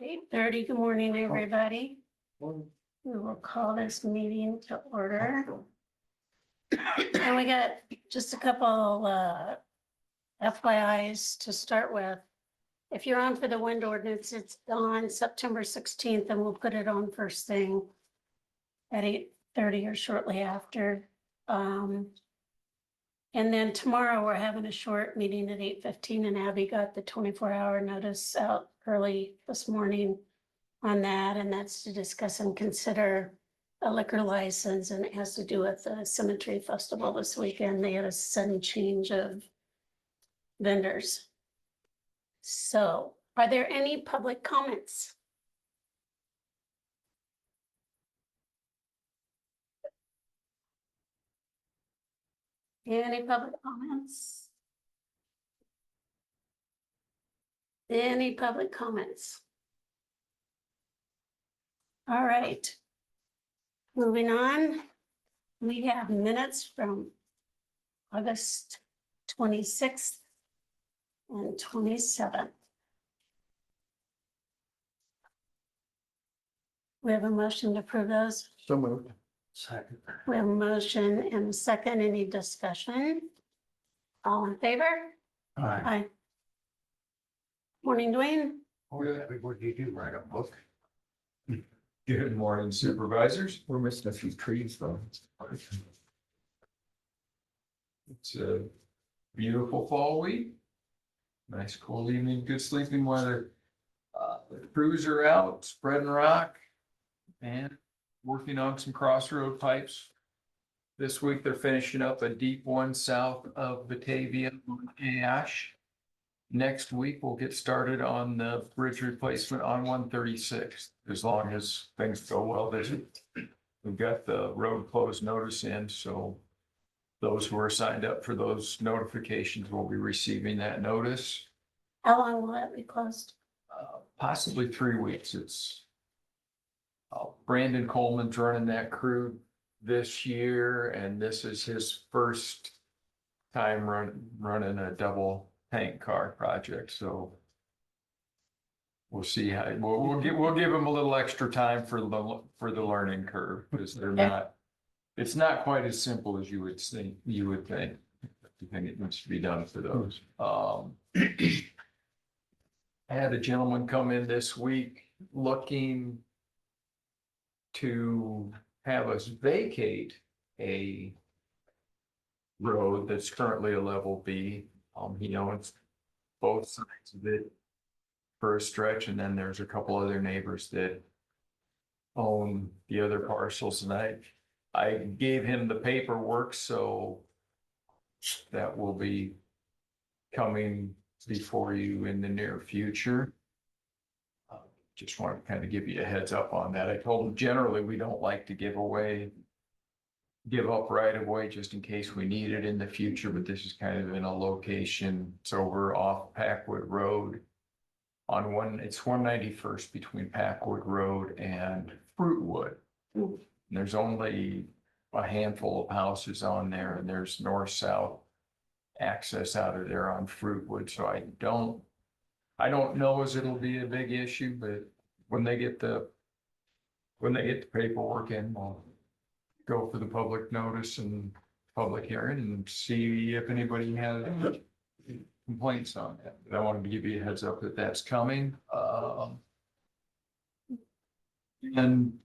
8:30. Good morning, everybody. We will call this meeting to order. And we got just a couple FYIs to start with. If you're on for the wind ordinance, it's on September 16th, and we'll put it on first thing at 8:30 or shortly after. And then tomorrow we're having a short meeting at 8:15, and Abby got the 24-hour notice out early this morning on that, and that's to discuss and consider a liquor license, and it has to do with the Cemetery Festival this weekend. They had a sudden change of vendors. So, are there any public comments? Any public comments? Any public comments? All right. Moving on, we have minutes from August 26th and 27th. We have a motion to approve those. So moved. Second. We have a motion and a second. Any discussion? All in favor? Aye. Aye. Morning, Dwayne. Oh, yeah, what do you do, write a book? Good morning, supervisors. We're missing a few trees though. It's a beautiful fall week. Nice cool evening, good sleeping weather. The crews are out spreading rock and working on some crossroad pipes. This week they're finishing up a deep one south of Batavia on Ash. Next week we'll get started on the bridge replacement on 136, as long as things go well. We've got the road closed notice in, so those who are signed up for those notifications will be receiving that notice. How long will that be closed? Possibly 3 weeks. It's Brandon Coleman's running that crew this year, and this is his first time running a double tank car project. So we'll see how we'll give him a little extra time for the learning curve, because it's not quite as simple as you would think. I think it needs to be done for those. I had a gentleman come in this week looking to have us vacate a road that's currently a level B. He owns both sides of it for a stretch, and then there's a couple other neighbors that own the other parcels, and I gave him the paperwork, so that will be coming before you in the near future. Just wanted to kind of give you a heads up on that. I told him generally we don't like to give up right of way just in case we need it in the future, but this is kind of in a location. It's over off Packwood Road it's 191st between Packwood Road and Fruitwood. And there's only a handful of houses on there, and there's north-south access out of there on Fruitwood. So I don't know as it'll be a big issue, but when they get the paperwork in, we'll go for the public notice and public hearing and see if anybody has complaints on that. But I wanted to give you a heads up that that's coming. And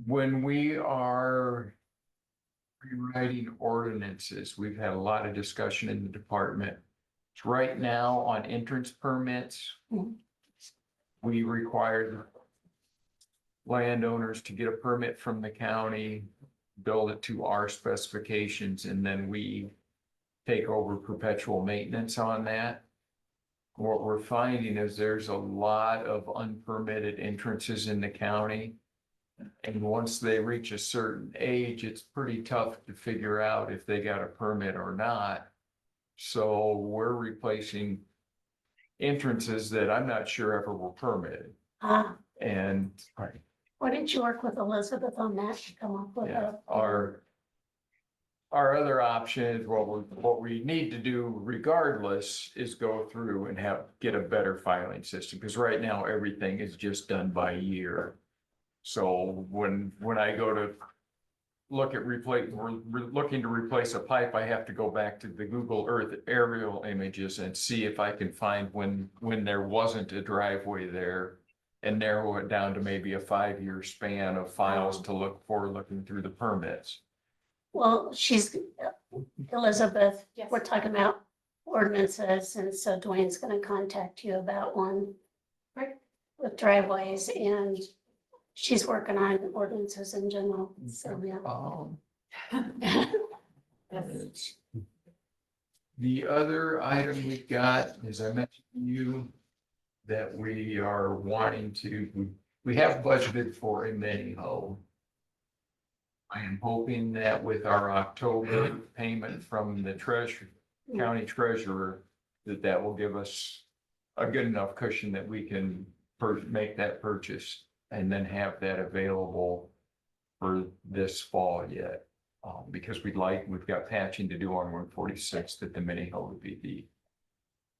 when we are rewriting ordinances, we've had a lot of discussion in the department. Right now on entrance permits, we require landowners to get a permit from the county, build it to our specifications, and then we take over perpetual maintenance on that. What we're finding is there's a lot of unpermitted entrances in the county. And once they reach a certain age, it's pretty tough to figure out if they got a permit or not. So we're replacing entrances that I'm not sure ever were permitted. And Why didn't you work with Elizabeth on that to come up with yeah, our other option, what we need to do regardless is go through and get a better filing system, because right now everything is just done by year. So when I go to look at we're looking to replace a pipe, I have to go back to the Google Earth aerial images and see if I can find when there wasn't a driveway there, and narrow it down to maybe a 5-year span of files to look for, looking through the permits. Well, Elizabeth, Yes. we're talking about ordinances, and so Dwayne's gonna contact you about one. Right. With driveways, and she's working on ordinances in general, so, yeah. It's- The other item we got, as I mentioned to you, that we are wanting to, we have budgeted for a mini hoe. I am hoping that with our October payment from the county treasurer, that will give us a good enough cushion that we can make that purchase and then have that available for this fall yet. Because we've got patching to do on 146, that the mini hoe would be the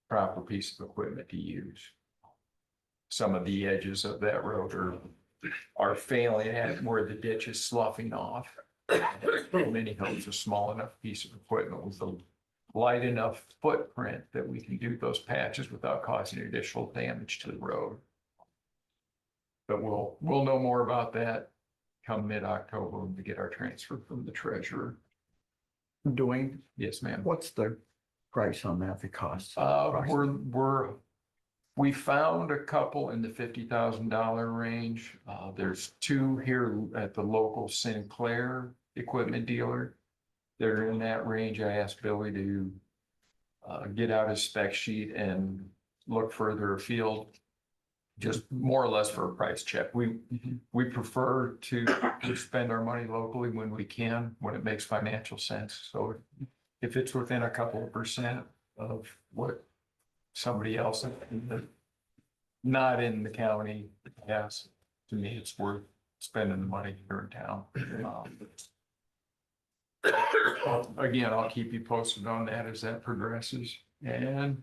proper piece of equipment to use. Some of the edges of that road are failing at where the ditch is sloughing off. Mini hoe's a small enough piece of equipment with a light enough footprint that we can do those patches without causing additional damage to the road. But we'll know more about that come mid-October when we get our transfer from the treasurer. Dwayne, Yes, ma'am. what's the price on that, the cost? We found a couple in the $50,000 range. There's two here at the local Sinclair equipment dealer. They're in that range. I asked Billy to get out his spec sheet and look further afield, just more or less for a price check. We prefer to spend our money locally when we can, when it makes financial sense. So if it's within a couple of percent of what somebody else not in the county has, to me, it's worth spending the money here in town. Again, I'll keep you posted on that as that progresses. And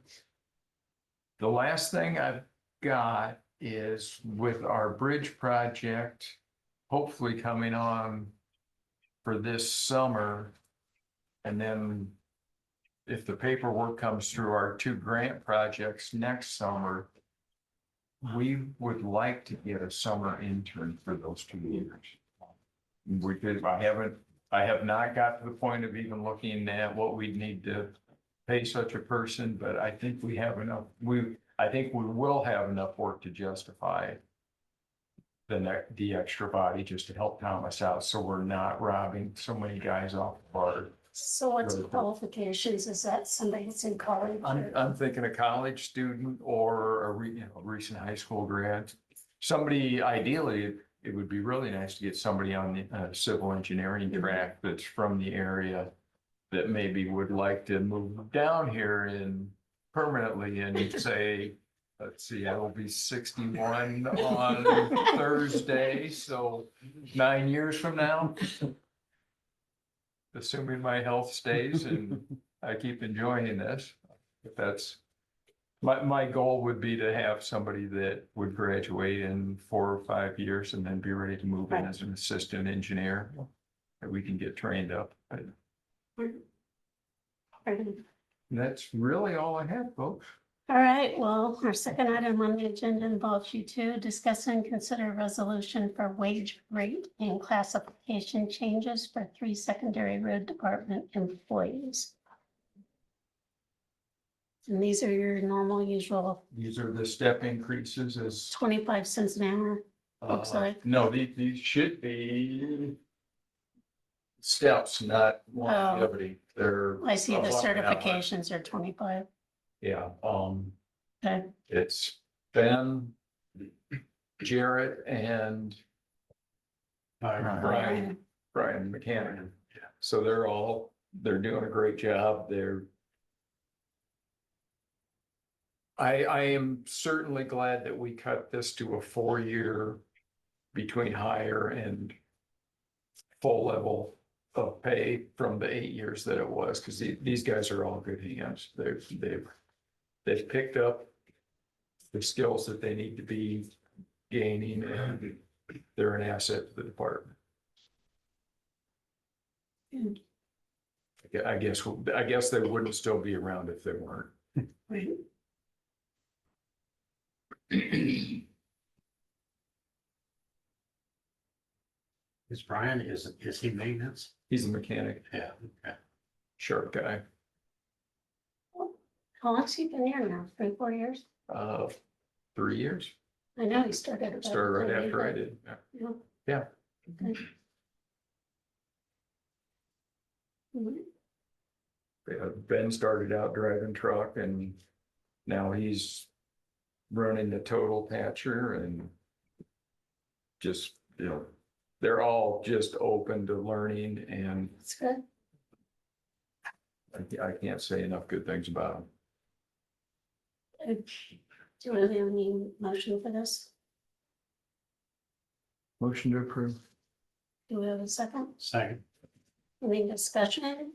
the last thing I've got is with our bridge project, hopefully coming on for this summer. And then if the paperwork comes through, our 2 grant projects next summer, we would like to get a summer intern for those 2 years. I have not got to the point of even looking at what we'd need to pay such a person, but I think we have enough. I think we will have enough work to justify the extra body just to help Thomas out, so we're not robbing so many guys off the bar. So what's the qualifications? Is that somebody that's in college? I'm thinking a college student or a recent high school grad. Somebody, ideally, it would be really nice to get somebody on the civil engineering track that's from the area that maybe would like to move down here and permanently and say, let's see, I will be 61 on Thursday, so 9 years from now, assuming my health stays and I keep enjoying this, if that's my goal would be to have somebody that would graduate in 4 or 5 years and then be ready to move in as an assistant engineer, that we can get trained up. But that's really all I have, folks. All right, well, our second item on the agenda involves you two discuss and consider a resolution for wage rate and classification changes for 3 secondary road department employees. And these are your normal, usual These are the step increases as. 25 cents an hour. Looks like. No, these should be steps, not longevity. They're. I see the above an hour. certifications are 25. Yeah, Okay, it's Ben, Jarrett, and Brian Mechanic. So they're doing a great job. I am certainly glad that we cut this to a 4-year between hire and full level of pay from the 8 years that it was, because these guys are all good hands. They've picked up the skills that they need to be gaining, and they're an asset to the department. Good. I guess they wouldn't still be around if they weren't. Right. Is Brian, is he maintenance? He's a mechanic, Yeah, okay. sharp guy. How long's he been here now? 3, 4 years? 3 years. I know he started. about Started right 3 after I years. did. Yeah. Yeah. Yeah. Okay. Mhm. Ben started out driving truck, and now he's running the total patcher, and just, they're all just open to learning, and That's good. I can't say enough good things about them. Do we have any motion for this? Motion to approve. Do we have a second? Second. Any discussion?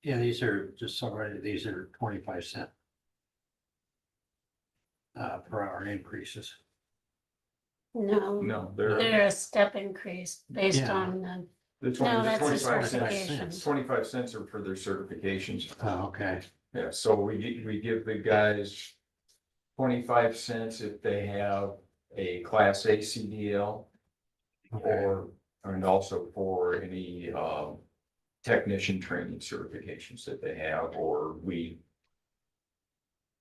Yeah, these are just already, these are 25 cent. Per hour increases. No. No, They're a step increase based Yeah. on the no, that's the 25 certification. cents, 25 cents are for their certifications. Oh, okay. Yeah, so we give the guys 25 cents if they have a Class A CDL, Okay. and also for any technician training certifications that they have, or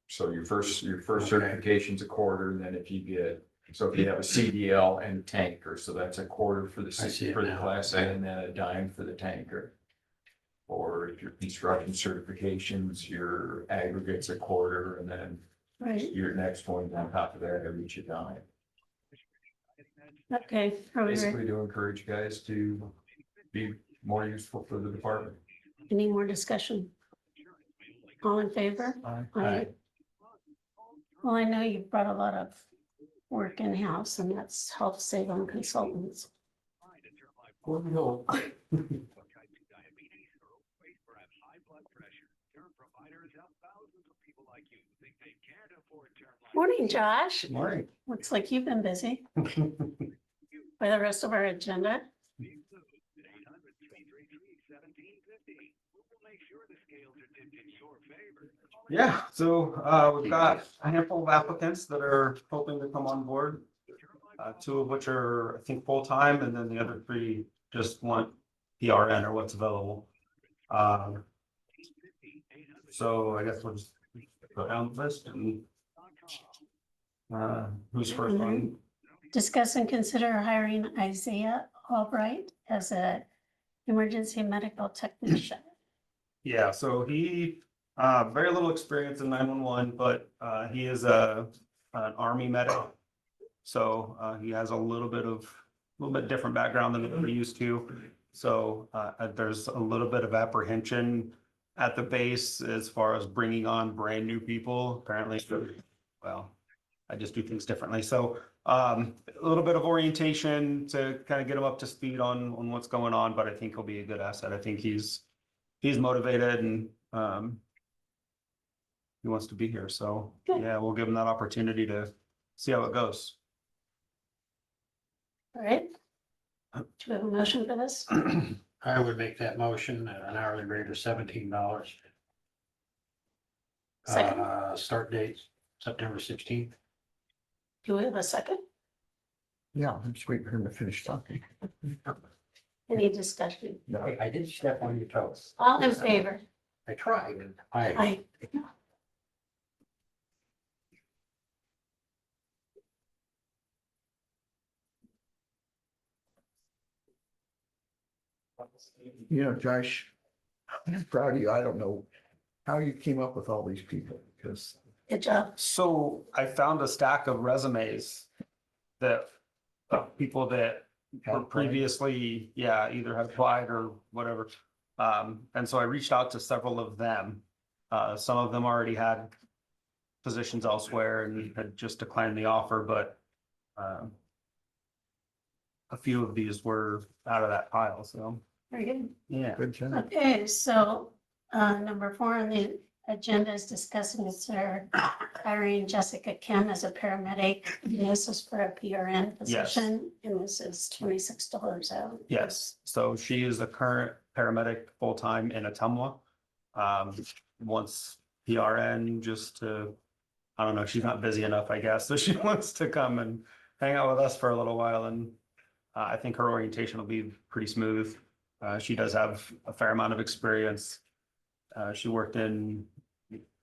so your first Okay. certification's a quarter, and then if you have a CDL and tanker, so that's a quarter for I see it for the now. Class A, and then a dime for the tanker. Or if your construction certifications, your aggregate's a quarter, and then Right, your next one on top of that, every each a dime. okay. Are we ready? Basically to encourage guys to be more useful for the department. Any more discussion? All in favor? Aye. Well, I know you've brought a lot of work in-house, and that's helped save on consultants. Morning, Josh. Morning. Looks like you've been busy. For the rest of our agenda. Yeah, so we've got a handful of applicants that are hoping to come on board. 2 of which are, I think, full-time, and then the other 3 just want PRN or what's available. So I guess we'll just go down the list and who's first on? Discuss and consider hiring Isaiah Albright as a emergency medical technician. Yeah, so he, very little experience in 911, but he is an Army medic. So he has a little bit different background than we're used to. So there's a little bit of apprehension at the base as far as bringing on brand new people. Apparently, well, I just do things differently. So a little bit of orientation to kind of get him up to speed on what's going on, but I think he'll be a good asset. I think he's motivated and he wants to be here. So Good. yeah, we'll give him that opportunity to see how it goes. All right. Do we have a motion for this? I would make that motion at an hourly rate of $17. Second. Start date September 16th. Do we have a second? Yeah, I'm just waiting for him to finish talking. Any discussion? No, I did step on your toes. All in favor? I tried. Aye. Josh, I'm proud of you. I don't know how you came up with all these people, because Good job. So I found a stack of resumes that of people that were previously, either had applied or whatever. And so I reached out to several of them. Some of them already had positions elsewhere and had just declined the offer, but a few of these were out of that pile, so. Very good. Yeah. Good job. Okay, so number 4 on the agenda is discussing consider hiring Jessica Kim as a paramedic. This is for a PRN position, and this is $26 out. Yes, so she is a current paramedic full-time in Atumwa. Wants PRN just to, I don't know, she's not busy enough, I guess, so she wants to come and hang out with us for a little while, and I think her orientation will be pretty smooth. She does have a fair amount of experience. She worked in,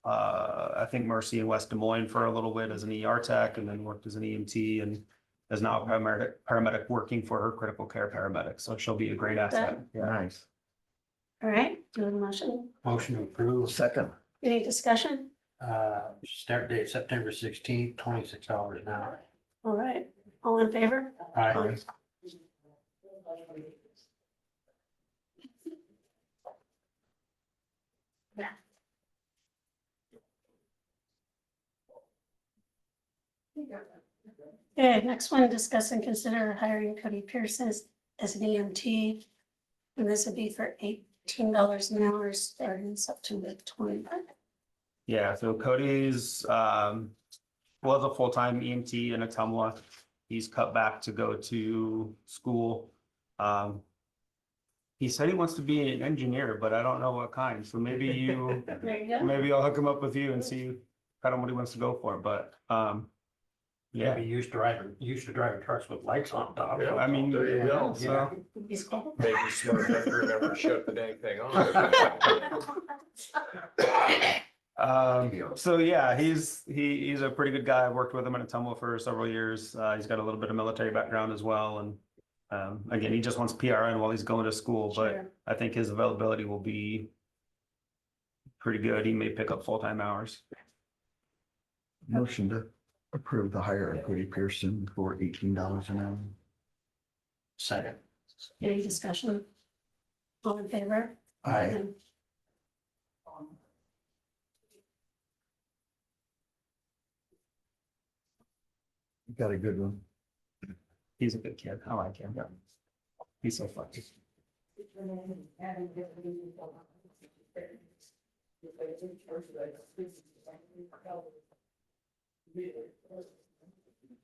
I think Mercy in West Des Moines for a little bit as an ER tech, and then worked as an EMT, and is now a paramedic working for her critical care paramedic. So she'll be a great asset. Yeah. Nice. All right, do a motion. Motion to approve, Second. Any discussion? start date September 16th, $26 an hour. All right, all in favor? Aye. Okay, next one, discuss and consider hiring Cody Pearson as an EMT. And this would be for $18 an hour starting September 20th. Yeah, so Cody's was a full-time EMT in Atumwa. He's cut back to go to school. He said he wants to be an engineer, but I don't know what kind. So maybe you, There you go. maybe I'll hook him up with you and see kind of what he wants to go for. But yeah, Maybe used to driving trucks with lights on top. Yeah. I mean, There you go. so He's cool. Maybe smart enough to remember to shut the dang thing on. So yeah, he's a pretty good guy. I've worked with him in Atumwa for several years. He's got a little bit of military background as well, and again, he just wants PRN while he's going to school, but Sure. I think his availability will be pretty good. He may pick up full-time hours. Motion to approve the hire of Cody Pearson for $18 an hour. Second. Any discussion? All in favor? Aye. You got a good one. He's a good kid. I like him. He's so fun.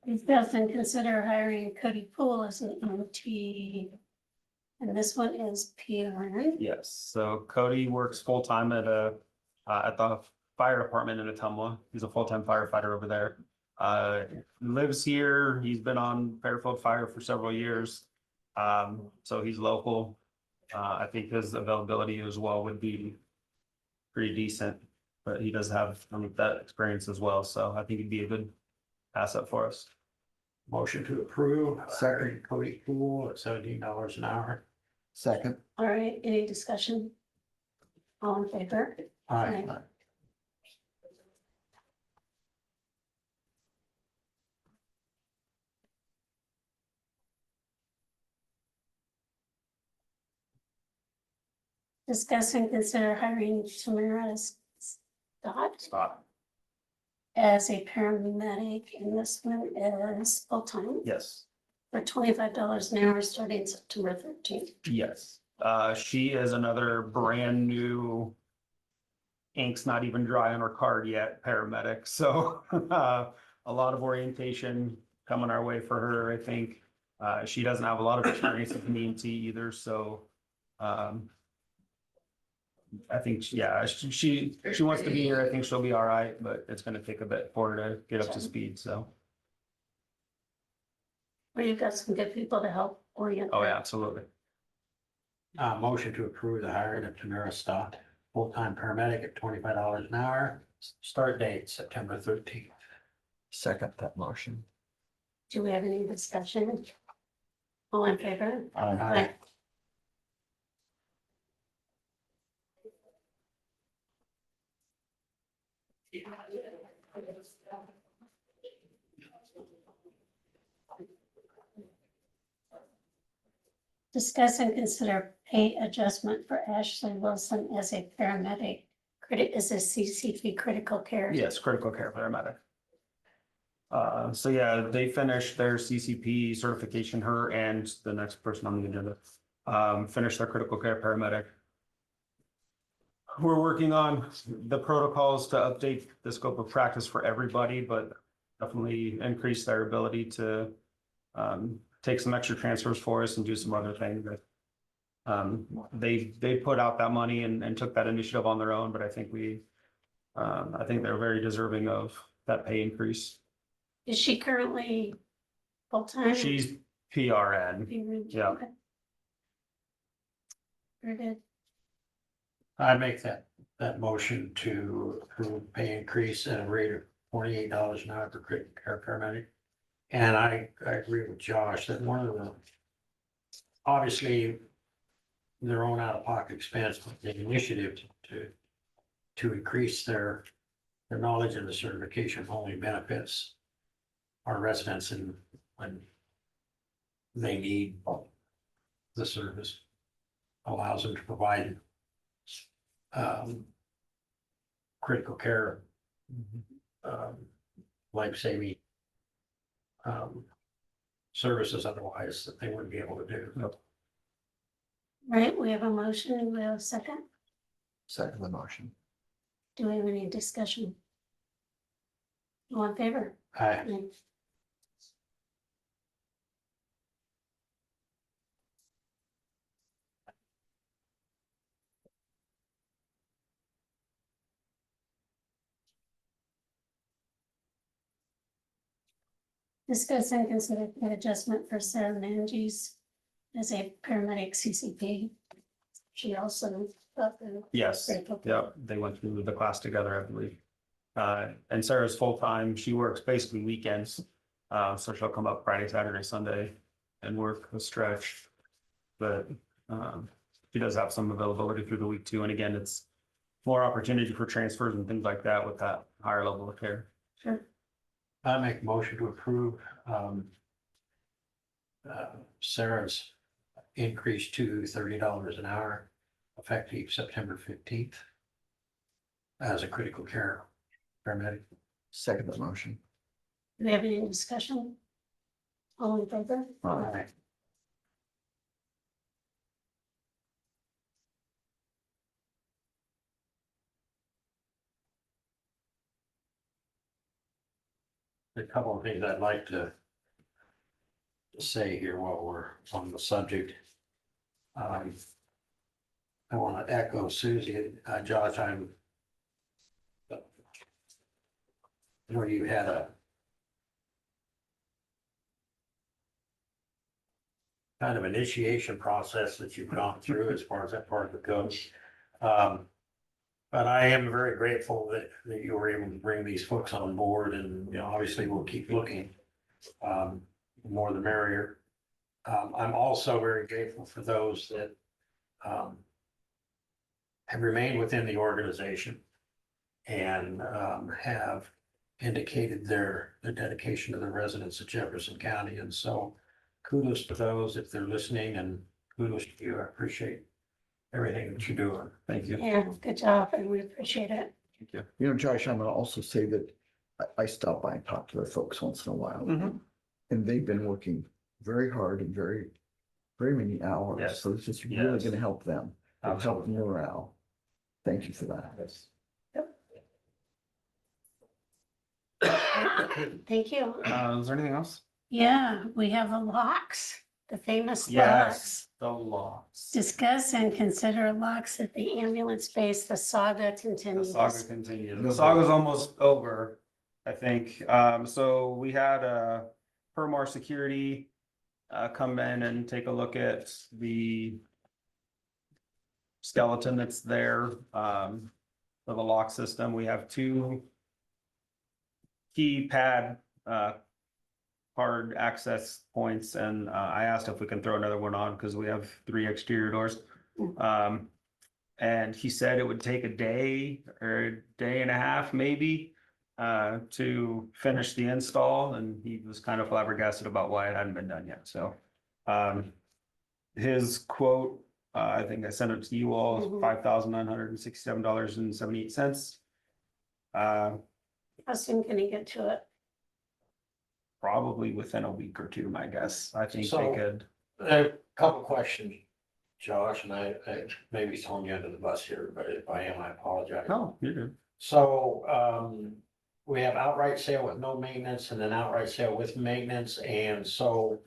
Discuss and consider hiring Cody Poole as an EMT. And this one is PRN. Yes, so Cody works full-time at the fire department in Atumwa. He's a full-time firefighter over there. Lives here. He's been on Fairfield Fire for several years. So he's local. I think his availability as well would be pretty decent, but he does have that experience as well. So I think he'd be a good asset for us. Motion to approve. Second. Hiring Cody Poole at $17 an hour. Second. All right, any discussion? All in favor? Aye. Discuss and consider hiring Tamara Scott Stop. as a paramedic, and this one is full-time Yes. for $25 an hour starting September 13th. Yes, she is another brand new. Ink's not even dry on her card yet, paramedic, so a lot of orientation coming our way for her, I think. She doesn't have a lot of experience with an EMT either, so I think, yeah, she wants to be here. I think she'll be all right, but it's gonna take a bit for her to get up to speed, so. Well, you've got some good people to help orient. Oh, her. yeah, absolutely. Motion to approve the hiring of Tamara Stott, full-time paramedic at $25 an hour. Start date September 13th. Second that motion. Do we have any discussion? All in favor? Aye. Discuss and consider pay adjustment for Ashley Wilson as a paramedic. Is a CCP critical care. Yes, critical care paramedic. So yeah, they finished their CCP certification, her and the next person on the agenda. finish their critical care paramedic. We're working on the protocols to update the scope of practice for everybody, but definitely increase their ability to take some extra transfers for us and do some other things that they put out that money and took that initiative on their own, but I think I think they're very deserving of that pay increase. Is she currently full-time? She's PRN. yeah. Okay. Very good. I make that motion to approve pay increase at a rate of $48 an hour for critical care paramedic. And I agree with Josh that one of the, obviously, their own out-of-pocket expense, but the initiative to increase their knowledge and the certification only benefits our residents and when they need the service, allows them to provide critical care, life-saving services otherwise that they wouldn't be able to do. Right, we have a motion. Do we have a second? Second the motion. Do we have any discussion? All in favor? I, Discuss and consider an adjustment for Sarah Manges as a paramedic CCP. She also got the. Yes, yeah, they went through the class together, I believe. And Sarah's full-time, she works basically weekends. So she'll come up Friday, Saturday, Sunday and work a stretch. But she does have some availability through the week too. And again, it's more opportunity for transfers and things like that with that higher level of care. Sure. I make a motion to approve Sarah's increase to $30 an hour effective September 15th as a critical care paramedic. Second the motion. Do we have any discussion? All in favor? Aye. A couple of things I'd like to say here while we're on the subject. I want to echo Susie, Josh, you had a kind of initiation process that you've gone through as far as that part of it goes. But I am very grateful that you were able to bring these folks on board and, you know, obviously we'll keep looking. More the merrier. I'm also very grateful for those that have remained within the organization and have indicated their dedication to the residents of Jefferson County. And so kudos to those if they're listening, and kudos to you. I appreciate everything that you're doing. Thank you. Yeah, good job, and we appreciate it. Thank you. You know, Josh, I'm gonna also say that I stop by and talk to the folks once in a while. Mhm. And they've been working very hard and very many hours. Yes. So it's just really Yes. gonna help them. It'll help Absolutely. morale. Thank you for that. Yes. Thank you. Is there anything else? Yeah, we have the locks, the famous locks. Yes, the locks. Discuss and consider locks at the ambulance base. The saga The continues. saga continues. The saga's almost over, I think. So we had Permar Security come in and take a look at the skeleton that's there for the lock system. We have two keypad card access points, and I asked if we can throw another one on because we have 3 exterior doors. And he said it would take a day or a day and a half maybe to finish the install, and he was kind of flabbergasted about why it hadn't been done yet. So his quote, I think I sent it to you all, Mhm. $5,967.78. How soon can he get to it? Probably within a week or two, my guess. I think they So- could. A couple questions. Josh, and I may be throwing you under the bus here, but if I am, I apologize. No, you're good. So, we have outright sale with no maintenance and then outright sale with maintenance, and so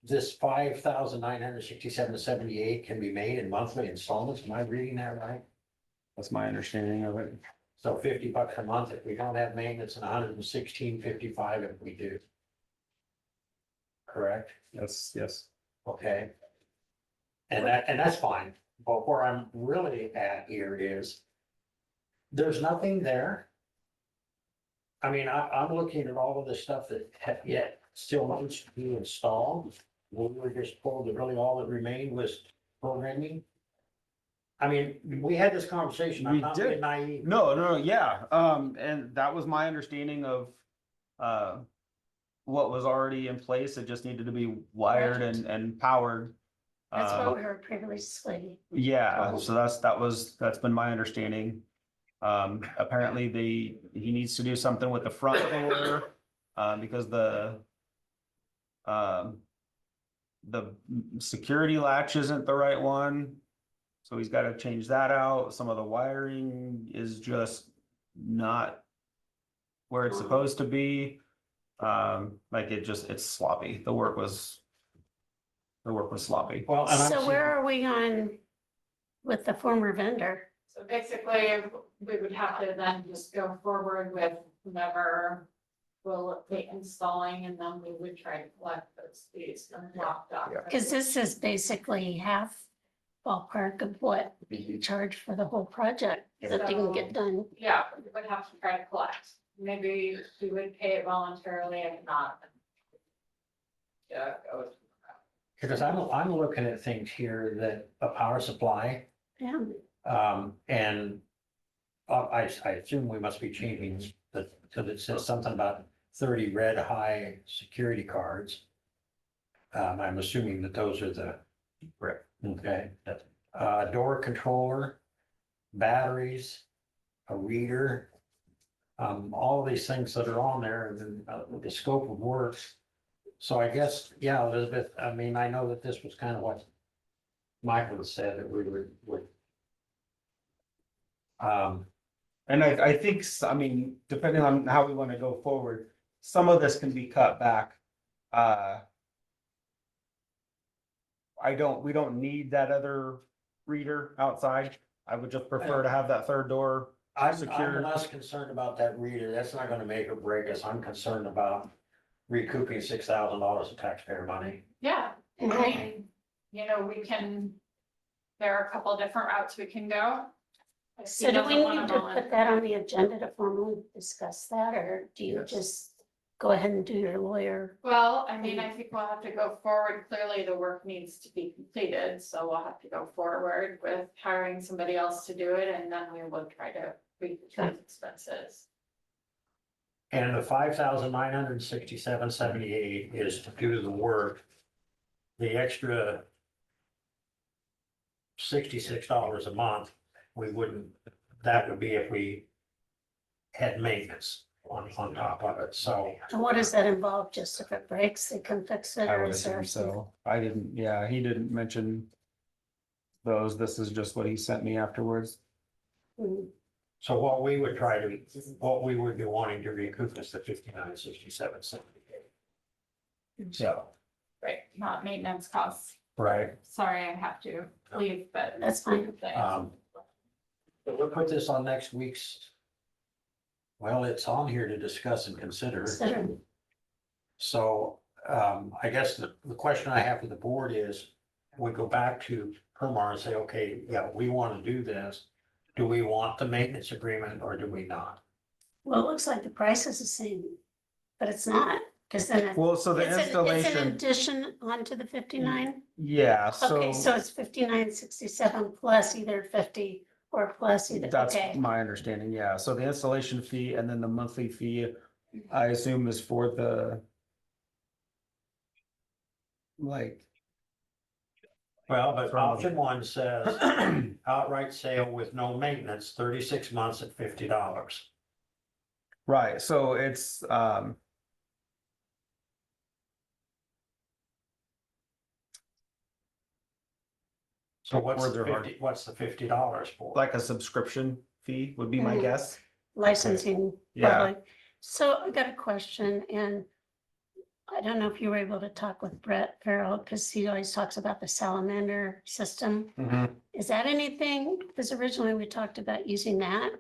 this 5,967.78 can be made in monthly installments. Am I reading that right? That's my understanding of it. So $50 a month if we don't have maintenance and $116.55 if we do. Correct? Yes, yes. Okay. And that's fine, but where I'm really at here is there's nothing there. I mean, I'm looking at all of the stuff that yet still needs to be installed. We were just told that really all that remained was programming. I mean, we had this conversation, I'm We not did. being naive. No, yeah, and that was my understanding of, what was already in place, it just needed to be wired and powered. That's Uh, what we were previously. Yeah, so that's been my understanding. Apparently he needs to do something with the front door, because the security latch isn't the right one. So he's got to change that out. Some of the wiring is just not where it's supposed to be. Like it's sloppy. The work was sloppy. Well, and I'm So where seeing- are we on with the former vendor? So basically, we would have to then just go forward with whomever will be installing, and then we would try to collect those fees and lock down. Because this is basically half ballpark of what you charge for the whole project if it didn't get done. Yeah, we would have to try to collect. Maybe we would pay it voluntarily, if not. Yeah, go. Because I'm looking at things here that a power supply, Yeah, and I assume we must be changing because it says something about 30 red high security cards. I'm assuming that those are the. Correct. Okay. Door controller, batteries, a reader. All of these things that are on there, and then the scope of work. So I guess, yeah, Elizabeth, I mean, I know that this was kind of what Michael said that we would. And I think, I mean, depending on how we want to go forward, some of this can be cut back. We don't need that other reader outside. I would just prefer to have that third door. I'm Secure. less concerned about that reader. That's not gonna make or break us. I'm concerned about recouping $6,000 of taxpayer money. Yeah, I Mhm. mean, you know, there are a couple different routes we can go. If so he do we doesn't want need them to all put in- that on the agenda to formally discuss that, or do you Yes. just go ahead and do your lawyer? Well, I mean, I think we'll have to go forward. Clearly, the work needs to be completed, so we'll have to go forward with hiring somebody else to do it, and then we will try to recoup those expenses. And the 5,967.78 is to do the work. The extra $66 a month, that would be if we had maintenance on top of it, so. And what does that involve? Just if it breaks, they can fix it? I or would is there assume some- so. He didn't mention those. This is just what he sent me afterwards. Hmm. So what we would be wanting to recoup is the 59,67.78. Yeah. Right, not maintenance costs. Right. Sorry, I have to leave, but. That's fine. But we'll put this on next week's. Well, it's on here to discuss and consider. Consider. So, I guess the question I have for the board is, we go back to Permar and say, okay, yeah, we want to do this. Do we want the maintenance agreement or do we not? Well, it looks like the price is the same, but it's not, because then Well, so the it's an installation, addition onto the 59. yeah, Okay, so it's 59.67 plus either 50 or plus either, that's okay. my understanding, yeah. So the installation fee and then the monthly fee, I assume is for the like, Well, but From- option one says outright sale with no maintenance, 36 months at $50. right, so it's So what's Words the are hard. what's the $50 for? Like a subscription fee would be my Mhm. guess. licensing. Yeah. probably. So I got a question, and I don't know if you were able to talk with Brett Farrell, because he always talks about the salamander system. Is that anything? Because originally we talked about using that.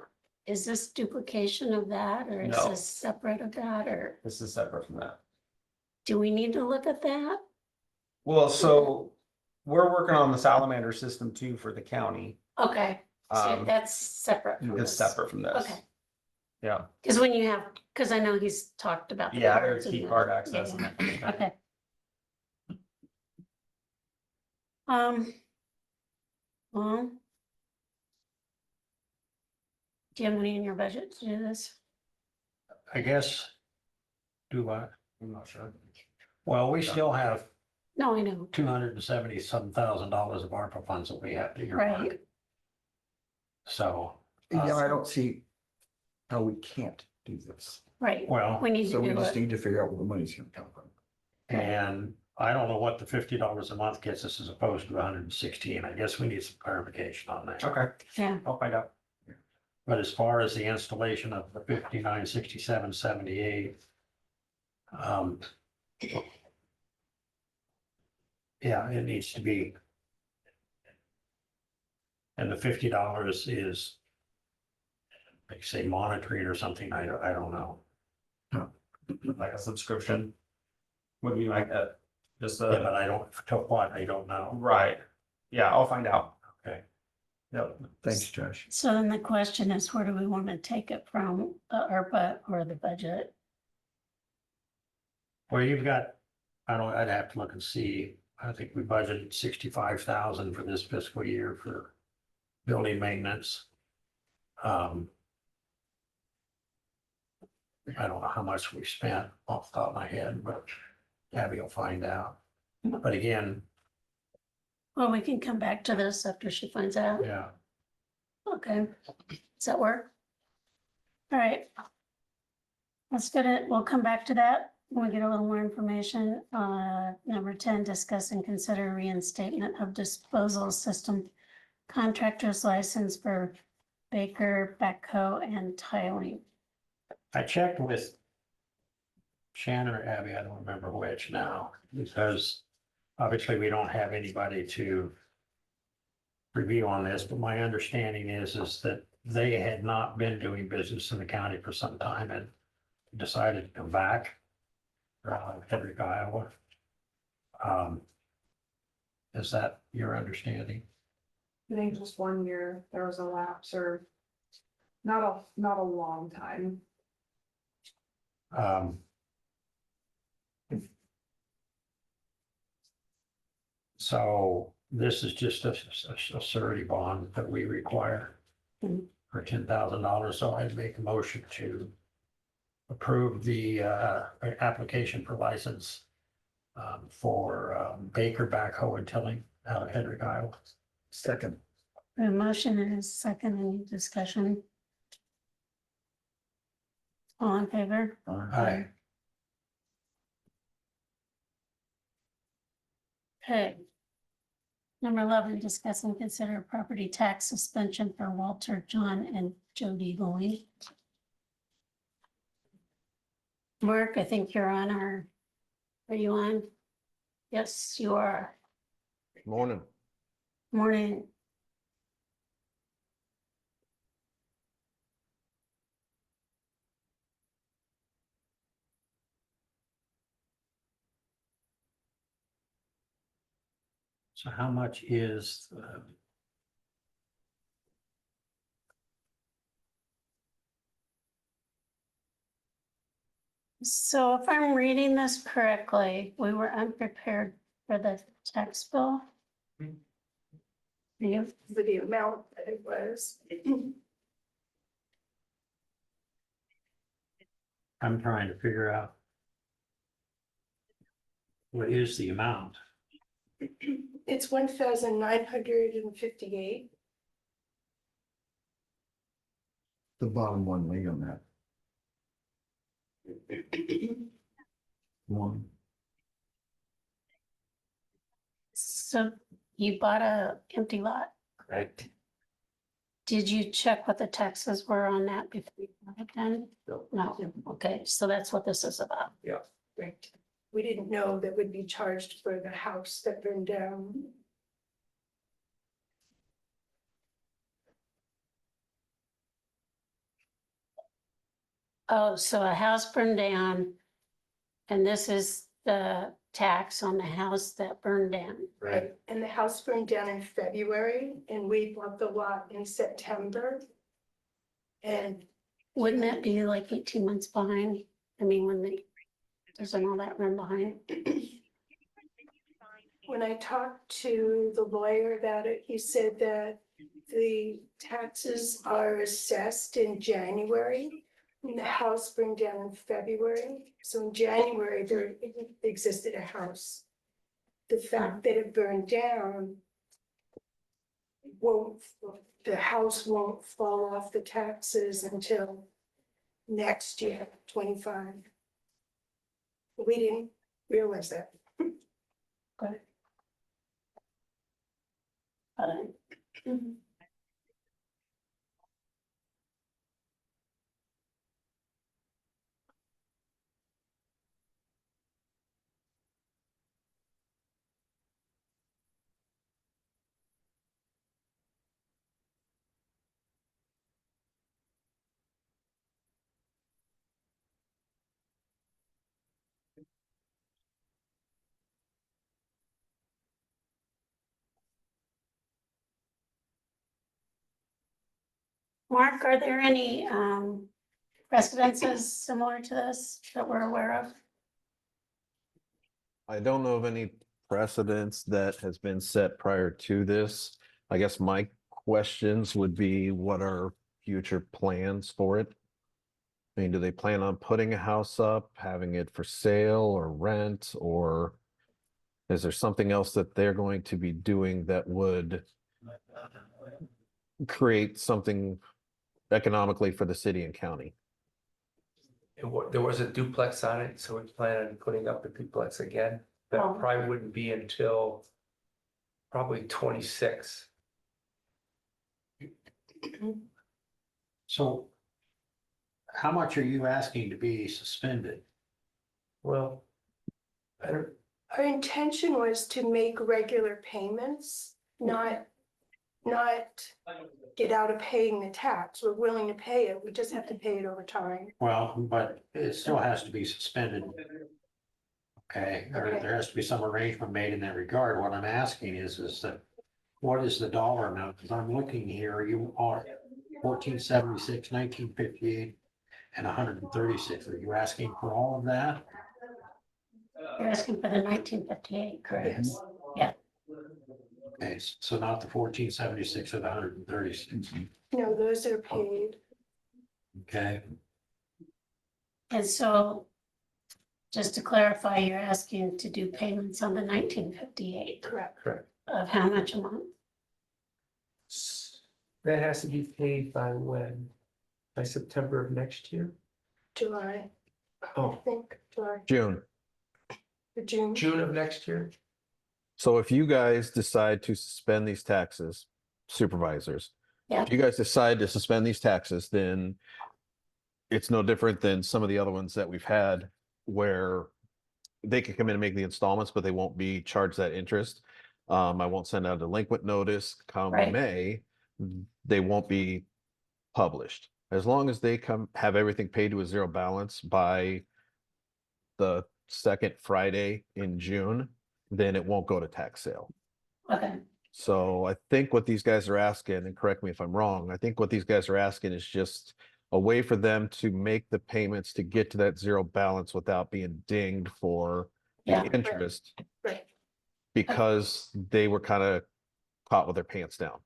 Is this duplication of that, or is No. this separate of that, or This is separate from that. do we need to look at that? Well, so we're working on the salamander system too for the county. Okay, so Um, that's separate. from It's this. separate from this. Okay, Yeah, because when you have, because I know he's talked about. the yeah, cards there's and key the- card yeah, access. and yeah. everything. Okay. Well. Do you have money in your budget to do this? I guess, do what? I'm not sure. Well, we still have No, I know, $270,000 of ARPA funds that we have to earmark. right, So, Yeah, I don't see how we can't do this. right, well, we need So to we do just it, need to figure out where the money's gonna come from. and I don't know what the $50 a month gets us as opposed to 116. I guess we need some clarification on that. Okay, yeah, I'll find out. But as far as the installation of the 59, 67, 78. Yeah, it needs to be. And the $50 is. Like say monitoring or something, I don't know. Like a subscription. Would be like a, just Yeah, a, but I don't, to what, I don't know. right. Yeah, I'll find out. Okay. Yep. Thanks, Josh. so then the question is, where do we want to take it from, the ARPA or the budget? Well, you've got, I'd have to look and see, I think we budgeted 65,000 for this fiscal year for building maintenance. I don't know how much we spent off the top of my head, but Abby will find out. But again, Well, we can come back to this after she finds out, yeah, okay, does that work? All right. Let's get it, we'll come back to that when we get a little more information. Number 10, discuss and consider reinstatement of disposal system contractor's license for Baker, backhoe, and tiling. I checked with Shannon or Abby, I don't remember which now, because obviously we don't have anybody to review on this, but my understanding is that they had not been doing business in the county for some time and decided to come back. Hedrick, Iowa. Is that your understanding? I think just 1 year, there was a lapse or not a long time. So this is just a surety bond that we require Mhm. for $10,000. So I'd make a motion to approve the application for license for Baker backhoe and tilling out of Hedrick, Iowa. Second, A motion and a second, any discussion? All in favor? Aye. Okay. Number 11, discuss and consider property tax suspension for Walter, John, and Jody Boyd. Mark, I think you're on are you on? Yes, you are. morning. Morning. So how much is So if I'm reading this correctly, we were unprepared for the tax bill. You, The amount that it was. I'm trying to figure out what is the amount? It's 1,958. The bottom one lay on that. One. so you bought a empty lot. Right. Did you check what the taxes were on that before you bought it then? No, okay, so that's what this is about. Right. We didn't know that would be charged for the house that burned down. Oh, so a house burned down. And this is the tax on the house that burned down. Right. And the house burned down in February and we bought the lot in September. And Wouldn't that be like 18 months behind? I mean, when the, doesn't all that run behind? when I talked to the lawyer about it, he said that the taxes are assessed in January. And the house burned down in February, so in January, there existed a house. The fact that it burned down won't, the house won't fall off the taxes until next year, 25. We didn't realize that. Okay. Mark, are there any precedences similar to this that we're aware of? I don't know of any precedents that has been set prior to this. I guess my questions would be, what are future plans for it? I mean, do they plan on putting a house up, having it for sale or rent, or is there something else that they're going to be doing that would create something economically for the city and county? There was a duplex on it, so we plan on putting up a duplex again. That Oh. probably wouldn't be until probably 26. So how much are you asking to be suspended? Well, I don't, Our intention was to make regular payments, not get out of paying the tax. We're willing to pay it, we just have to pay it over time. Well, but it still has to be suspended. Okay, there has to be some arrangement made in that regard. What I'm asking is that, what is the dollar amount? Because I'm looking here, you are 1476, 1958, and 136. Are you asking for all of that? You're asking for the 1958, correct? Yeah. Okay, so not the 1476 or the 136. No, those are paid. Okay, And so, just to clarify, you're asking to do payments on the 1958 Correct. correct. of how much a month? That has to be paid by when? By September of next year? July, I Oh, think, July, June. or June. June of next year? So if you guys decide to suspend these taxes, supervisors, Yeah. if you guys decide to suspend these taxes, then it's no different than some of the other ones that we've had where they can come in and make the installments, but they won't be charged that interest. I won't send out a delinquent notice come Right. May, they won't be published. As long as they have everything paid to a zero balance by the second Friday in June, then it won't go to tax sale. Okay, So I think what these guys are asking, and correct me if I'm wrong, I think what these guys are asking is just a way for them to make the payments to get to that zero balance without being dinged for the Yeah. interest, Right. because they were kind of caught with their pants down.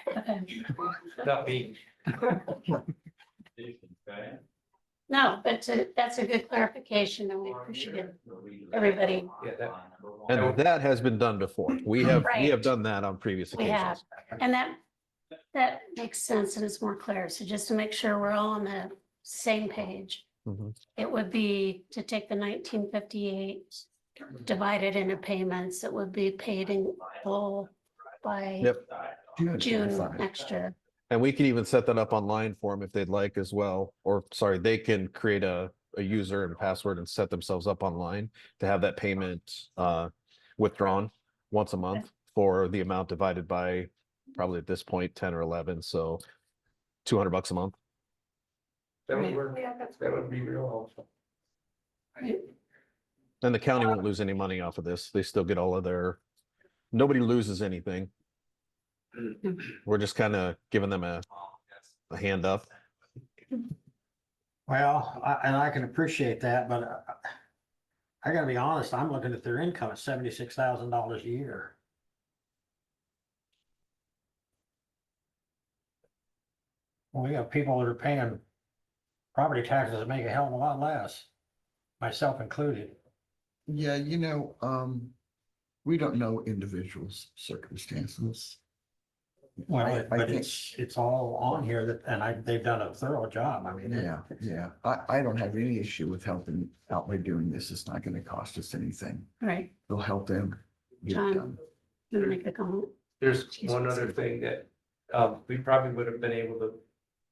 okay. Not me. No, but that's a good clarification and we appreciate everybody. Yeah, that, And that has been done before. We have Right. done that on previous We have, occasions. and that makes sense and it's more clear. So just to make sure we're all on the same page, Mhm. it would be to take the 1958 divided into payments, it would be paid in full by Yep. June 25. next year. And we can even set that up online for them if they'd like as well. Or sorry, they can create a user and password and set themselves up online to have that payment withdrawn once a month for the amount divided by probably at this point 10 or 11. So $200 a month. That would work. That would be real helpful. Right? And the county won't lose any money off of this. They still get all of their, nobody loses anything. We're just kind of giving them a hand up. Well, and I can appreciate that, but I gotta be honest, I'm looking at their income at $76,000 a year. Well, we have people that are paying property taxes that make a hell of a lot less, myself included. Yeah, we don't know individuals' circumstances. Well, I but think- it's all on here that, and they've done a thorough job. I mean. Yeah. I don't have any issue with helping out by doing this. It's not gonna cost us anything. Right, It'll help them get it John. done. you make a comment. There's one other thing that, we probably would have been able to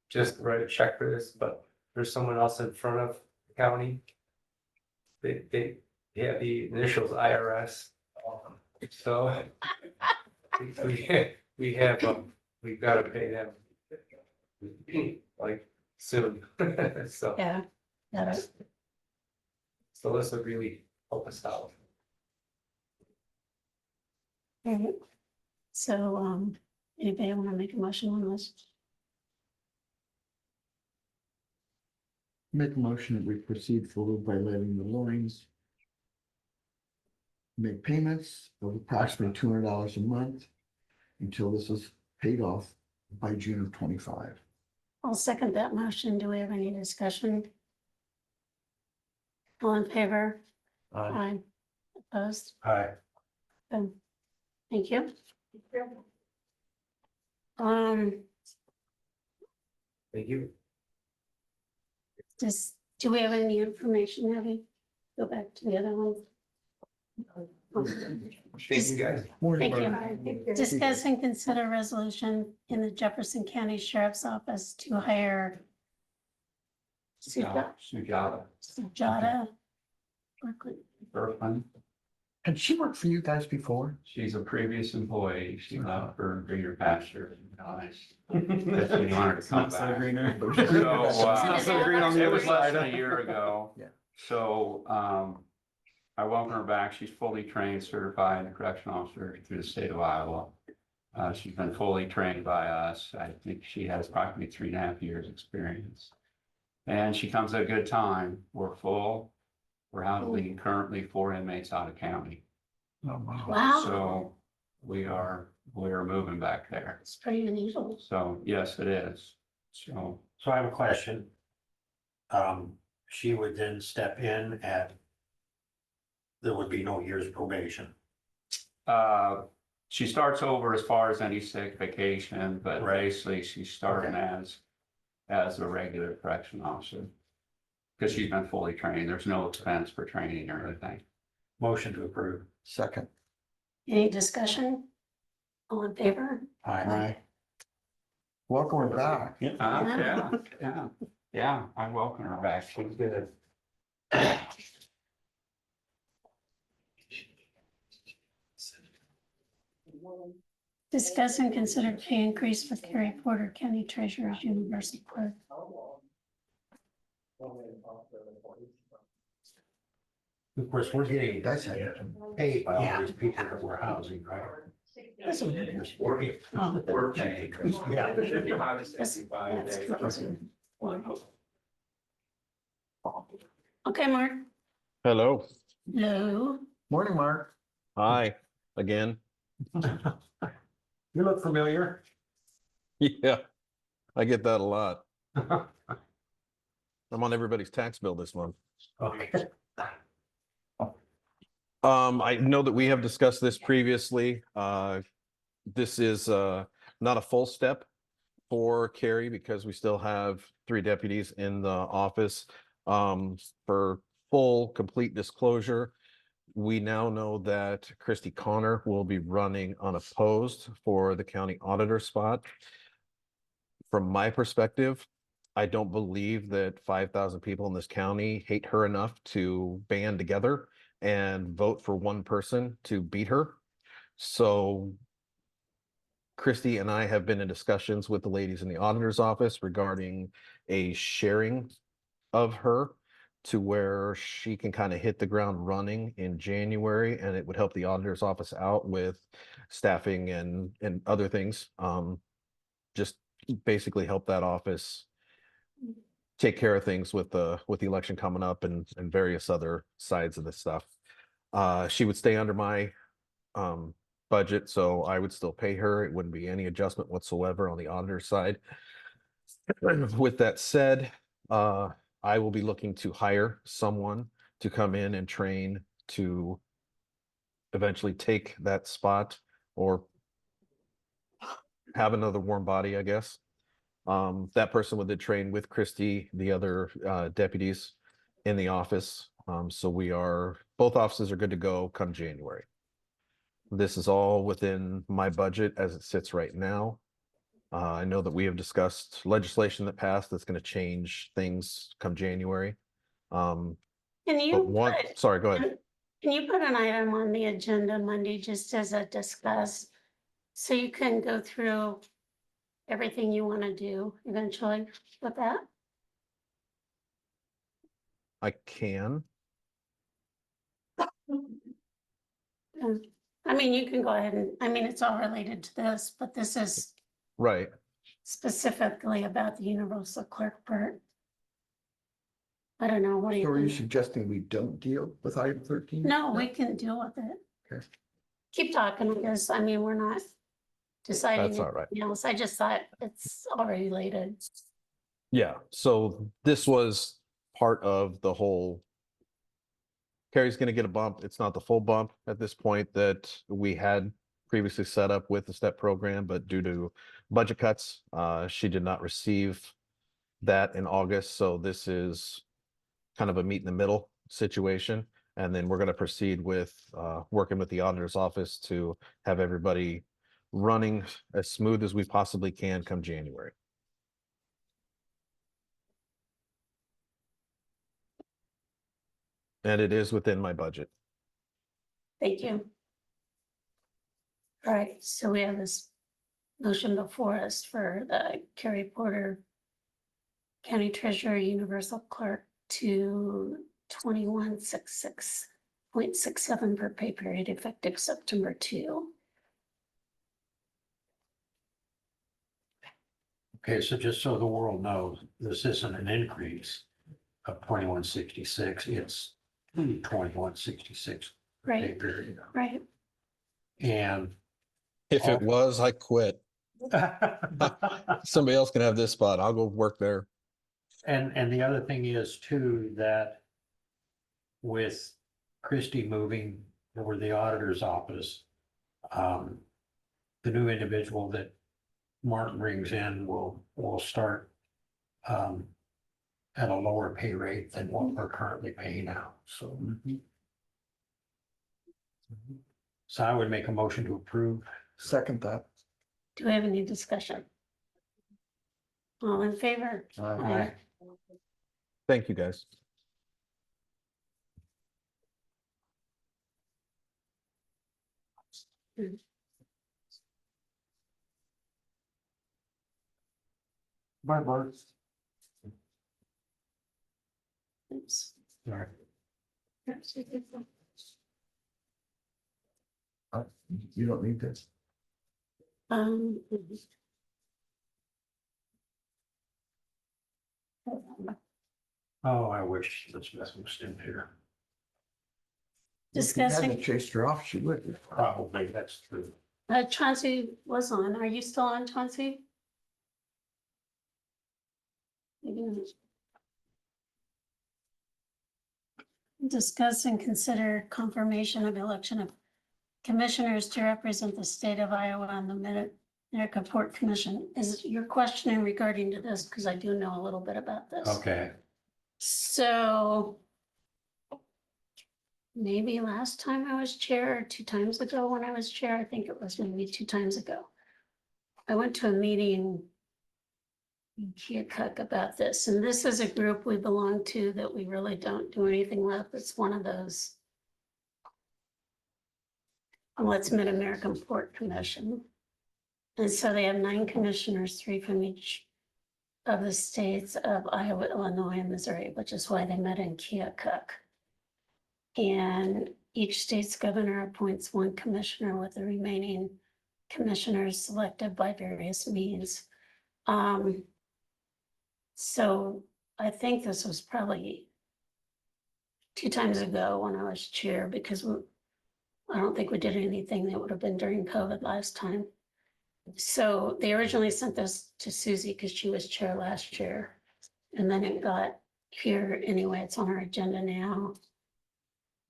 just write a check for this, but there's someone else in front of the county. They have the initials IRS. So we have, we've got to pay them like soon. So, Yeah, got it. so this would really help us out. Alright. So, anybody want to make a motion on this? Make a motion that we proceed forward by letting the Loins make payments of approximately $200 a month until this is paid off by June of 25. I'll second that motion. Do we have any discussion? All in favor? Aye. Opposed? Hi. Good. Thank you. Thank you. Do we have any information, Abby? Go back to the other one. Thank you, guys. Morning, Thank Mark. you. Discuss and consider resolution in the Jefferson County Sheriff's Office to hire Sujata. Sujata Berkeley. Had she worked for you guys before? She's a previous employee. She left for greener pastures. But she wanted to come Not so back. greener. So, Not so green on the it other was less than a side. year ago. Yeah. So, I welcome her back. She's fully trained, certified correctional officer through the state of Iowa. She's been fully trained by us. I think she has approximately 3.5 years experience. And she comes at a good time. We're full. We're housing currently 4 inmates out of county. Oh, wow. Wow, So we are moving back there. it's pretty unusual. So yes, it is. So So I have a question. She would then step in at, there would be no year's probation. she starts over as far as any sick vacation, but Right. basically she's starting as a regular correction officer. Because she's been fully trained. There's no expense for training or anything. Motion to approve. Second. Any discussion? All in favor? Aye. Welcome her back. Yeah, I welcome her back. She's good. Discuss and consider pay increase for Carrie Porter, County Treasurer's Universal Clerk. Of course, we're getting That's how you. paid by all these people that we're housing, right? That's what it is. Oh, Yeah. that's confusing. Okay, Mark. Hello. Hello. Morning, Mark. Hi, again. You look familiar. Yeah, I get that a lot. I'm on everybody's tax bill this month. Okay. I know that we have discussed this previously. This is not a full step for Carrie because we still have 3 deputies in the office. For full, complete disclosure, we now know that Christy Connor will be running unopposed for the county auditor spot. From my perspective, I don't believe that 5,000 people in this county hate her enough to band together and vote for one person to beat her. So Christy and I have been in discussions with the ladies in the auditor's office regarding a sharing of her to where she can kind of hit the ground running in January, and it would help the auditor's office out with staffing and other things. Just basically help that office take care of things with the election coming up and various other sides of this stuff. She would stay under my budget, so I would still pay her. It wouldn't be any adjustment whatsoever on the auditor side. With that said, I will be looking to hire someone to come in and train to eventually take that spot or have another warm body, I guess. That person would then train with Christy, the other deputies in the office. So both offices are good to go come January. This is all within my budget as it sits right now. I know that we have discussed legislation that passed that's going to change things come January. Can But you sorry, go ahead. can you put an item on the agenda Monday just as a discuss? So you can go through everything you want to do eventually with that? I can. I mean, you can go ahead and, I mean, it's all related to this, but this is Right. specifically about the universal clerk part. I don't know, what do So are you you think? suggesting we don't deal with item 13? No, we can deal with it. Okay. Keep talking, because, I mean, we're not deciding That's all right. anything else. I just thought it's all related. Yeah, so this was part of the whole. Carrie's gonna get a bump. It's not the full bump at this point that we had previously set up with the STEP program, but due to budget cuts, she did not receive that in August. So this is kind of a meet in the middle situation. And then we're gonna proceed with working with the auditor's office to have everybody running as smooth as we possibly can come January. And it is within my budget. Thank you. All right, so we have this motion before us for the Carrie Porter County Treasurer Universal Clerk to 2166.67 per pay period effective September 2. Okay, so just so the world knows, this isn't an increase of 2166, it's 2166 pay Right, period. right. And If it was, I quit. Somebody else can have this spot. I'll go work there. And the other thing is too, that with Christie moving over the auditor's office, the new individual that Martin brings in will start at a lower pay rate than what we're currently paying now, so. So I would make a motion to approve. Second that. Do we have any discussion? All in favor? Aye. Thank you, guys. Bye, Bart. Oops. Sorry. You don't need this. Um. Oh, I wish this was in here. If you Discussing, hadn't chased her off, she would. Probably, that's true. Chauncey was on. Are you still on, Chauncey? Maybe not. Discuss and consider confirmation of election of commissioners to represent the state of Iowa on the Mid-America Port Commission. Is your question regarding to this? Because I do know a little bit about this. Okay, So maybe last time I was chair, or 2 times ago when I was chair, I think it was maybe 2 times ago. I went to a meeting in Keokuk about this, and this is a group we belong to that we really don't do anything with. It's one of those. Well, it's Mid-American Port Commission. And so they have 9 commissioners, 3 from each of the states of Iowa, Illinois, and Missouri, which is why they met in Keokuk. And each state's governor appoints 1 commissioner, with the remaining commissioners selected by various means. So I think this was probably 2 times ago when I was chair, because I don't think we did anything that would have been during COVID last time. So they originally sent this to Susie because she was chair last year. And then it got here anyway, it's on our agenda now.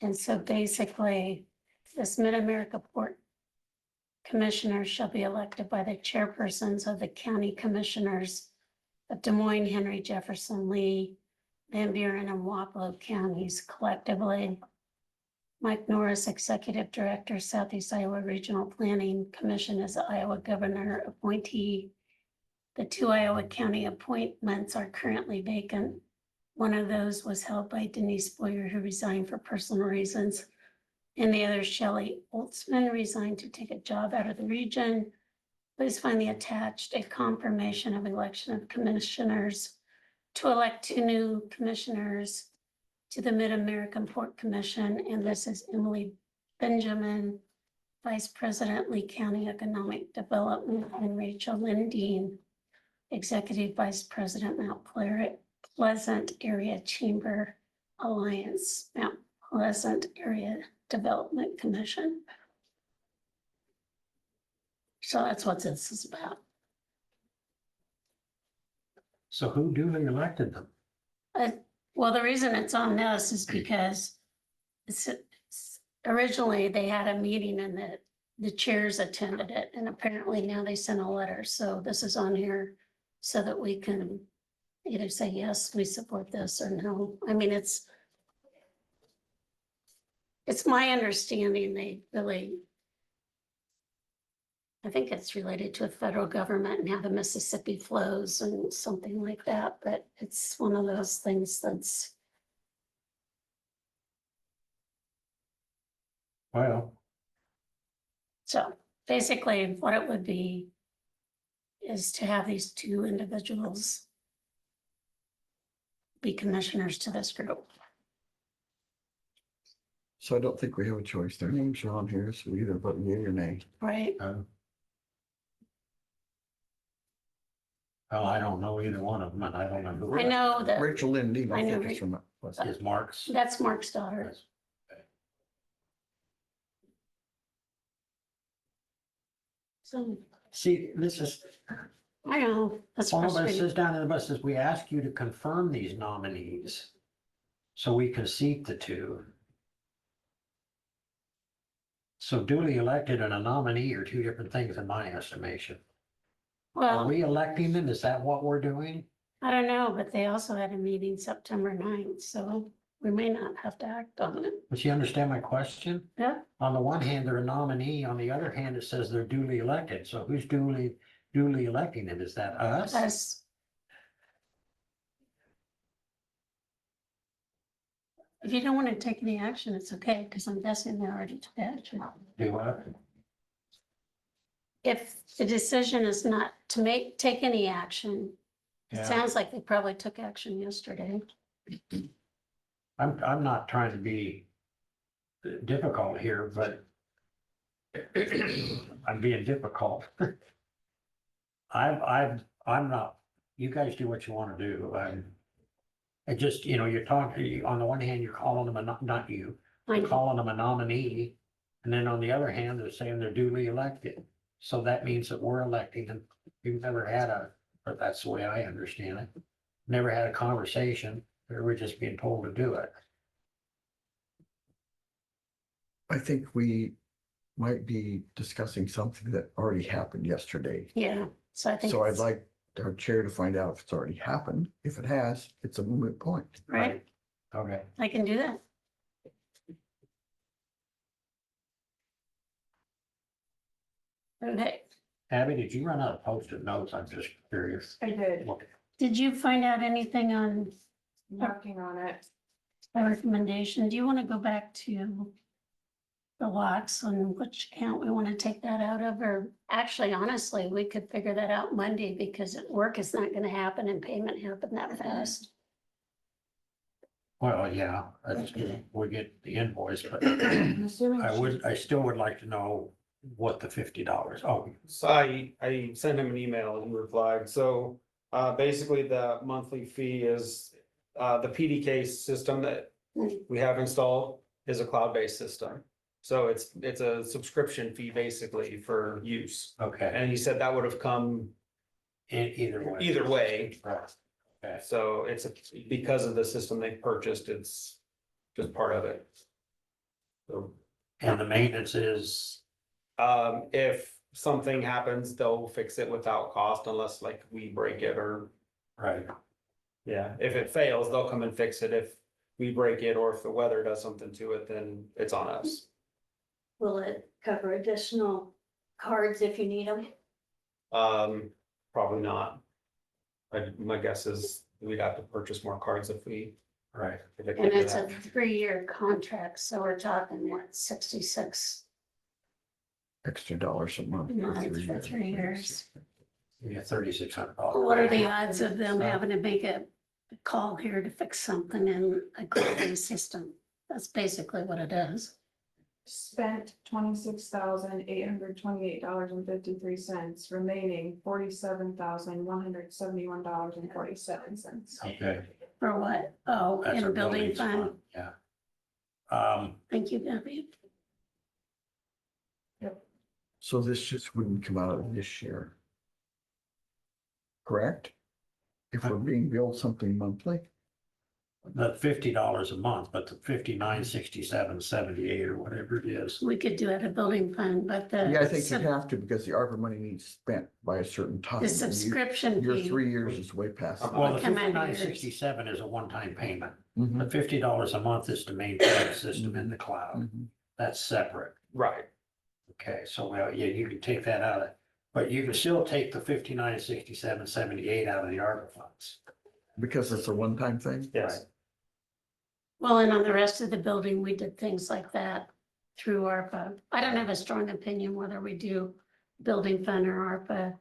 And so basically, this Mid-America Port Commissioner shall be elected by the chairpersons of the county commissioners of Des Moines, Henry, Jefferson, Lee, Van Buren, and Wapello counties collectively. Mike Norris, Executive Director, Southeast Iowa Regional Planning Commission, is the Iowa Governor appointee. The 2 Iowa County appointments are currently vacant. One of those was held by Denise Boyer, who resigned for personal reasons. And the other, Shelley Oltzman, resigned to take a job out of the region. Please find the attached a confirmation of election of commissioners to elect 2 new commissioners to the Mid-American Port Commission, and this is Emily Benjamin, Vice President, Lee County Economic Development, and Rachel Lindeen, Executive Vice President, Mount Pleasant Area Chamber Alliance, Mount Pleasant Area Development Commission. So that's what this is about. So who duly elected them? Well, the reason it's on this is because originally they had a meeting and the chairs attended it, and apparently now they sent a letter. So this is on here so that we can either say, yes, we support this, or no. I mean, it's my understanding they really, I think it's related to a federal government and how the Mississippi flows and something like that, but it's one of those things that's. Well, So basically what it would be is to have these 2 individuals be commissioners to this group. So I don't think we have a choice. Their names are on here, so we either vote yea or nay. Right? well, I don't know either one of them, and I don't know who. I know that Rachel Lindeen, I I know think is from. Is Mark's. that's Mark's daughter. So See, this is, I know that's all of us frustrating. says down in the bus says, we ask you to confirm these nominees so we can seat the 2. So duly elected and a nominee are 2 different things in my estimation. Are Well, we electing them? Is that what we're doing? I don't know, but they also had a meeting September 9th, so we may not have to act on it. But you understand my question? Yeah, On the one hand, they're a nominee. On the other hand, it says they're duly elected. So who's duly electing them? Is that us? as if you don't want to take any action, it's okay, because I'm guessing they already took action. Do what? If the decision is not to take any action, it Yeah. sounds like they probably took action yesterday. I'm not trying to be difficult here, but I'm being difficult. I'm not, you guys do what you want to do. I just, you're talking, on the one hand, you're calling them not you, you're calling them a nominee. And then on the other hand, they're saying they're duly elected. So that means that we're electing them. We've never had or that's the way I understand it. Never had a conversation. We're just being told to do it. I think we might be discussing something that already happened yesterday. Yeah, so I think. So I'd it's- like our chair to find out if it's already happened. If it has, it's a moot point. Right, Okay. I can do that. Okay, Abby, did you run out of post-it notes? I'm just curious. I did, What- did you find out anything on working on it. my recommendation? Do you want to go back to the locks and which account we want to take that out of? Or actually, honestly, we could figure that out Monday because work is not going to happen and payment happen that fast. Well, yeah, that's good. We get the invoice, but I'm assuming I still would like to know what the $50, oh, So I sent him an email and replied, so basically the monthly fee is the PDK system that we have installed is a cloud-based system. So it's a subscription fee basically for use. okay, And he said that would have come either way. either way. Right, okay, So it's because of the system they purchased, it's just part of it. So and the maintenance is, if something happens, they'll fix it without cost unless like we break it or, right, yeah, if it fails, they'll come and fix it. If we break it or if the weather does something to it, then it's on us. Will it cover additional cards if you need them? Probably not. My guess is we'd have to purchase more cards if we. right. if it And came to it's a that. 3-year contract, so we're talking what, 66 Extra dollars a month. months for 3 years. You get $3,600. What are the odds of them having to make a call here to fix something in a cloud-based system? That's basically what it is. spent $26,828.53, remaining $47,171.47. Okay. For what? Oh, That's our in building fund. Yeah. Thank you, Debbie. So this just wouldn't come out of this year. Correct? If we're being billed something monthly? the $50 a month, but the 59.67.78 or whatever it is. We could do it a building fund, but the. Yeah, I think you'd have to because the ARPA money needs spent by a certain time. The and you- subscription Your fee. 3 years is way past. that. Well, the Come out of yours. 59.67 is a one-time payment. Mhm, The $50 a month is to maintain the system in the cloud. mhm. That's separate. Right. Okay, so well, yeah, you can take that out of, but you can still take the 59.67.78 out of the ARPA funds. Because it's a one-time thing? Yes. Well, and on the rest of the building, we did things like that through ARPA. I don't have a strong opinion whether we do building fund or ARPA.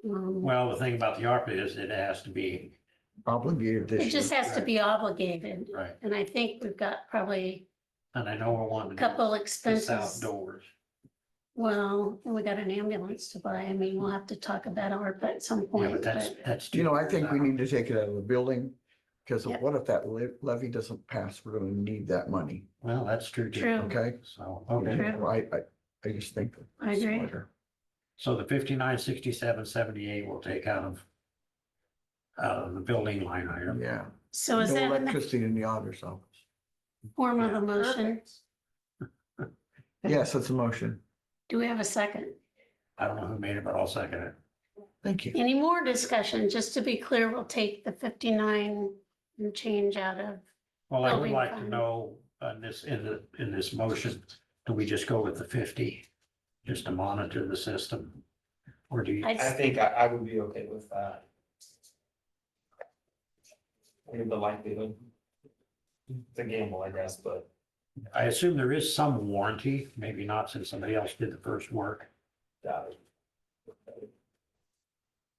Well, the thing about the ARPA is it has to be, Obligated this It year. just has to be obligated, right, and I think we've got probably and I know we're wanting a to do couple this expenses. outdoors. Well, and we got an ambulance to buy. I mean, we'll have to talk about ARPA at some Yeah, point, but that's, but that's. You know, I think we need to take it out of the building. Because Yep. what if that levy doesn't pass? We're gonna need that money, Well, that's true too. True. okay? So, You okay, True. know, I just think. that I it's agree. smarter. so the 59.67.78 will take out of the building line item. Yeah. so is No that in the electricity in the auditor's office. form of a motion? Yes, it's a motion. Do we have a second? I don't know who made it, but I'll second it. Thank you. Any more discussion? Just to be clear, we'll take the 59 and change out of, Well, I would Building like to fund. know, in this motion, do we just go with the 50? Just to monitor the system? Or do you, I'd I think I would be okay with that. I mean, the likelihood. It's a gamble, I guess, but. I assume there is some warranty, maybe not since somebody else did the first work.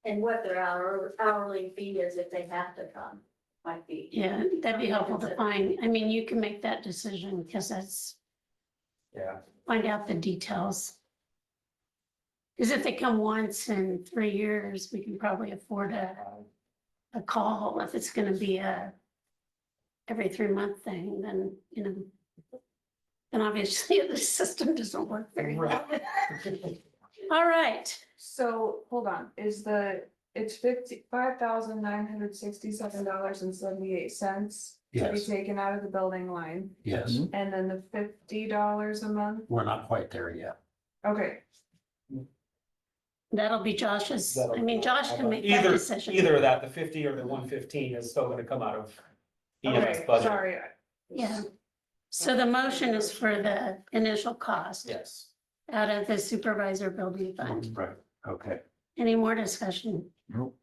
And what their hourly fee is if they have to come, might be. yeah, that'd be helpful to find. I mean, you can make that decision because that's, Yeah. find out the details. Because if they come once in 3 years, we can probably afford a call. If it's gonna be a every 3-month thing, then, you know, then obviously the system doesn't work very well. All right, So, hold on, it's $55,967.78 to be Yes, taken out of the building line, yes, Mhm. and then the $50 a month, we're not quite there yet. okay. that'll be Josh's, I mean, Josh can make that Either, decision. either of that, the 50 or the 115 is still gonna come out of EMS Okay, budget. sorry, Yeah, so the motion is for the initial cost. Yes. out of the supervisor building fund. Right, okay, Any more discussion? Nope.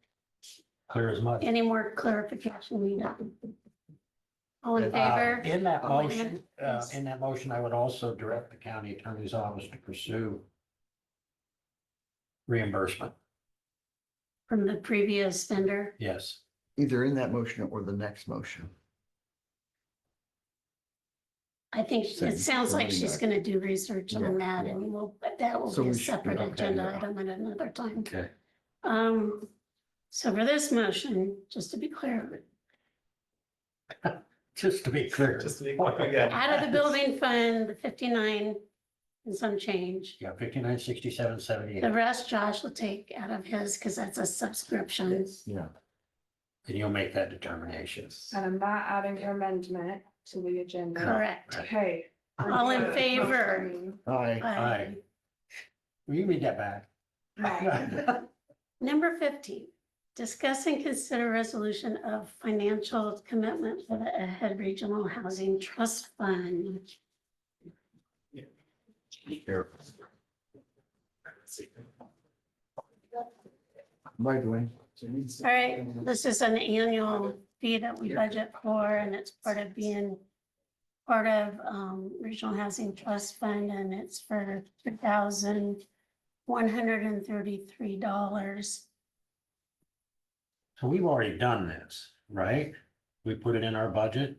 clear as mud. Any more clarification needed? All in favor? In that Oh, wait a motion, minute. Yes. in that motion, I would also direct the county attorney's office to pursue reimbursement, From the previous vendor? yes. Either in that motion or the next motion. I think Same. it sounds like Voting she's back. gonna do research on Yeah, that yeah. and that will So be a we should- separate okay, agenda yeah. item at another time. Okay. So for this motion, just to be clear, Just to be clear. Just to be quick again. out of the building fund, the 59 and some change. Yeah, 596778, The rest Josh will take out of his because that's a subscription. Yeah. and you'll make that determination. And I'm not adding an amendment to the agenda. Correct. Okay. All in favor? Aye. Aye. Will you read that back? Aye. Number 15, discuss and consider resolution of financial commitment for the Ahead Regional Housing Trust Fund. Here. By Dwayne. All right, this is an annual fee that we budget for, and it's part of being part of Regional Housing Trust Fund, and it's for $3,133. So we've already done this, right? We put it in our budget?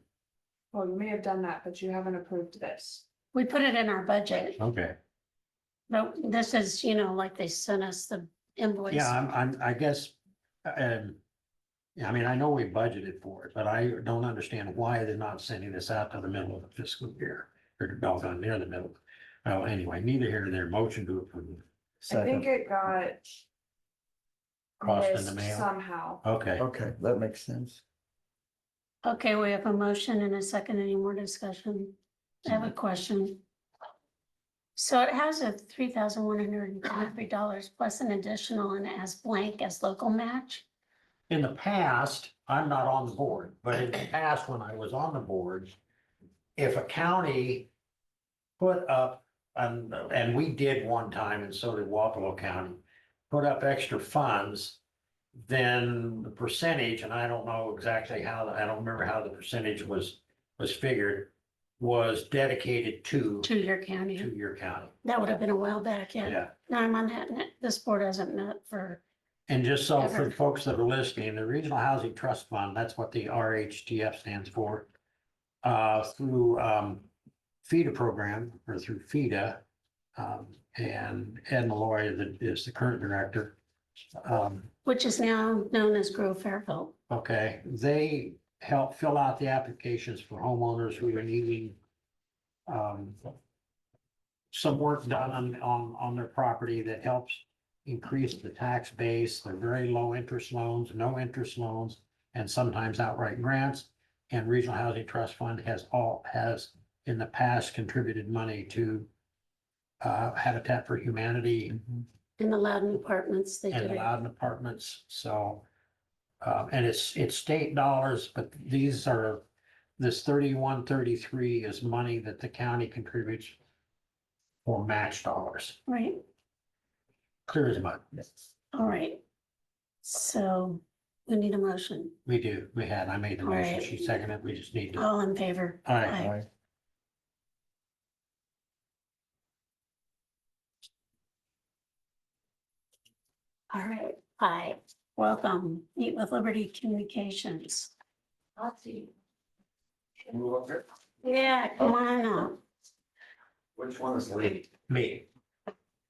Well, you may have done that, but you haven't approved this. We put it in our budget, Okay. but this is, like they sent us the invoice. Yeah, I guess, yeah, I mean, I know we budgeted for it, but I don't understand why they're not sending this out to the middle of the fiscal year. Or doggone near the middle. Well, anyway, neither here nor there, motion to approve. I think it got Crossed in the missed mail. somehow. Okay, Okay, that makes sense. Okay, we have a motion and a second. Any more discussion? I have a question. So it has a $3,123 plus an additional and it has blank as local match. in the past, I'm not on the board, but in the past, when I was on the board, if a county put up, and we did one time, and so did Wapello County, put up extra funds, then the percentage, and I don't know exactly how, I don't remember how the percentage was figured, was dedicated to your county. your county. That would have been a while back, yeah. Yeah. No, I'm on that. This board hasn't met for, And just so for Ever. the folks that are listening, the Regional Housing Trust Fund, that's what the RHTF stands for. Through FIDA program or through FIDA. And Ed Malloy is the current director. which is now known as Grow Fairfield. Okay, they help fill out the applications for homeowners who are needing some work done on their property that helps increase the tax base. They're very low interest loans, no interest loans, and sometimes outright grants. And Regional Housing Trust Fund has in the past contributed money to Habitat for Humanity In the Loudon Apartments, they and did the it. Loudon Apartments, so. And it's state dollars, but this 3133 is money that the county contributes for match dollars, Right, clear as mud. all right. So we need a motion. I made the motion, Right. she seconded, we just need to. All in favor? Aye. Aye. All right, hi, welcome. Meet with Liberty Communications. I'll see. Yeah, come on up. Which one is Lee? Me,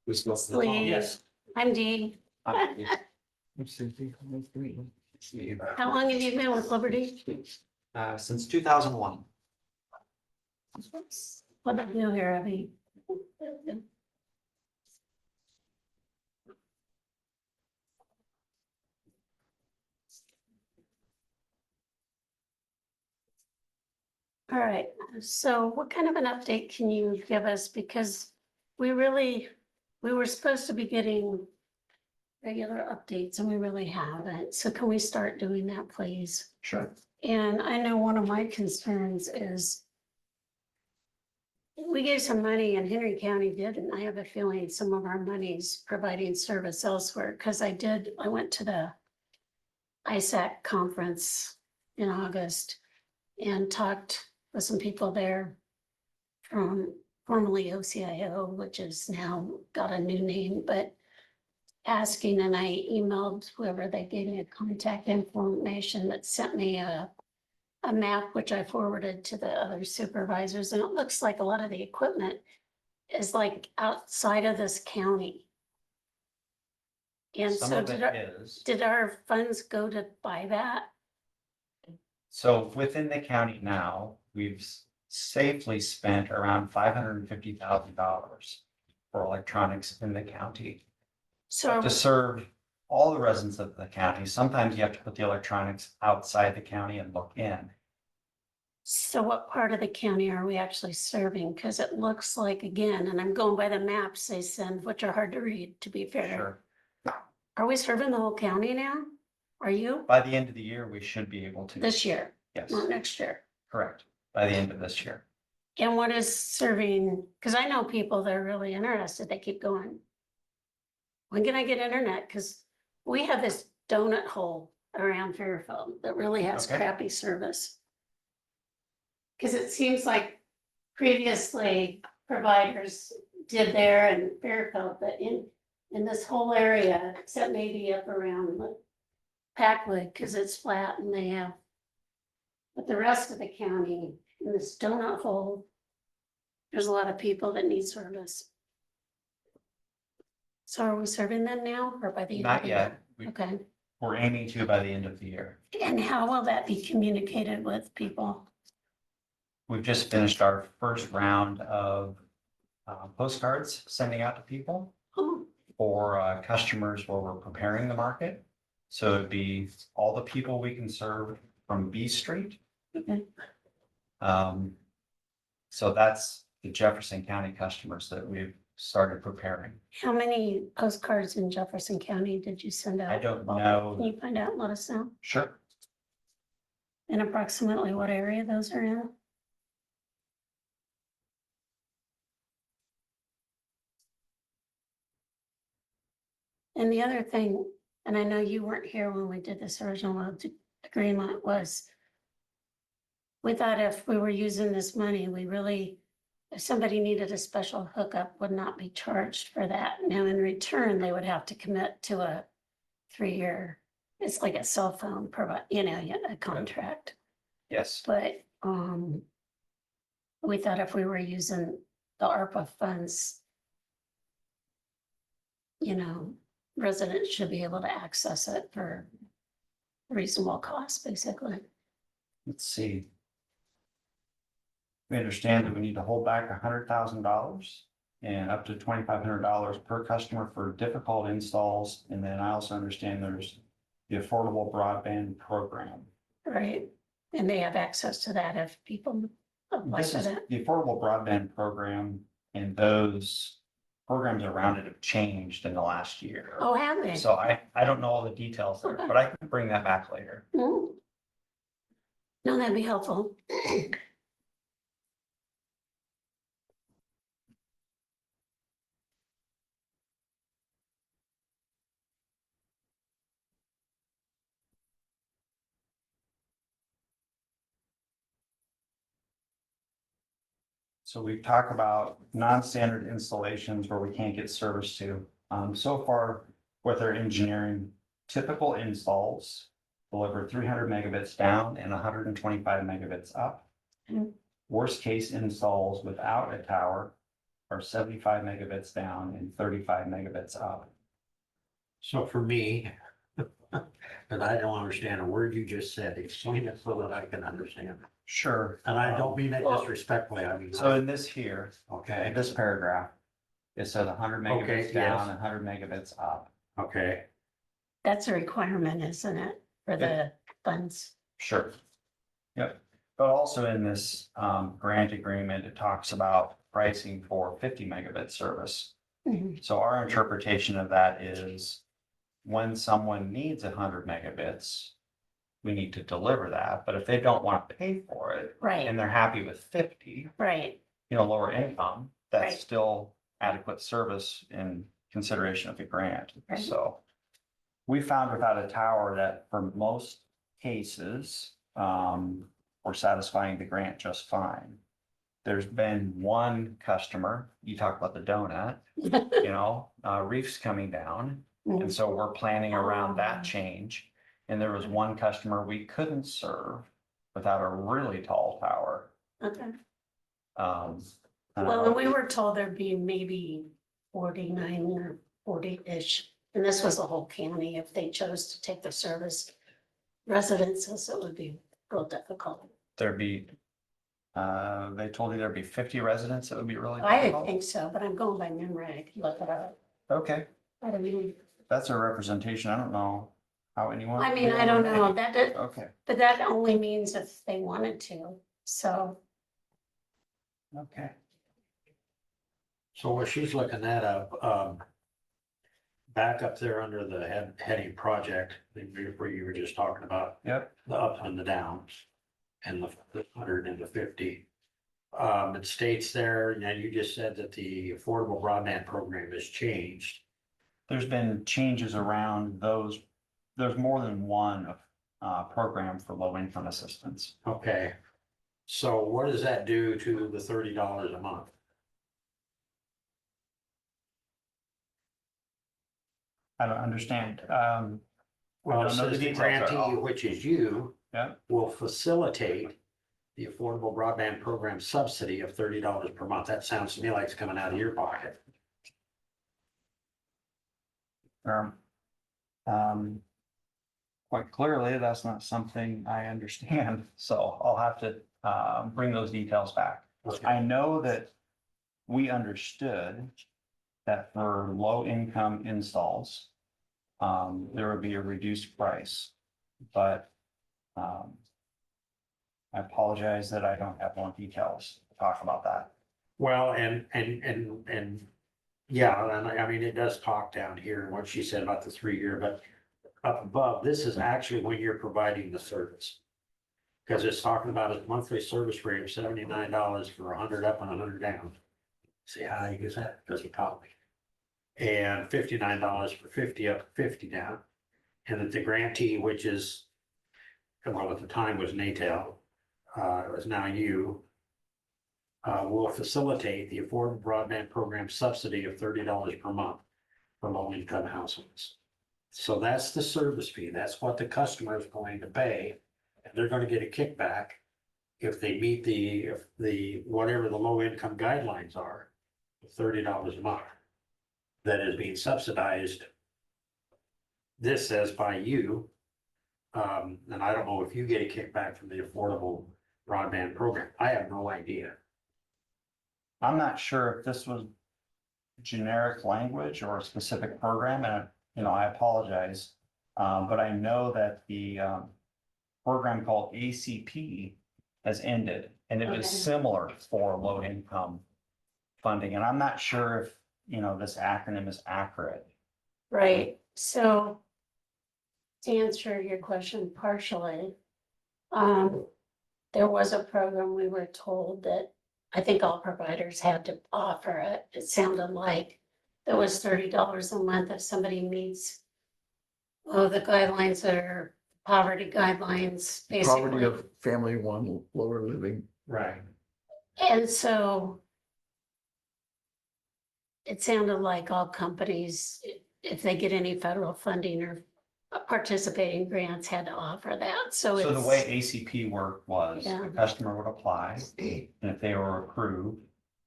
Who's supposed to? Lee. yes, I'm Dee. Let's see. How long have you been with Liberty? Since 2001. What do you do here, Abby? All right, so what kind of an update can you give us? Because we were supposed to be getting regular updates and we really haven't. So can we start doing that, please? Sure. And I know one of my concerns is we gave some money and Henry County did, and I have a feeling some of our money's providing service elsewhere, because I went to the ISAC conference in August and talked with some people there from formerly OCIO, which has now got a new name, but asking, and I emailed whoever, they gave me a contact information that sent me a map, which I forwarded to the other supervisors, and it looks like a lot of the equipment is like outside of this county. And Some so of it is. did our funds go to buy that? So within the county now, we've safely spent around $550,000 for electronics in the county. So, To serve all the residents of the county, sometimes you have to put the electronics outside the county and look in. so what part of the county are we actually serving? Because it looks like, again, and I'm going by the maps they send, which are hard to read, to be fair. Sure. Are we serving the whole county now? Are you? By the end of the year, we should be able to. This year, Yes, not next year. correct. By the end of this year. And what is serving, because I know people that are really interested, they keep going. When can I get internet? Because we have this donut hole around Fairfield that really has Okay. crappy service. Because it seems like previously providers did there in Fairfield, but in this whole area, except maybe up around Packwood, because it's flat and they have. But the rest of the county, in this donut hole, there's a lot of people that need service. So are we serving them now or by the end of Not the yet. year? Okay, We're aiming to by the end of the year. and how will that be communicated with people? We've just finished our first round of postcards sending out to people Oh, for customers where we're preparing the market. So it'd be all the people we can serve from B Street. okay. So that's the Jefferson County customers that we've started preparing. How many postcards in Jefferson County did you send out? I don't Can know. you find out and let us know? Sure. And approximately what area those are in? And the other thing, and I know you weren't here when we did this original agreement, was we thought if we were using this money, we really, if somebody needed a special hookup, would not be charged for that. Now, in return, they would have to commit to a 3-year, it's like a cell phone provide, a contract. Yes. But, we thought if we were using the ARPA funds, residents should be able to access it for reasonable cost, basically. Let's see. We understand that we need to hold back $100,000 and up to $2,500 per customer for difficult installs. And then I also understand there's the affordable broadband program. Right, and they have access to that if people apply This for is that. the affordable broadband program, and those programs around it have changed in the last year. Oh, have they? So I don't know all the details there, Okay. but I can bring that back later. Mm. No, that'd be helpful. So we talk about non-standard installations where we can't get service to. So far with our engineering, typical installs deliver 300 megabits down and 125 megabits up. Mm. Worst case installs without a tower are 75 megabits down and 35 megabits up. So for me, but I don't understand a word you just said, explain it so that I can understand. Sure. And I don't mean that disrespectfully, I mean. So in this here, Okay, in this paragraph, it says 100 megabits Okay, down, yes. 100 megabits up. okay, That's a requirement, isn't it, for the funds? Sure. Yep. But also in this grant agreement, it talks about pricing for 50 megabit service. Mhm. So our interpretation of that is when someone needs 100 megabits, we need to deliver that. But if they don't want to pay for it Right, and they're happy with 50, right, lower income, Right. that's still adequate service in consideration of the grant. Right. So we found without a tower that for most cases, we're satisfying the grant just fine. There's been one customer, you talk about the donut, reefs coming down. And so we're planning around that change. And there was one customer we couldn't serve without a really tall tower. Okay. And Well, and we were told there'd be maybe 49 or 40-ish, and this was the whole county. If they chose to take the service residences, it would be real difficult. there'd be, they told you there'd be 50 residents, it would be really I difficult. think so, but I'm going by memory. I can look it up. Okay, I don't mean, that's a representation. I don't know how anyone. I mean, I don't know, that did, Okay, but that only means if they wanted to, so. okay. So what she's looking at back up there under the heading project, where you were just talking about, Yep, the ups and the downs and the 100 and the 50. It states there, now you just said that the affordable broadband program has changed. there's been changes around those. There's more than one program for low income assistance. Okay. So what does that do to the $30 a month? I don't understand. Well, I it don't know the says the details at grantee, all. which is you, Yeah, will facilitate the affordable broadband program subsidy of $30 per month. That sounds to me like it's coming out of your pocket. quite clearly, that's not something I understand, so I'll have to bring those details back. I know that we understood that for low income installs, there would be a reduced price, but I apologize that I don't have more details to talk about that. Well, and yeah, and I mean, it does talk down here, what she said about the 3-year, but up above, this is actually when you're providing the service. Because it's talking about a monthly service rate of $79 for 100 up and 100 down. See how you use that? Because he taught me. And $59 for 50 up, 50 down. And that the grantee, which is, well, at the time was NATEL, it was now you, will facilitate the affordable broadband program subsidy of $30 per month for low-income households. So that's the service fee. That's what the customer is going to pay. And they're going to get a kickback if they meet the whatever the low-income guidelines are, $30 a month. That is being subsidized. This says by you. And I don't know if you get a kickback from the affordable broadband program. I have no idea. I'm not sure if this was generic language or a specific program, and I apologize. But I know that the program called ACP has ended, and it was Okay. similar for low income funding, and I'm not sure if, this acronym is accurate. Right, so to answer your question partially, there was a program we were told that I think all providers had to offer it. It sounded like there was $30 a month if somebody meets the guidelines that are poverty guidelines, Poverty basically. of family one, lower living. Right. And so it sounded like all companies, if they get any federal funding or participating grants, had to offer that. So So the it's, way ACP worked was Yeah. the customer would apply, and if they were approved,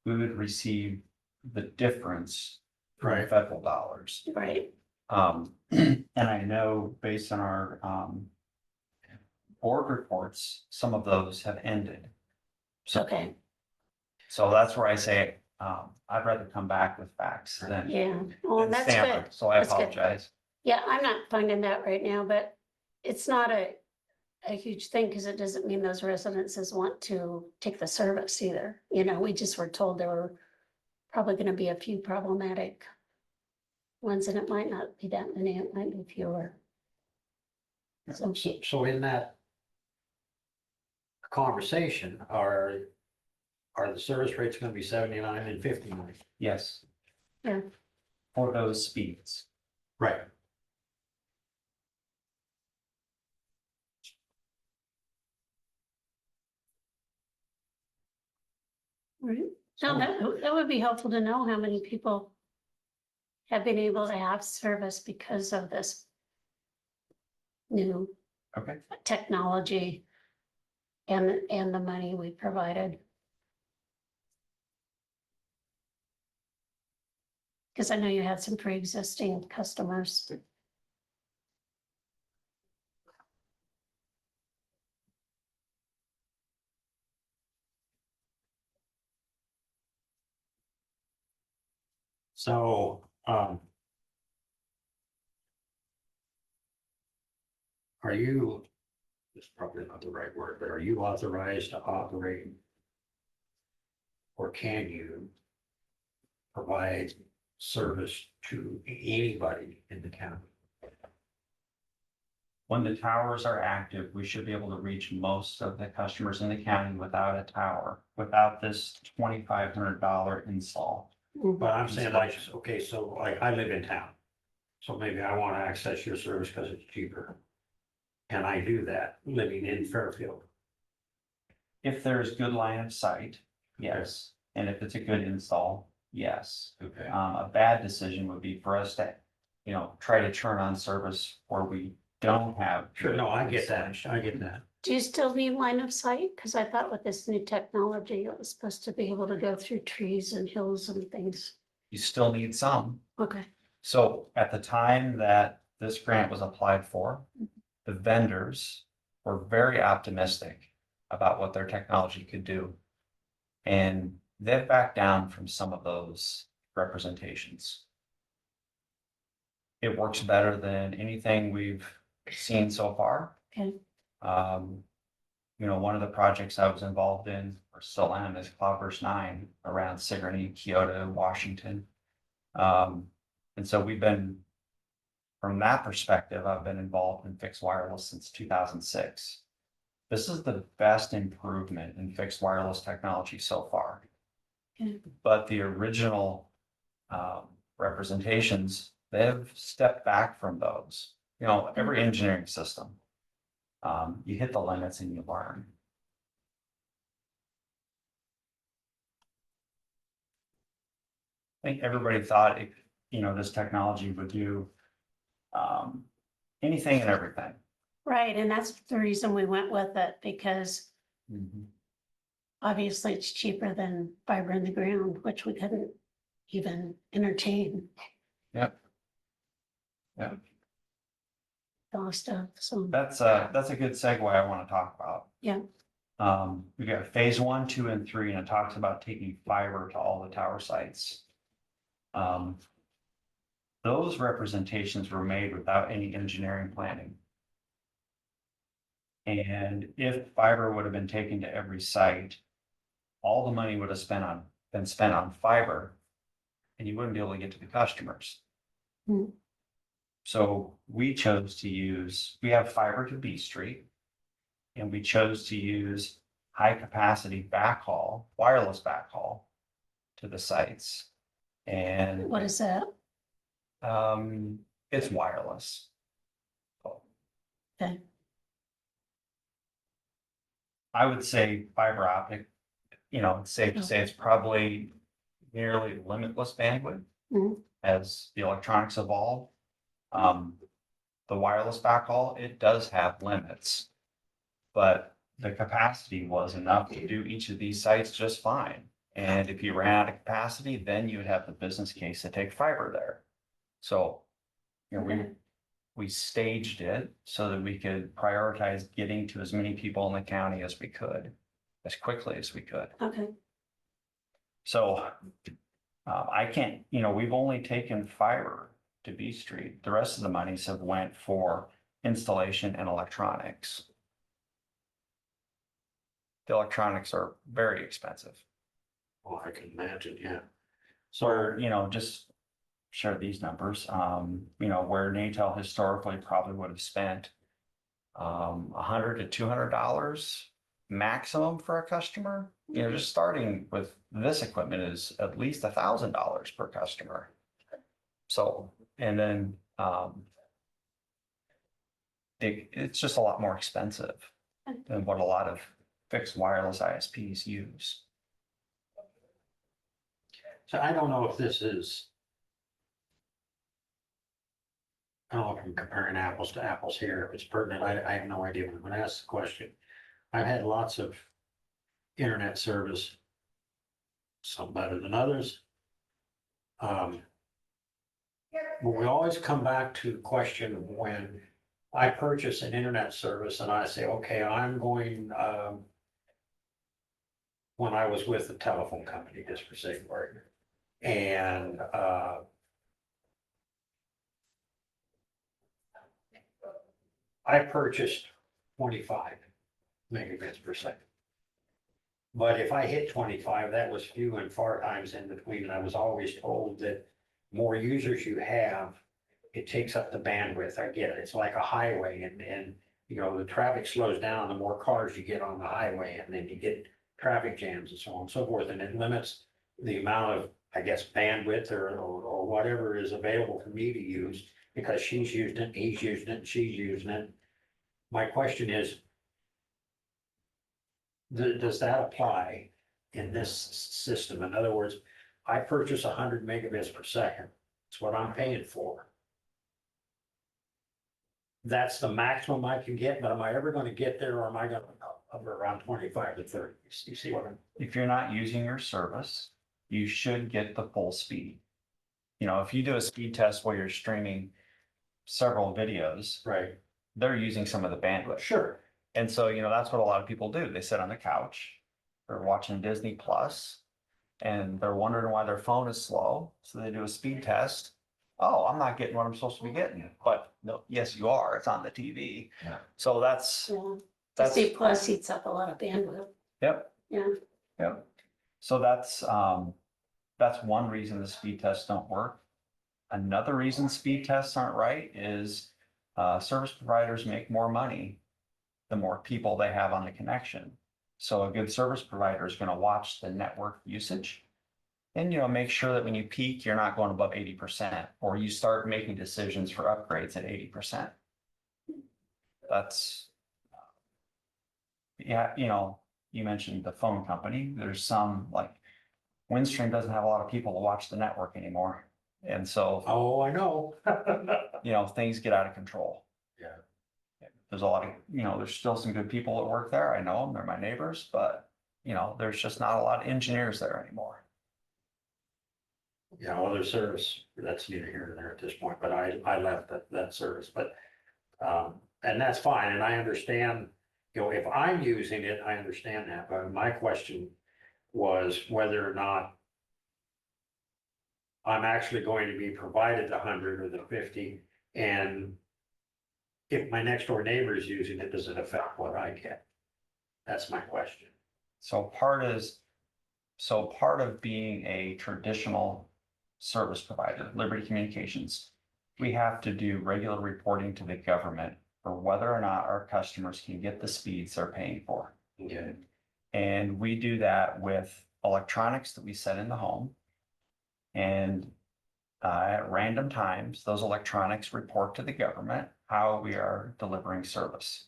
we would receive the difference from the Right. federal dollars. right, And I know based on our board reports, some of those have ended. okay, So that's where I say, I'd rather come back with facts than yeah, well, than that's stammer. good. So I That's good. apologize. Yeah, I'm not finding that right now, but it's not a huge thing because it doesn't mean those residences want to take the service either. We just were told there were probably gonna be a few problematic ones, and it might not be that many, it might be fewer. So in that conversation, are the service rates gonna be 79 and 59? Yes. Yeah. For those speeds. Right. Right. No, that would be helpful to know how many people have been able to have service because of this new Okay. technology and the money we provided. Because I know you had some pre-existing customers. So, are you, it's probably not the right word, but are you authorized to operate? Or can you provide service to anybody in the county? When the towers are active, we should be able to reach most of the customers in the county without a tower, without this $2,500 install. But I'm saying like, okay, so like I live in town. So maybe I want to access your service because it's cheaper. Can I do that living in Fairfield? If there's good line of sight, yes. And if it's a good install, yes. Okay. A bad decision would be for us to, try to turn on service where we don't have. Sure, no, I get that. I get that. Do you still need line of sight? Because I thought with this new technology, it was supposed to be able to go through trees and hills and things. You still need some. Okay. So at the time that this grant was applied for, the vendors were very optimistic about what their technology could do. And they've backed down from some of those representations. It works better than anything we've seen so far. Okay. One of the projects I was involved in, or still am, is Cloudburst 9 around Sigourney, Kyoto, Washington. And so from that perspective, I've been involved in fixed wireless since 2006. This is the best improvement in fixed wireless technology so far. Okay. But the original representations, they've stepped back from those. Every engineering system, you hit the limits and you learn. I think everybody thought this technology would do anything and everything. Right, and that's the reason we went with it, because obviously it's cheaper than fiber in the ground, which we couldn't even entertain. Yep. Yeah. Cost of, so, That's a good segue I want to talk about. yeah, We got phase 1, 2, and 3, and it talks about taking fiber to all the tower sites. Those representations were made without any engineering planning. And if fiber would have been taken to every site, all the money would have been spent on fiber, and you wouldn't be able to get to the customers. So we chose to we have fiber to B Street, and we chose to use high capacity backhaul, wireless backhaul to the sites. And what is that? it's wireless. Okay, I would say fiber optic, it's safe to say it's probably nearly limitless bandwidth as the electronics evolve. The wireless backhaul, it does have limits, but the capacity was enough to do each of these sites just fine. And if you ran out of capacity, then you would have the business case to take fiber there. So, we staged it so that we could prioritize getting to as many people in the county as we could, as quickly as we could. okay, So I can't, we've only taken fiber to B Street. The rest of the monies have went for installation and electronics. The electronics are very expensive. Oh, I can imagine, yeah. So, just share these numbers, where Natel historically probably would have spent $100 to $200, maximum for a customer, you know, just starting with this equipment is at least $1,000 per customer. So, and then, it's just a lot more expensive than what a lot of fixed wireless ISPs use. So I don't know if this is. I don't know if I'm comparing apples to apples here, if it's pertinent, I have no idea, but I'm gonna ask the question. I've had lots of internet service. Some better than others. But we always come back to the question of when I purchase an internet service and I say, okay, I'm going, when I was with the telephone company, just for sake of argument. And, I purchased 25 megabits per second. But if I hit 25, that was few and far times in between, and I was always told that more users you have, it takes up the bandwidth. I get it. It's like a highway, and you know, the traffic slows down, the more cars you get on the highway, and then you get traffic jams and so on and so forth, and it limits the amount of, I guess, bandwidth or whatever is available for me to use, because she's using it, he's using it, and she's using it. My question is, does that apply in this system? In other words, I purchase 100 megabits per second. It's what I'm paying for. That's the maximum I can get, but am I ever going to get there, or am I going to hover around 25 to 30? You see what I'm? If you're not using your service, you should get the full speed. You know, if you do a speed test where you're streaming several videos, Right. they're using some of the bandwidth. Sure. And so, you know, that's what a lot of people do. They sit on the couch, they're watching Disney Plus, and they're wondering why their phone is slow. So they do a speed test. Oh, I'm not getting what I'm supposed to be getting. But no, yes, you are. It's on the TV. Yeah. So that's, C plus eats up a lot of bandwidth. yep. Yeah. Yep. So that's one reason the speed tests don't work. Another reason speed tests aren't right is service providers make more money the more people they have on the connection. So a good service provider is going to watch the network usage and, you know, make sure that when you peak, you're not going above 80%, or you start making decisions for upgrades at 80%. That's, yeah, you know, you mentioned the phone company. There's some, like, Windstream doesn't have a lot of people to watch the network anymore. And so, Oh, I know. you know, things get out of control. Yeah. There's a lot of, you know, there's still some good people that work there. I know them, they're my neighbors, but, you know, there's just not a lot of engineers there anymore. Yeah, other service, that's neither here nor there at this point, but I left that service, but, and that's fine, and I understand, you know, if I'm using it, I understand that, but my question was whether or not I'm actually going to be provided the 100 or the 50, and if my next door neighbor is using it, does it affect what I get? That's my question. So part of being a traditional service provider, Liberty Communications, we have to do regular reporting to the government for whether or not our customers can get the speeds they're paying for. Okay. And we do that with electronics that we set in the home. And at random times, those electronics report to the government how we are delivering service.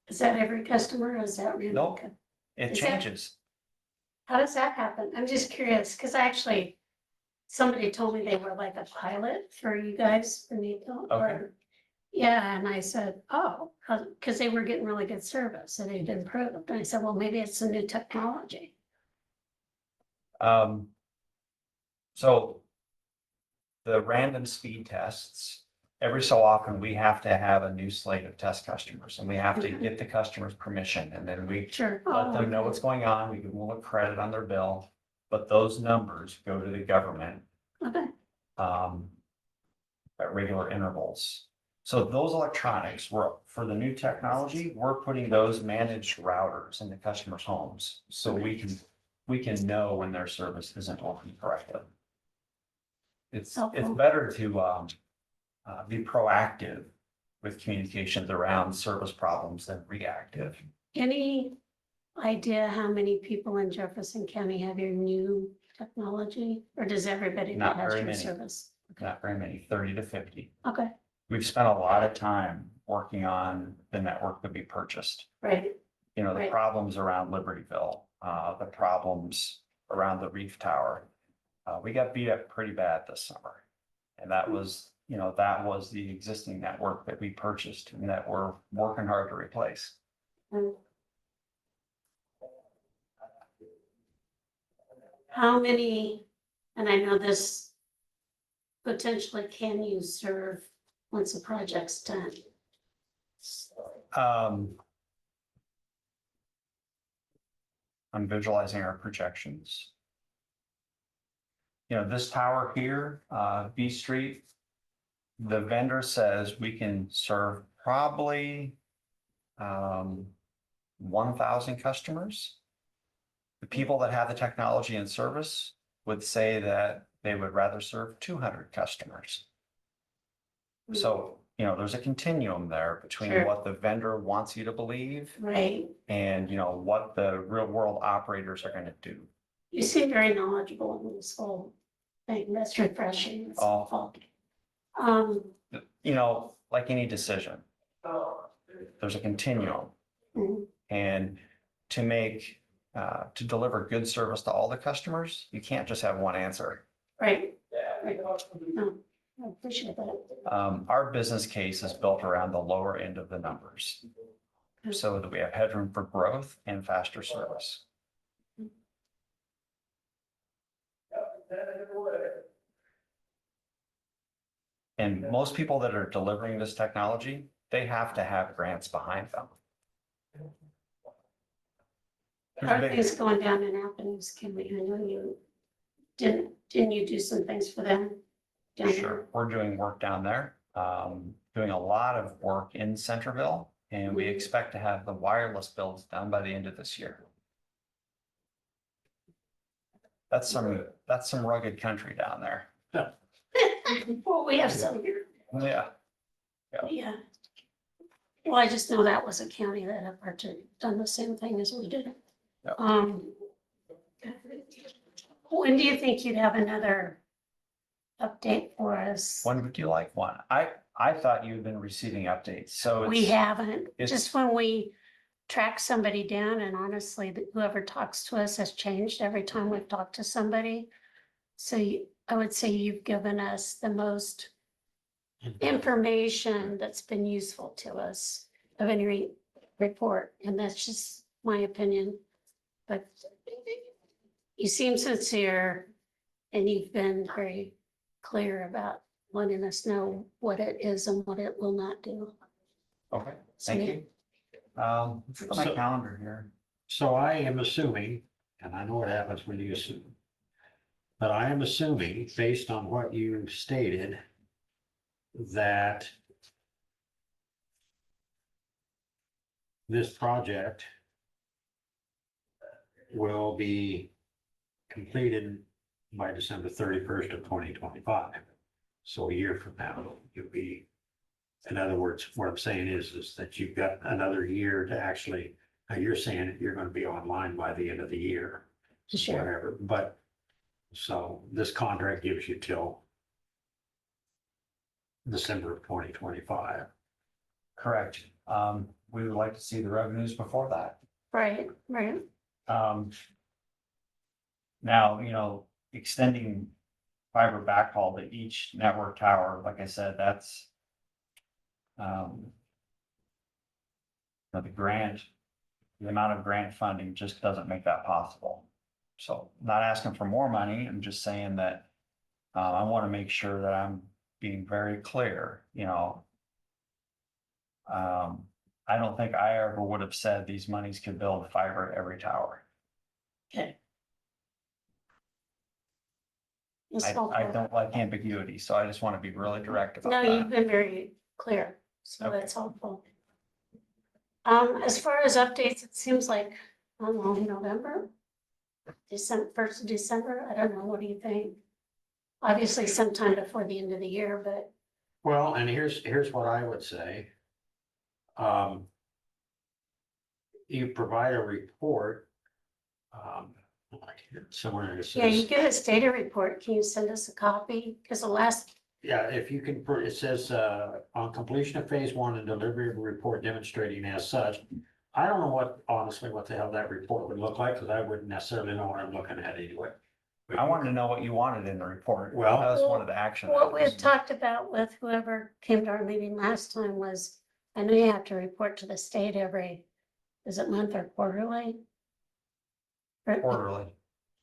Is that every customer or is that random? Nope. It Is that- changes. How does that happen? I'm just curious, because actually, somebody told me they were like a pilot for you guys, and you don't, or, yeah, and I said, oh, because they were getting really good service and it improved. And I said, well, maybe it's a new technology. So the random speed tests, every so often, we have to have a new slate of test customers, and we have to get the customer's permission, and then we Sure. let them know what's going on. We give them a little credit on their bill, but those numbers go to the government Okay, at regular intervals. So those electronics were, for the new technology, we're putting those managed routers in the customers' homes, so we can know when their service isn't working correctly. It's better to be proactive with communications around service problems than reactive. any idea how many people in Jefferson County have your new technology? Or does everybody that Not has very your many. service? Not very many, 30 to 50. Okay, We've spent a lot of time working on the network that we purchased. right, You know, the Right. problems around Libertyville, the problems around the Reef Tower. We got beat up pretty bad this summer. And that was, you know, that was the existing network that we purchased and that we're working hard to replace. how many, and I know this potentially can you serve once the project's done? I'm visualizing our projections. You know, this tower here, B Street, the vendor says we can serve probably 1,000 customers. The people that have the technology and service would say that they would rather serve 200 customers. So, you know, there's a continuum there between Sure. what the vendor wants you to believe Right, and, you know, what the real world operators are going to do. you seem very knowledgeable in this whole thing, that's refreshing. It's Oh. helpful. You know, like any decision, there's a continuum. Mhm. And to make, to deliver good service to all the customers, you can't just have one answer. Right. Right. No, I appreciate that. Our business case is built around the lower end of the numbers. So that we have headroom for growth and faster service. And most people that are delivering this technology, they have to have grants behind them. There's a Are big- things going down in Athens? Can we, I know you didn't you do some things for them? down there? Sure, we're doing work down there, doing a lot of work in Centerville, and we expect to have the wireless builds done by the end of this year. That's some rugged country down there. Well, we have some here, Yeah, yeah. Well, I just know that was a county that had done the same thing as we did. Yep. When do you think you'd have another update for us? when would you like one? I thought you'd been receiving updates, so We it's, haven't, it's- just when we track somebody down, and honestly, whoever talks to us has changed every time we've talked to somebody. So I would say you've given us the most information that's been useful to us of any report, and that's just my opinion. But you seem sincere, and you've been very clear about letting us know what it is and what it will not do. okay, So, thank yeah. you. Let's look at my So- calendar here. So I am assuming, and I know what happens when you assume. But I am assuming, based on what you stated, that this project will be completed by December 31st of 2025. So a year from now, you'll be, in other words, what I'm saying is that you've got another year to actually, now you're saying that you're gonna be online by the end of the year. Sure. Whatever, but, so this contract gives you till December of 2025. Correct. We would like to see the revenues before that. Right, right. Now, you know, extending fiber backhaul to each network tower, like I said, that's the grant, the amount of grant funding just doesn't make that possible. So not asking for more money, I'm just saying that I want to make sure that I'm being very clear, you know. I don't think I ever would have said these monies could build fiber at every tower. Okay. It's I helpful. don't like ambiguity, so I just want to be really direct about No, that. you've been very clear, so Okay. that's helpful. As far as updates, it seems like, I don't know, November? December, 1st of December, I don't know, what do you think? Obviously sometime before the end of the year, but Well, and here's what I would say. you provide a report. Somewhere it Yeah, you says, give us data report. Can you send us a copy? Because the last, yeah, if you can, it says, on completion of phase one and delivery of a report demonstrating as such. I don't know honestly, what the hell that report would look like, because I wouldn't necessarily know what I'm looking at anyway. But I wanted to know what you wanted in the report. Well- That was one of the action what we had items. talked about with whoever came to our meeting last time was, I know you have to report to the state every, is it month or quarterly? Or- Quarterly.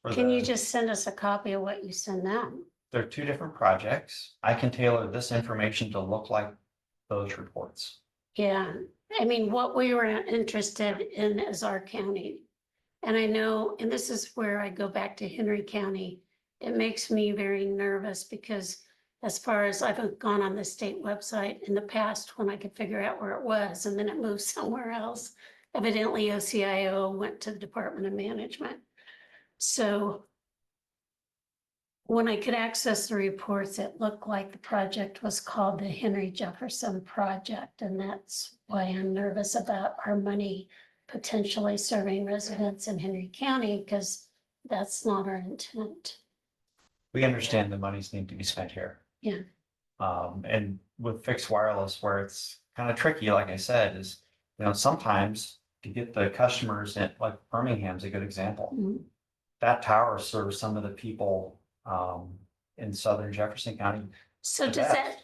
For Can you the- just send us a copy of what you send them? There are two different projects. I can tailor this information to look like those reports. Yeah, I mean, what we were interested in is our county. And I know, and this is where I go back to Henry County. It makes me very nervous because as far as I've gone on the state website in the past when I could figure out where it was and then it moved somewhere else. Evidently OCIO went to the Department of Management. So when I could access the reports, it looked like the project was called the Henry Jefferson Project. And that's why I'm nervous about our money potentially serving residents in Henry County, because that's not our intent. We understand the monies need to be spent here. Yeah. And with fixed wireless, where it's kind of tricky, like I said, is, sometimes to get the customers in, like Birmingham's a good example. Mhm. That tower serves some of the people in southern Jefferson County. So The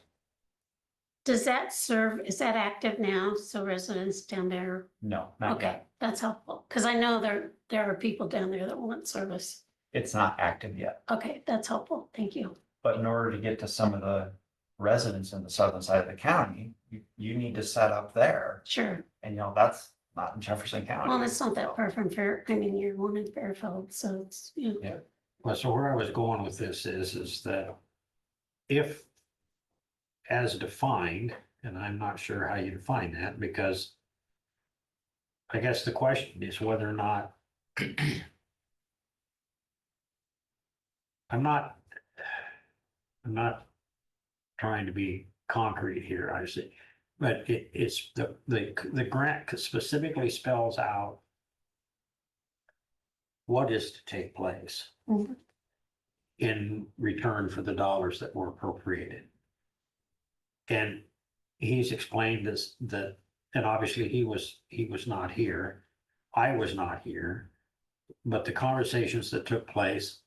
does that serve, is that active now? So residents down there, No, not okay, yet. that's helpful. Because I know there are people down there that want service. It's not active yet. Okay, that's helpful. Thank you. But in order to get to some of the residents in the southern side of the county, you need to set up there. Sure. And that's not in Jefferson County. Well, it's not that far from you're one in Fairfield, so it's, Yeah. Well, so where I was going with this is that if as defined, and I'm not sure how you define that, because I guess the question is whether or not I'm not trying to be concrete here, I see, but it's the grant specifically spells out what is to take place Mhm. in return for the dollars that were appropriated. And he's explained this, and obviously he was not here. I was not here, but the conversations that took place,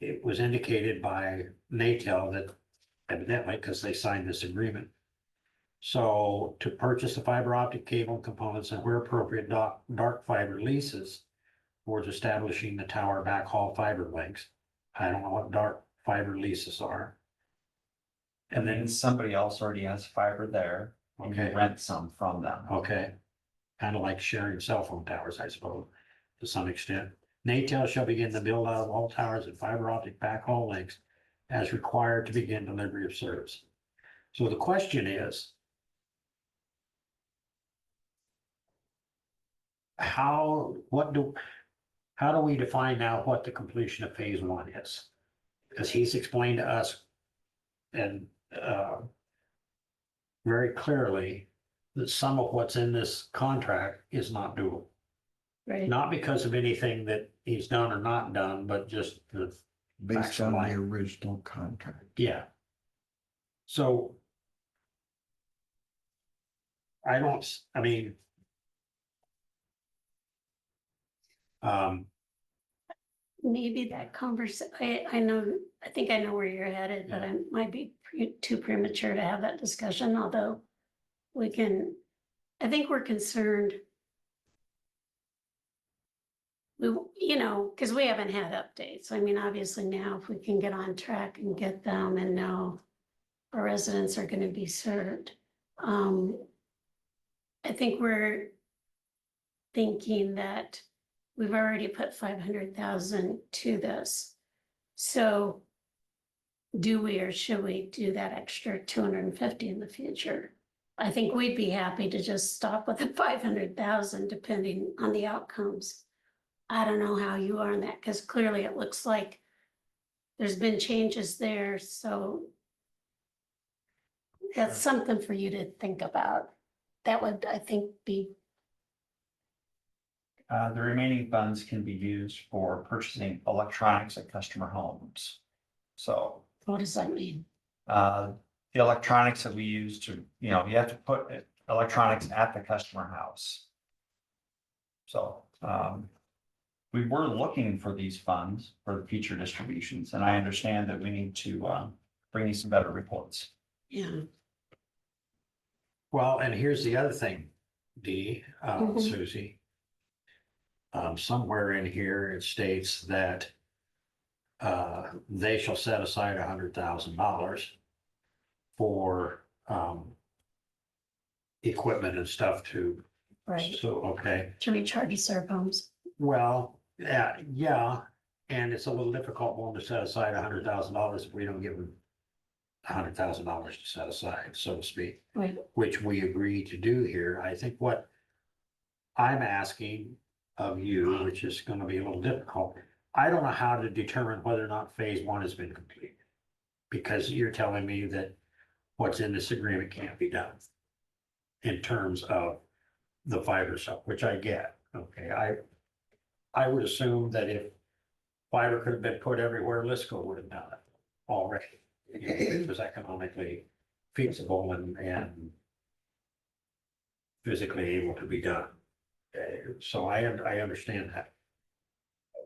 it was indicated by NATEL that evidently, because they signed this agreement. So to purchase the fiber optic cable components and where appropriate, dark fiber leases towards establishing the tower backhaul fiber links. I don't know what dark fiber leases are. And then somebody else already has fiber there, and you Okay. rent some from them. Okay, kind of like sharing cell phone towers, I suppose, to some extent. NATEL shall begin the build out of all towers and fiber optic backhaul links as required to begin delivery of service. So the question is, how do we define now what the completion of phase one is? Because he's explained to us and very clearly that some of what's in this contract is not doable. Right. Not because of anything that he's done or not done, but just the Based facts of on life. the original contract. Yeah. So. I mean. Maybe that I think I know where you're headed, but I might be too premature to have that discussion, although I think we're concerned. Because we haven't had updates. I mean, obviously now if we can get on track and get them and know our residents are going to be served. I think we're thinking that we've already put 500,000 to this. So do we, or should we do that extra 250 in the future? I think we'd be happy to just stop with the 500,000 depending on the outcomes. I don't know how you are on that, because clearly it looks like there's been changes there, so that's something for you to think about. That would, I think, be The remaining funds can be used for purchasing electronics at customer homes. So, What does that mean? the electronics that we use to, you have to put electronics at the customer house. So, we were looking for these funds for the future distributions, and I understand that we need to, bring you some better reports. Yeah, Well, and here's the other thing, Dee, Mhm. Susie. Somewhere in here, it states that they shall set aside $100,000 for equipment and stuff to, right. so, okay. To recharge serve homes. Well, yeah, and it's a little difficult one to set aside $100,000 if we don't give them $100,000 to set aside, so to speak, Right. which we agree to do here. I think what I'm asking of you, which is gonna be a little difficult, I don't know how to determine whether or not phase one has been completed. Because you're telling me that what's in this agreement can't be done. In terms of the fiber stuff, which I get, okay, I would assume that if fiber could have been put everywhere, Lisco would have done it already. If it was economically feasible and physically able to be done. So I understand that.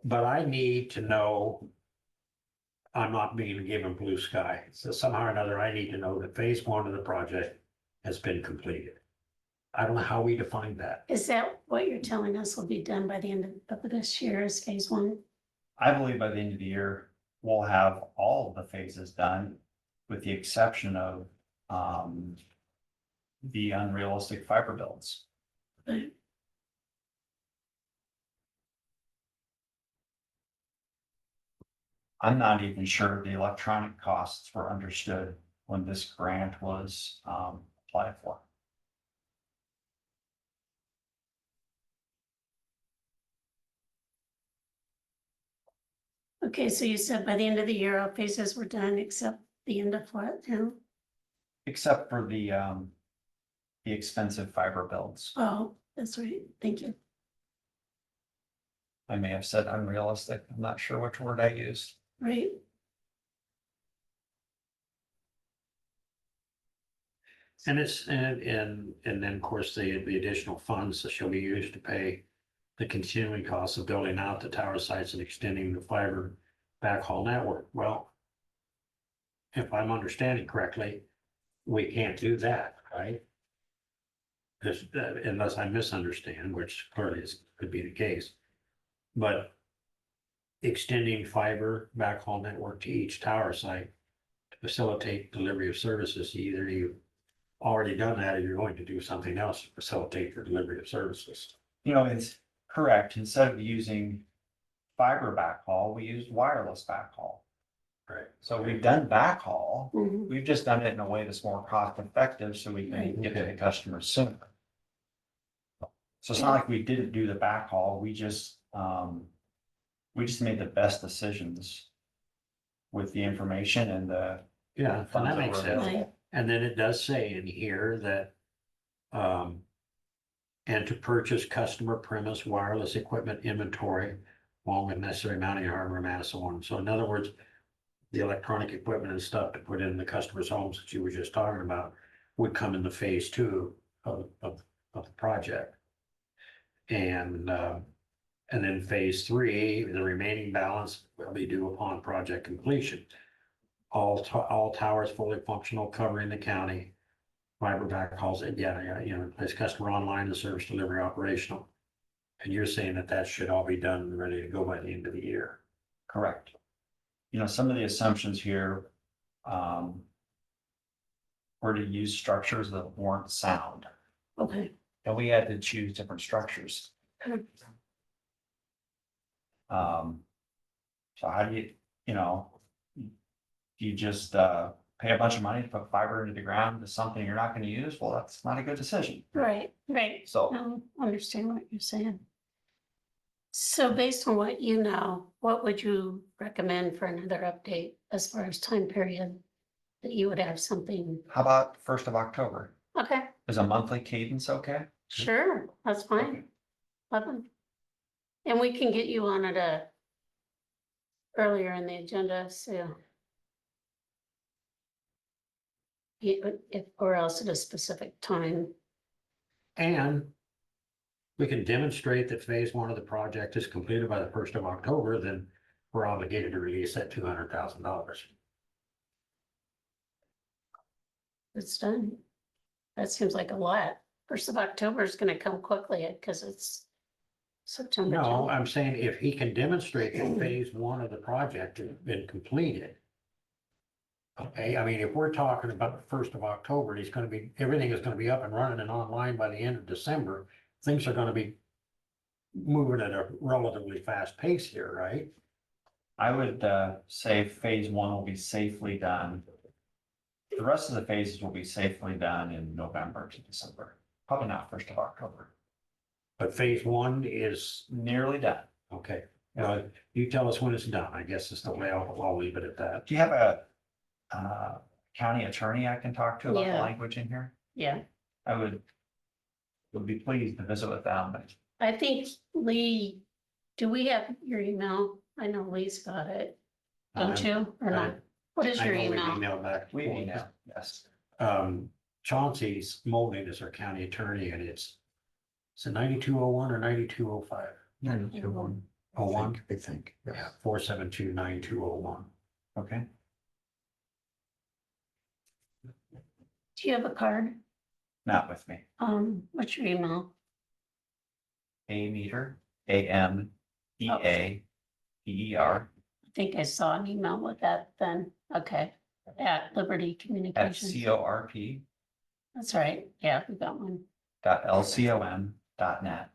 But I need to know, I'm not being given blue sky, so somehow or another, I need to know that phase one of the project has been completed. I don't know how we define that. Is that what you're telling us will be done by the end of this year is phase one? I believe by the end of the year, we'll have all of the phases done, with the exception of, the unrealistic fiber builds. Right. I'm not even sure the electronic costs were understood when this grant was, applied for. Okay, so you said by the end of the year, all phases were done except the end of what now? Except for the expensive fiber builds. Oh, that's right. Thank you. I may have said unrealistic. I'm not sure which word I used. Right. And then, of course, the additional funds that shall be used to pay the continuing costs of building out the tower sites and extending the fiber backhaul network. Well, if I'm understanding correctly, we can't do that, right? Unless I misunderstand, which clearly could be the case. But extending fiber backhaul network to each tower site to facilitate delivery of services, either you've already done that or you're going to do something else to facilitate the delivery of services. It's correct. Instead of using fiber backhaul, we used wireless backhaul. Right. So we've done backhaul. Mhm. We've just done it in a way that's more cost effective so we can Right. get to the customers sooner. So it's not like we didn't do the backhaul. We just made the best decisions with the information and the Yeah, and funds that that makes were sense. available. And then it does say in here that, and to purchase customer premise wireless equipment inventory along with necessary mounting hardware and so on. So in other words, the electronic equipment and stuff to put in the customer's homes that you were just talking about would come in the phase two of the project. And then phase three, the remaining balance will be due upon project completion. All towers fully functional, covering the county. Fiber backhauls, place customer online, the service delivery operational. And you're saying that should all be done and ready to go by the end of the year. Correct. Some of the assumptions here were to use structures that weren't sound. Okay. And we had to choose different structures. Okay. So how do you just pay a bunch of money to put fiber into the ground to something you're not going to use? Well, that's not a good decision. Right. So Understand what you're saying. So based on what you know, what would you recommend for another update as far as time period that you would have something? how about 1st of October? Okay, Is a monthly cadence okay? sure, that's fine. Okay. Love them. And we can get you on it earlier in the agenda, so. If, or else at a specific time. And we can demonstrate that phase one of the project is completed by the 1st of October, then we're obligated to release that $200,000. It's done. That seems like a lot. 1st of October is gonna come quickly because it's September. No, 10th. I'm saying if he can demonstrate that phase one of the project has been completed. Okay, I mean, if we're talking about the 1st of October, he's gonna be, everything is gonna be up and running and online by the end of December, things are gonna be moving at a relatively fast pace here, right? I would say phase one will be safely done. The rest of the phases will be safely done in November to December, probably not 1st of October. But phase one is, Nearly done. okay, you tell us when it's done, I guess is the way I'll leave it at that. Do you have a county attorney I can talk to about the Yeah. language in here? Yeah, I would be pleased to visit with them, but I think Lee, do we have your email? I know Lee's got it. Don't you, or not? What is I your know we email? emailed back. we email, yes. Chauncey's Molding is our county attorney and it's 9201 or 9205? 92-1. Oh, one? I think, Yeah, yeah. 472-9201. Okay. Do you have a card? Not with me. What's your email? A meter, AMEAPER I think I saw an email with that then. Okay, at Liberty at Communications. CORP That's right. Yeah, we got one. .lcom.net.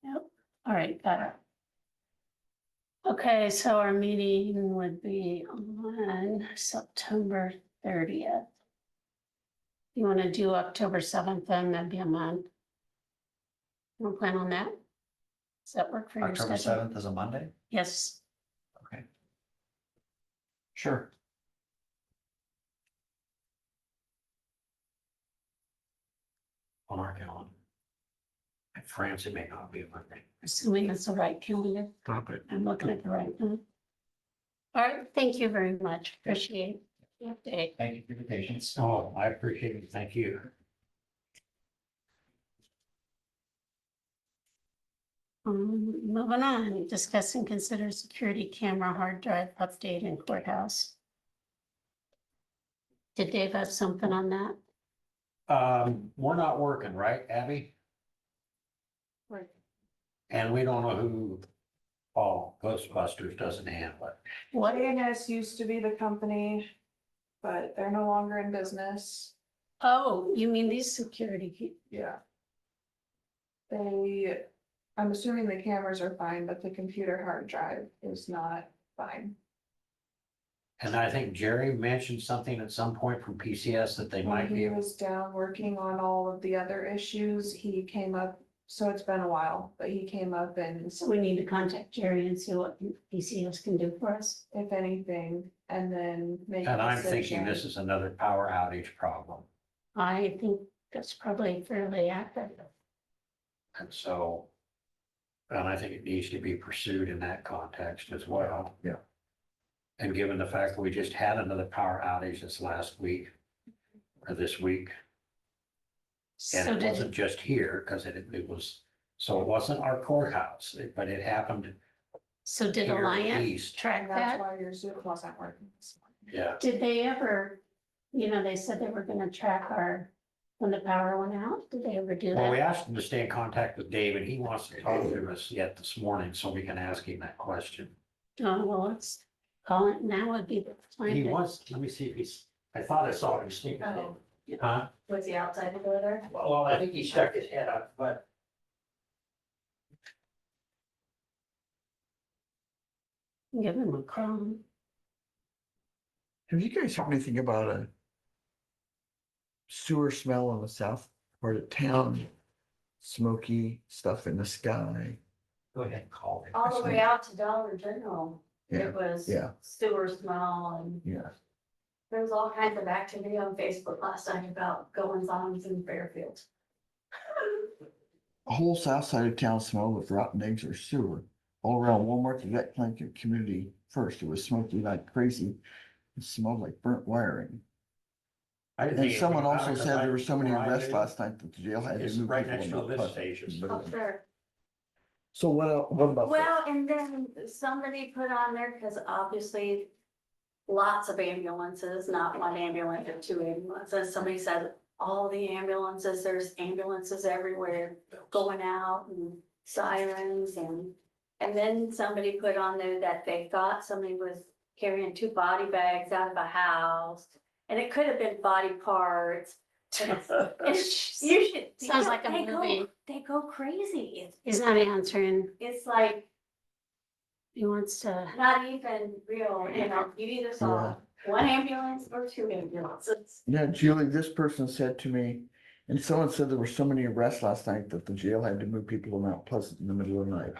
Yep. All right, got it. Okay, so our meeting would be on September 30th. You want to do October 7th, then that'd be a month. You want to plan on that? Does that work for your October schedule? 7th is a Monday? Yes. Okay. Sure. On our calendar. In France, it may not be a Monday. Assuming it's the right calendar. Stop it. I'm looking at the right one. All right, thank you very much. Appreciate the update. Thank you for your patience. Oh, I appreciate it. Thank you. Moving on, discuss and consider security camera hard drive update in courthouse. Did Dave have something on that? We're not working, right, Abby? Right. And we don't know who, Ghostbusters doesn't handle it. What? ANS used to be the company, but they're no longer in business. Oh, you mean these security? Yeah. I'm assuming the cameras are fine, but the computer hard drive is not fine. And I think Jerry mentioned something at some point from PCS that they When might be he able. was down working on all of the other issues, he came up, so it's been a while, but he came up and So we need to contact Jerry and see what PCS can do for us. if anything, and then make. And a I'm thinking decision. this is another power outage problem. I think that's probably fairly accurate. And so, and I think it needs to be pursued in that context as well. Yeah. And given the fact that we just had another power outage this last week or this week, and So it wasn't did, just here, because it was, so it wasn't our courthouse, but it happened. so did here Alliant east. track And that's that? why your Zoom wasn't working. this morning. Yeah, Did they ever, they said they were gonna track when the power went out? Did they ever do well, we that? asked him to stay in contact with Dave, and he wants to talk to us yet this morning, so we can ask him that question. Oh, well, let's call it now would be the time. He to- wants, let me see if he's, I thought I saw him sneaking Oh. in. Huh? Was he outside the door there? Well, I think he stuck his head up, but Give him a call. Have you guys heard anything about a sewer smell in the south part of town? Smoky stuff in the sky. go ahead and call him. All the way out to Dollar General. Yeah, It was yeah. sewer smell and Yeah. There was all kinds of activity on Facebook last night about goings-ons in Fairfield. The whole south side of town smelled with rotten eggs or sewer. All around Walmart, the vet clinic and community first, it was smoky like crazy. It smelled like burnt wiring. I didn't And think it someone was also bad, said 'cause there were so many where I arrests live, last night that the jail had It's to move right people next to a in Mount lift Pleasant. station. Up there. So what about that? Well, and then somebody put on there, because obviously lots of ambulances, not one ambulance or two ambulances. Somebody said all the ambulances, there's ambulances everywhere going out and sirens and then somebody put on there that they thought somebody was carrying 2 body bags out of a house. And it could have been body parts. It's, you should. Sounds like a they go- movie. They go crazy. He's not answering. It's like He wants to, not even real, you know, you either saw one ambulance or 2 ambulances. Yeah, Julie, this person said to me, and someone said there were so many arrests last night that the jail had to move people to Mount Pleasant in the middle of the night.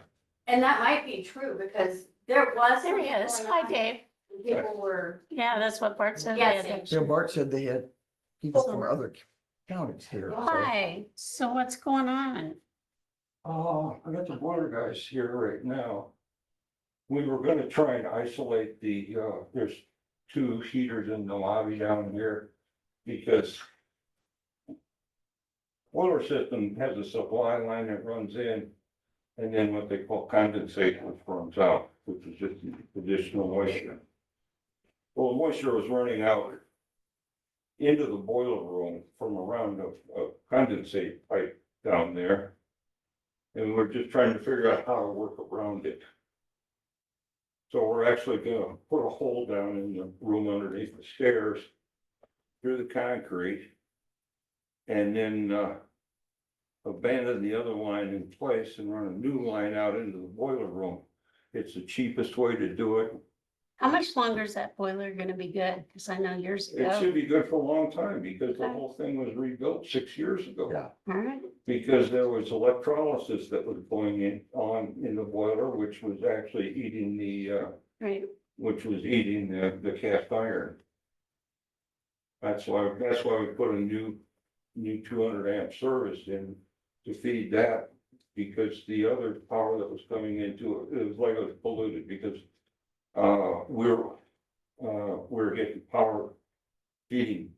And that might be true because there was. there he is. something Hi, going on. Dave. People were Yeah, that's what Bart said. Yes, They had Yeah, to- Bart said they had people from other counties here. so- Hi, so what's going on? Oh, I got the water guys here right now. We were gonna try and isolate there's 2 heaters in the lobby down here. Because water system has a supply line that runs in. And then what they call condensate, which runs out, which is just additional moisture. Well, the moisture was running out into the boiler room from around a condensate pipe down there. And we're just trying to figure out how to work around it. So we're actually gonna put a hole down in the room underneath the stairs through the concrete. And then abandon the other line in place and run a new line out into the boiler room. It's the cheapest way to do it. How much longer is that boiler gonna be good? Because I know years It ago. should be good for a long time because the Okay. whole thing was rebuilt 6 years ago. Yeah. All right, Because there was electrolysis that was going in the boiler, which was actually eating right. the cast iron. That's why we put a new 200 amp service in to feed that. Because the other power that was coming into it was like it was polluted because we're getting power feeding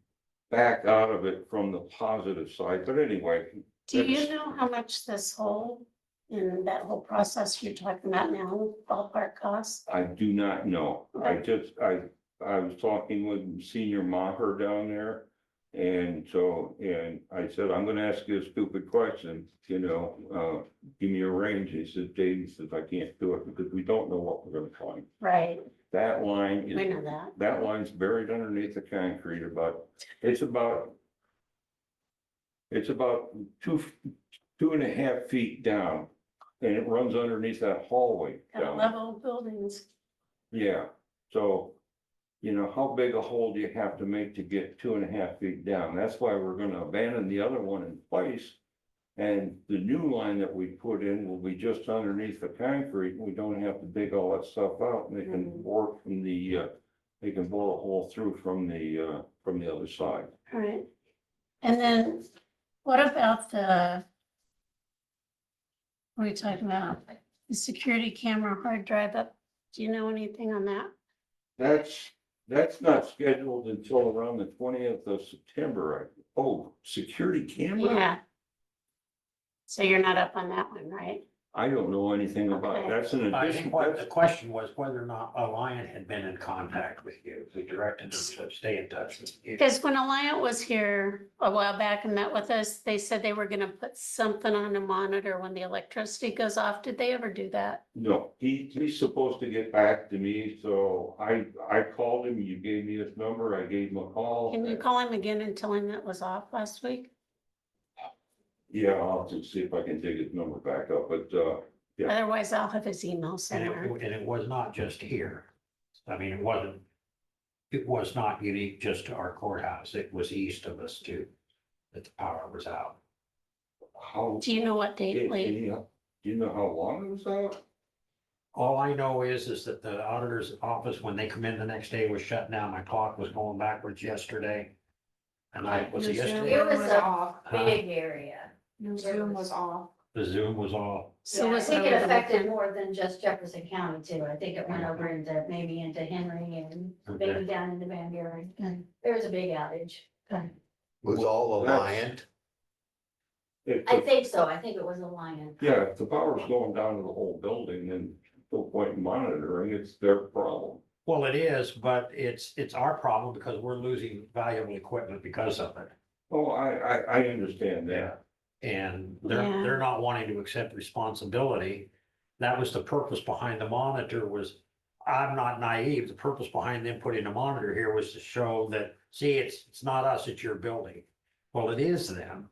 back out of it from the positive side, but anyway. Do you know how much this whole, in that whole process you're talking about now, ballpark costs? I do not know. I was talking with Senior Maher down there. And I said, I'm gonna ask you a stupid question, give me a range. He said, Dave, I can't do it because we don't know what we're gonna find. Right, That line we is, know that. that line's buried underneath the concrete it's about 2.5 feet down. And it runs underneath that hallway At down. level buildings. Yeah, so, how big a hole do you have to make to get 2.5 feet down? That's why we're gonna abandon the other one in place. And the new line that we put in will be just underneath the concrete. We don't have to dig all that stuff out and they can bore from they can bore a hole through from the other side. All right. And then what about what are you talking about? The security camera hard drive up? Do you know anything on that? That's not scheduled until around the 20th of September. Security camera? Yeah. So you're not up on that one, right? I don't know anything about, Okay. that's an I addition. think what the question was whether or not Alliant had been in contact with you. We directed them to stay in touch with you. Because when Alliant was here a while back and met with us, they said they were gonna put something on a monitor when the electricity goes off. Did they ever do that? No, he's supposed to get back to me, so I called him, you gave me his number, I gave him a call. Can you call him again and tell him it was off last week? Yeah, I'll have to see if I can dig his number back up, but, yeah. Otherwise, I'll have his email And somewhere. it was not just here. I mean, it was not unique just to our courthouse. It was east of us too, that the power was out. How, Do you know what date, Lee? do you know how long it was out? All I know is that the auditor's office, when they come in the next day, was shut down. My clock was going backwards yesterday. And was it Your Zoom yesterday? It was a off. big area. Zoom was off. The Zoom was off. So Yeah, I was think it it over the affected weekend? more than just Jefferson County too. I think it went over into, maybe into Henry and maybe Okay. down into Van Buren. Okay. There was a big outage. Was all That's- Alliant? If I the- think so. I think it was a lion. Yeah, if the power's going down to the whole building, then no point in monitoring, it's their problem. Well, it is, but it's our problem because we're losing valuable equipment because of it. Oh, I understand that. And Yeah. they're not wanting to accept responsibility. That was the purpose behind the monitor was, I'm not naive, the purpose behind them putting a monitor here was to show that, see, it's not us, it's your building. Well, it is them.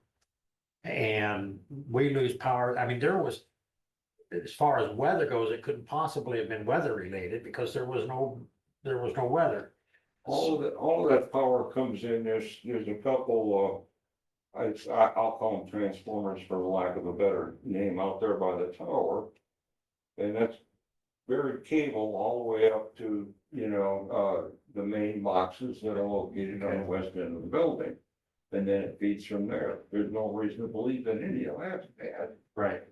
And we lose power, I mean, as far as weather goes, it couldn't possibly have been weather related because there was no weather. All of that power comes in, there's a couple, I'll call them transformers for lack of a better name out there by the tower. And that's buried cable all the way up to, the main boxes that are located on the west end of the building. And then it feeds from there. There's no reason to believe that any of that's bad. Right.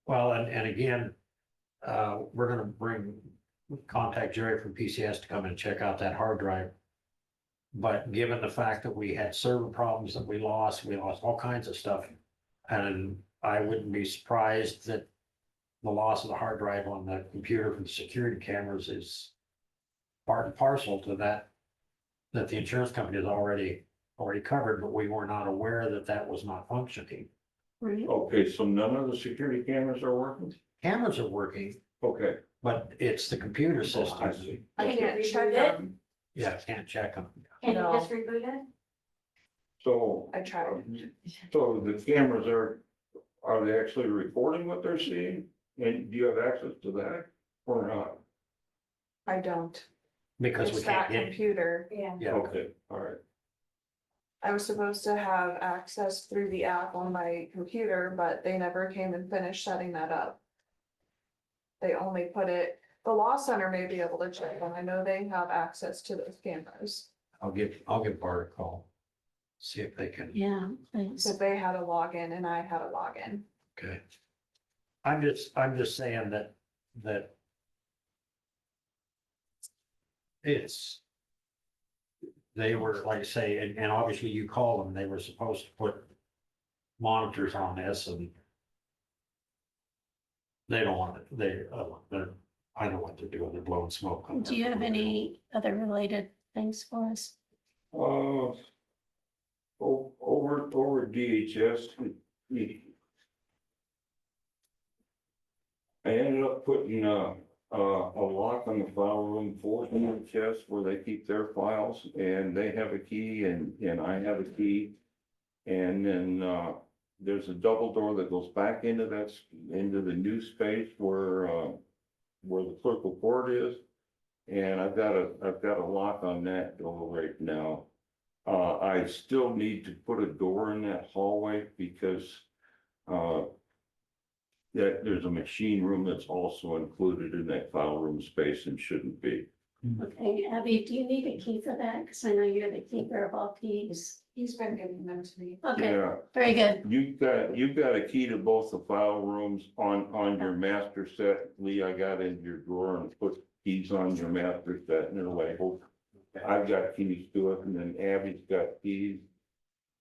Well, and again, we're gonna contact Jerry from PCS to come and check out that hard drive. But given the fact that we had server problems that we lost all kinds of stuff. And I wouldn't be surprised that the loss of the hard drive on the computer from the security cameras is part and parcel to that the insurance company has already covered, but we were not aware that that was not functioning. Right. Okay, so none of the security cameras are working? Cameras are working, Okay. but it's the computer I system. see. I Can you can't check reboot it? them. Yeah, can't check them. Can you No. just reboot it? So, I tried. so the cameras are they actually recording what they're seeing? And do you have access to that or not? I don't. Because we It's can't that get, computer. Yeah. yeah, Okay, all right. I was supposed to have access through the app on my computer, but they never came and finished setting that up. They only put it, the law center may be able to check them. I know they have access to those cameras. I'll give Bart a call. See if they can, Yeah, thanks. So they had a login and I had a login. okay. I'm just saying that it's, they were, like I say, and obviously you call them, they were supposed to put monitors on this and they don't want it, they're, I know what they're doing, they're blowing smoke. Do you have any other related things for us? Over at DHS, I ended up putting a lock on the file room for DHS where they keep their files, and they have a key and I have a key. And then, there's a double door that goes back into into the new space where the clerk of court is. And I've got a lock on that door right now. I still need to put a door in that hallway because there's a machine room that's also included in that file room space and shouldn't be. Okay, Abby, do you need a key for that? Because I know you're the keeper of all keys. He's been giving them to me. Okay, Yeah, very good. you've got a key to both the file rooms on your master set. Lee, I got into your drawer and put keys on your master set and they're labeled. I've got keys to it, and then Abby's got keys.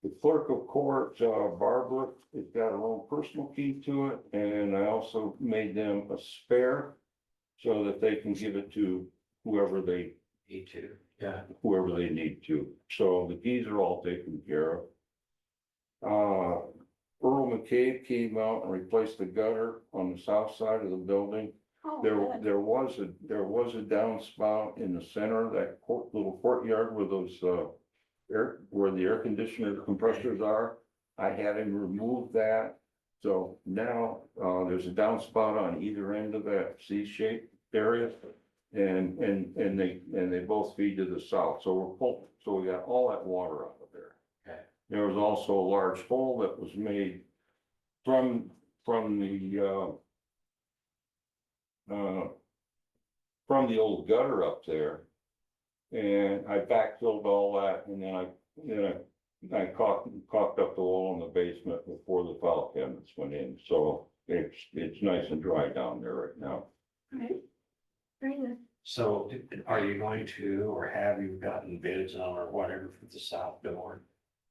The clerk of court, Barbara, has got her own personal key to it, and I also made them a spare so that they can give it to whoever they Need to, yeah. whoever they need to. So the keys are all taken care of. Earl McCabe came out and replaced the gutter on the south side of the building. Oh, There good. was a downspout in the center of that little courtyard where those, where the air conditioner compressors are. I had him remove that. So now, there's a downspout on either end of that C-shaped area. And they both feed to the south. So we got all that water out of there. Okay. There was also a large hole that was made from from the old gutter up there. And I backfilled all that and I caulked up the wall in the basement before the file cabinets went in, so it's nice and dry down there right now. Right. Very good. So are you going to, or have you gotten bids on or whatever for the south door?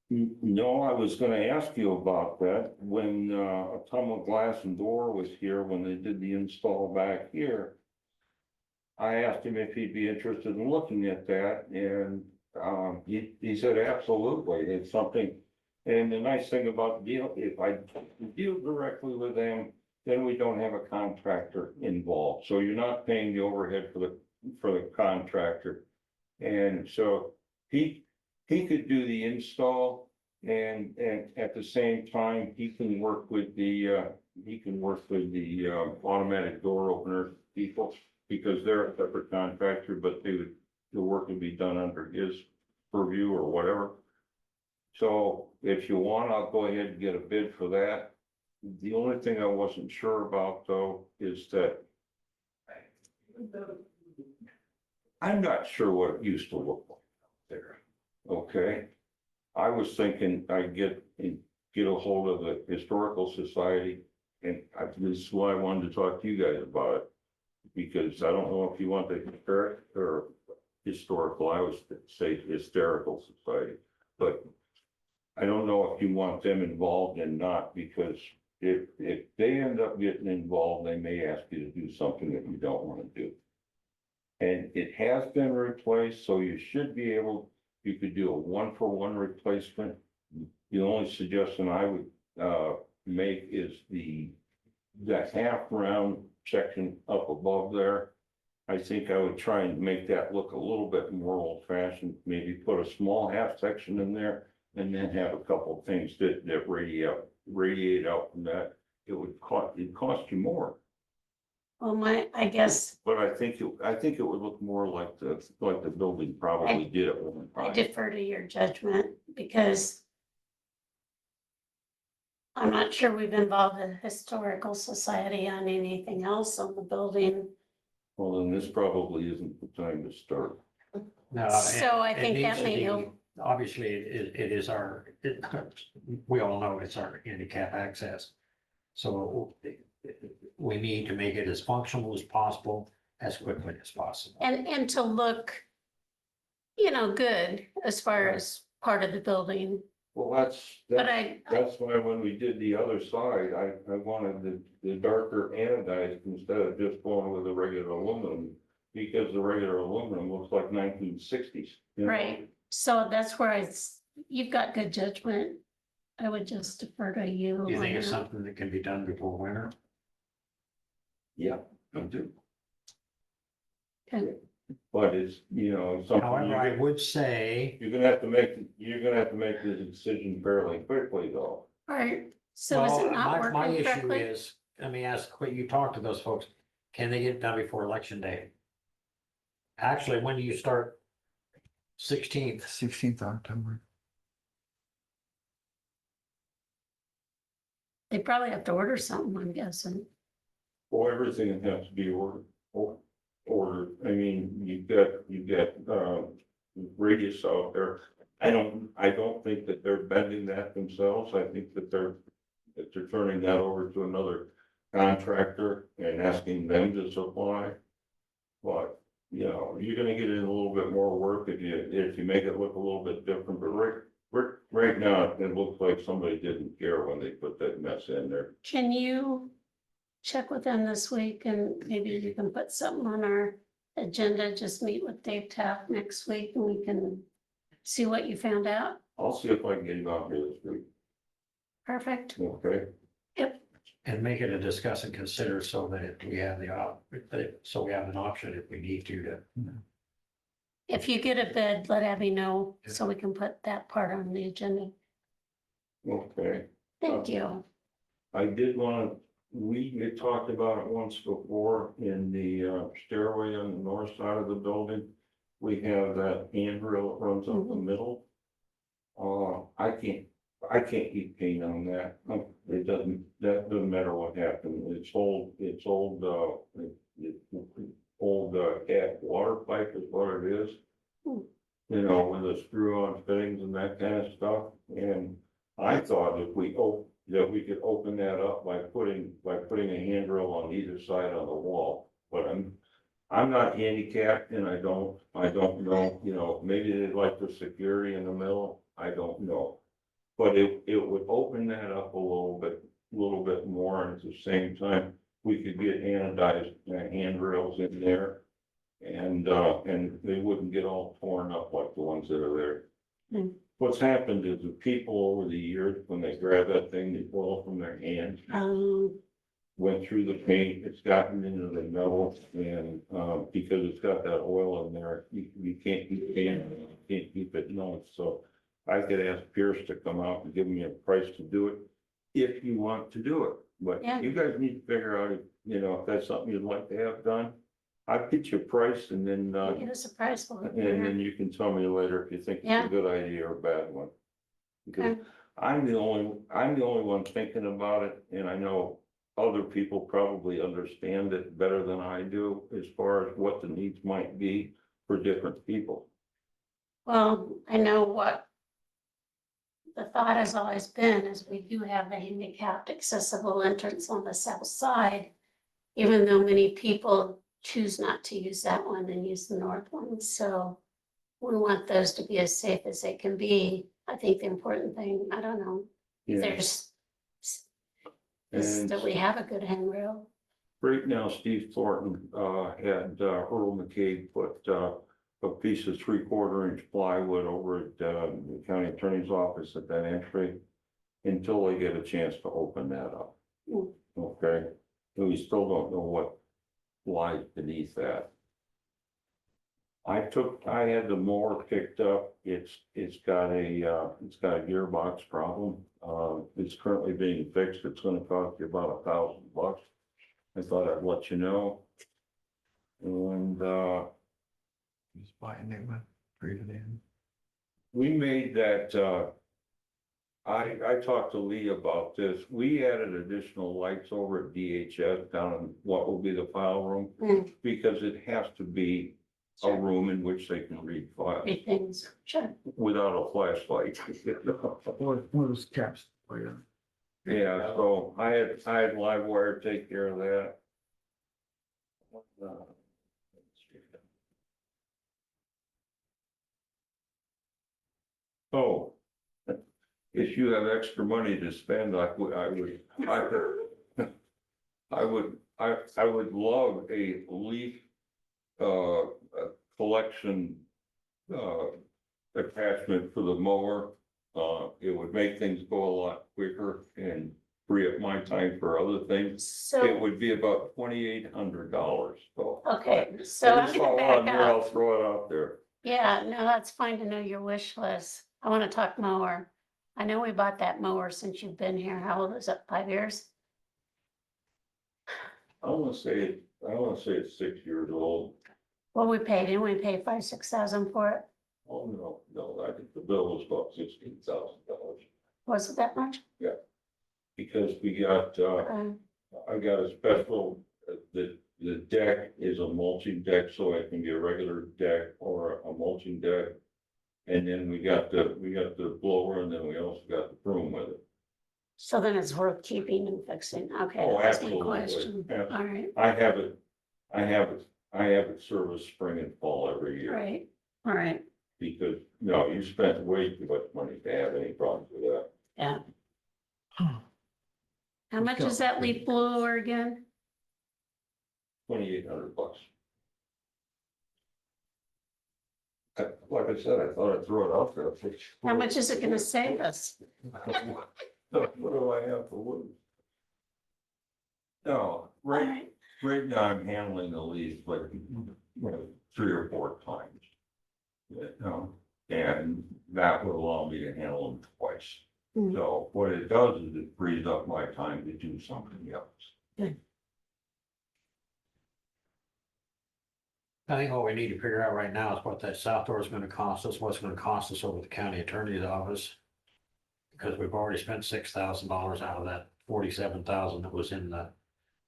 No, I was gonna ask you about that, when Atomic Glass and Door was here, when they did the install back here. I asked him if he'd be interested in looking at that, and he said absolutely, it's something. And the nice thing about the deal, if I deal directly with them, then we don't have a contractor involved, so you're not paying the overhead for the contractor. And so he could do the install, and at the same time, he can work with the automatic door opener people, because they're a separate contractor, but the work can be done under his purview or whatever. So if you want, I'll go ahead and get a bid for that. The only thing I wasn't sure about though is that I'm not sure what it used to look like there. Okay, I was thinking I'd get a hold of the Historical Society, and this is why I wanted to talk to you guys about it. Because I don't know if you want the historic or historical, I would say Hysterical Society, but I don't know if you want them involved or not, because if they end up getting involved, they may ask you to do something that you don't want to do. And it has been replaced, so you should be able, you could do a 1-for-1 replacement. The only suggestion I would make is that half round section up above there. I think I would try and make that look a little bit more old fashioned, maybe put a small half section in there, and then have a couple of things that radiate out from that. It'd cost you more. Well, I guess But I think it would look more like the building probably did at one I time. defer to your judgment, because I'm not sure we've involved the Historical Society on anything else on the building. Well, then this probably isn't the time to start. No, So I it think needs that to may be- go- Obviously, it is we all know it's our handicap access. So we need to make it as functional as possible, as quickly as possible. And to look, good as far as part of the building, Well, but that's why when we did the other side, I wanted the darker anodized instead of just going with the regular aluminum. Because the regular aluminum looks like 1960s. right, so that's where you've got good judgment. I would just defer to you. Do you think on it's that. something that can be done before winter? Yeah, I do. Okay. But it's, something. However, I would say, You're gonna have to make the decision fairly quickly though. Right, so is it not my working issue correctly? is, let me ask, when you talk to those folks, can they get it done before election day? Actually, when do you start? 16th. 16th October. They probably have to order something, I'm guessing. Well, everything has to be ordered. I mean, you've got radius out there. I don't think that they're bending that themselves. I think that they're turning that over to another contractor and asking them to supply. But, you're gonna get in a little bit more work if you make it look a little bit different, but right now, it looks like somebody didn't care when they put that mess in there. Can you check with them this week, and maybe you can put something on our agenda, just meet with Dave Taft next week and we can see what you found out? I'll see if I can get him out here this week, Perfect. okay? Yep, And make it a discuss and consider so that we have so we have an option if we need to. if you get a bid, let Abby know so we can put that part on the agenda. Okay. Thank you. I did we had talked about it once before in the stairway on the north side of the building. We have that handrail that runs up the middle. I can't keep paint on that. That doesn't matter what happened. It's old, screw-on fittings and that kind of stuff, and I thought if we that we could open that up by putting a handrail on either side of the wall, but I'm not handicapped and I don't know, you know, maybe they like the security in the middle, I don't know. But it would open that up a little bit more, and at the same time, we could get anodized handrails in there. And they wouldn't get all torn up like the ones that are there. Hmm. What's happened is the people over the years, when they grab that thing, they pull it from their hands, went through the paint, it's gotten into the metal, and, because it's got that oil in there, you can't keep it nice, so I could ask Pierce to come out and give me a price to do it, if you want to do it, but Yeah. you guys need to figure out, you know, if that's something you'd like to have done. I'll get you a price and then, Get us a price for it. and then you can tell me later if you think it's Yeah. a good idea or a bad one. Because Okay. I'm the only one thinking about it, and I know other people probably understand it better than I do as far as what the needs might be for different people. Well, I know what the thought has always been is we do have a handicapped accessible entrance on the south side, even though many people choose not to use that one and use the north one. So we want those to be as safe as they can be. I think the important thing, I don't know, Yeah, there's is and that we have a good handrail. right now, Steve Thornton, had Earl McCabe put, a piece of 3/4 inch plywood over at, the county attorney's office at that entry until they get a chance to open that up. Mm. Okay, and we still don't know what lies beneath that. I had the mower picked up, it's got a gearbox problem, it's currently being fixed, it's gonna cost you about $1,000. I thought I'd let you know. And, Just buy a new one, trade it in. we made that, I talked to Lee about this, we added additional lights over at DHS down in what will be the file room. Mm. Because it has to be a room in which they can read files Three things, sure. without a flashlight. One of those caps. Yeah, so I had Livewire take care of that. Oh, if you have extra money to spend, I would love a leaf, a collection, attachment for the mower. It would make things go a lot quicker and free up my time for other things. It So, would be about $2,800, so. okay, so I I'm just gonna saw one back there, I'll up. throw it out there. Yeah, no, that's fine to know your wish list. I want to talk mower. I know we bought that mower since you've been here. How old is it? 5 years? I wanna say it's 6 years old. What we paid, didn't we pay 5,000-6,000 for it? Oh, no, I think the bill was about $16,000. Was it that much? Because we got, I got a special, the deck is a mulching deck, so it can be a regular deck or a mulching deck. And then we got the blower, and then we also got the broom with it. So then it's worth keeping and fixing. Okay, Oh, that's my absolutely. question. Absolutely. All right, I have it serviced spring and fall every year. all right, Because, no, you spent way too much money to have any problems with that. yeah. How much is that leaf blower again? $2,800. Like I said, I thought I'd throw it out there. How much is it gonna save us? What do I have to lose? No, All right right, now I'm handling the lease like, 3 or 4 times. You know, and that would allow me to handle them twice. Hmm. So what it does is it frees up my time to do something else. I think what we need to figure out right now is what that south door is gonna cost us, what's gonna cost us over the county attorney's office. Because we've already spent $6,000 out of that 47,000 that was in the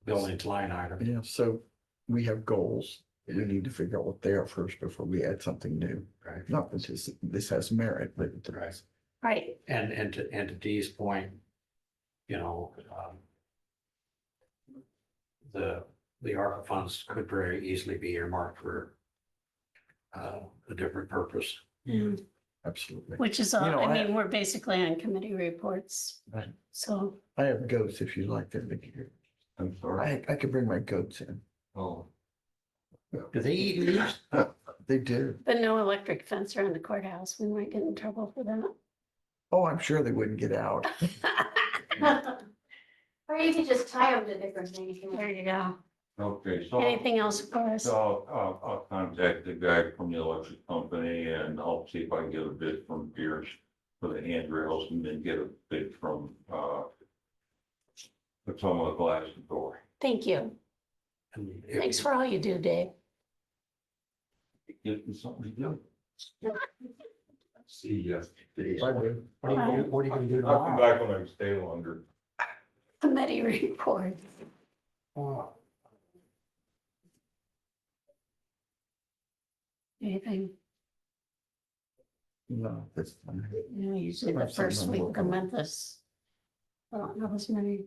building's line item. Yeah, so we have goals We need to figure out what they are first before we add something new. Right. Not that this has merit, but. Right. Right, And to Dee's point, you know, the ARPA funds could very easily be earmarked for a different purpose. yeah, Absolutely. which is, You know, I mean, we're basically on committee reports, Right. so. I have goats if you like them. I'm sorry. I could bring my goats in. Oh, Do they eat leaves? They do. But no electric fence around the courthouse, we might get in trouble for that. Oh, I'm sure they wouldn't get out. Or you could just tie them to different things. There you go. okay, so. Anything else for us? So I'll contact the guy from the electric company and I'll see if I can get a bid from Pierce for the handrails and then get a bid from, for some of the glass door. Thank you. And if- Thanks for all you do, Dave. Give me something to do. See, yes. What are you gonna do I'll come tomorrow? back when I stay longer. Committee report. Oh, Anything? No, that's fine. You know, usually the I've seen first them week work of on it. Memphis. I don't know as many.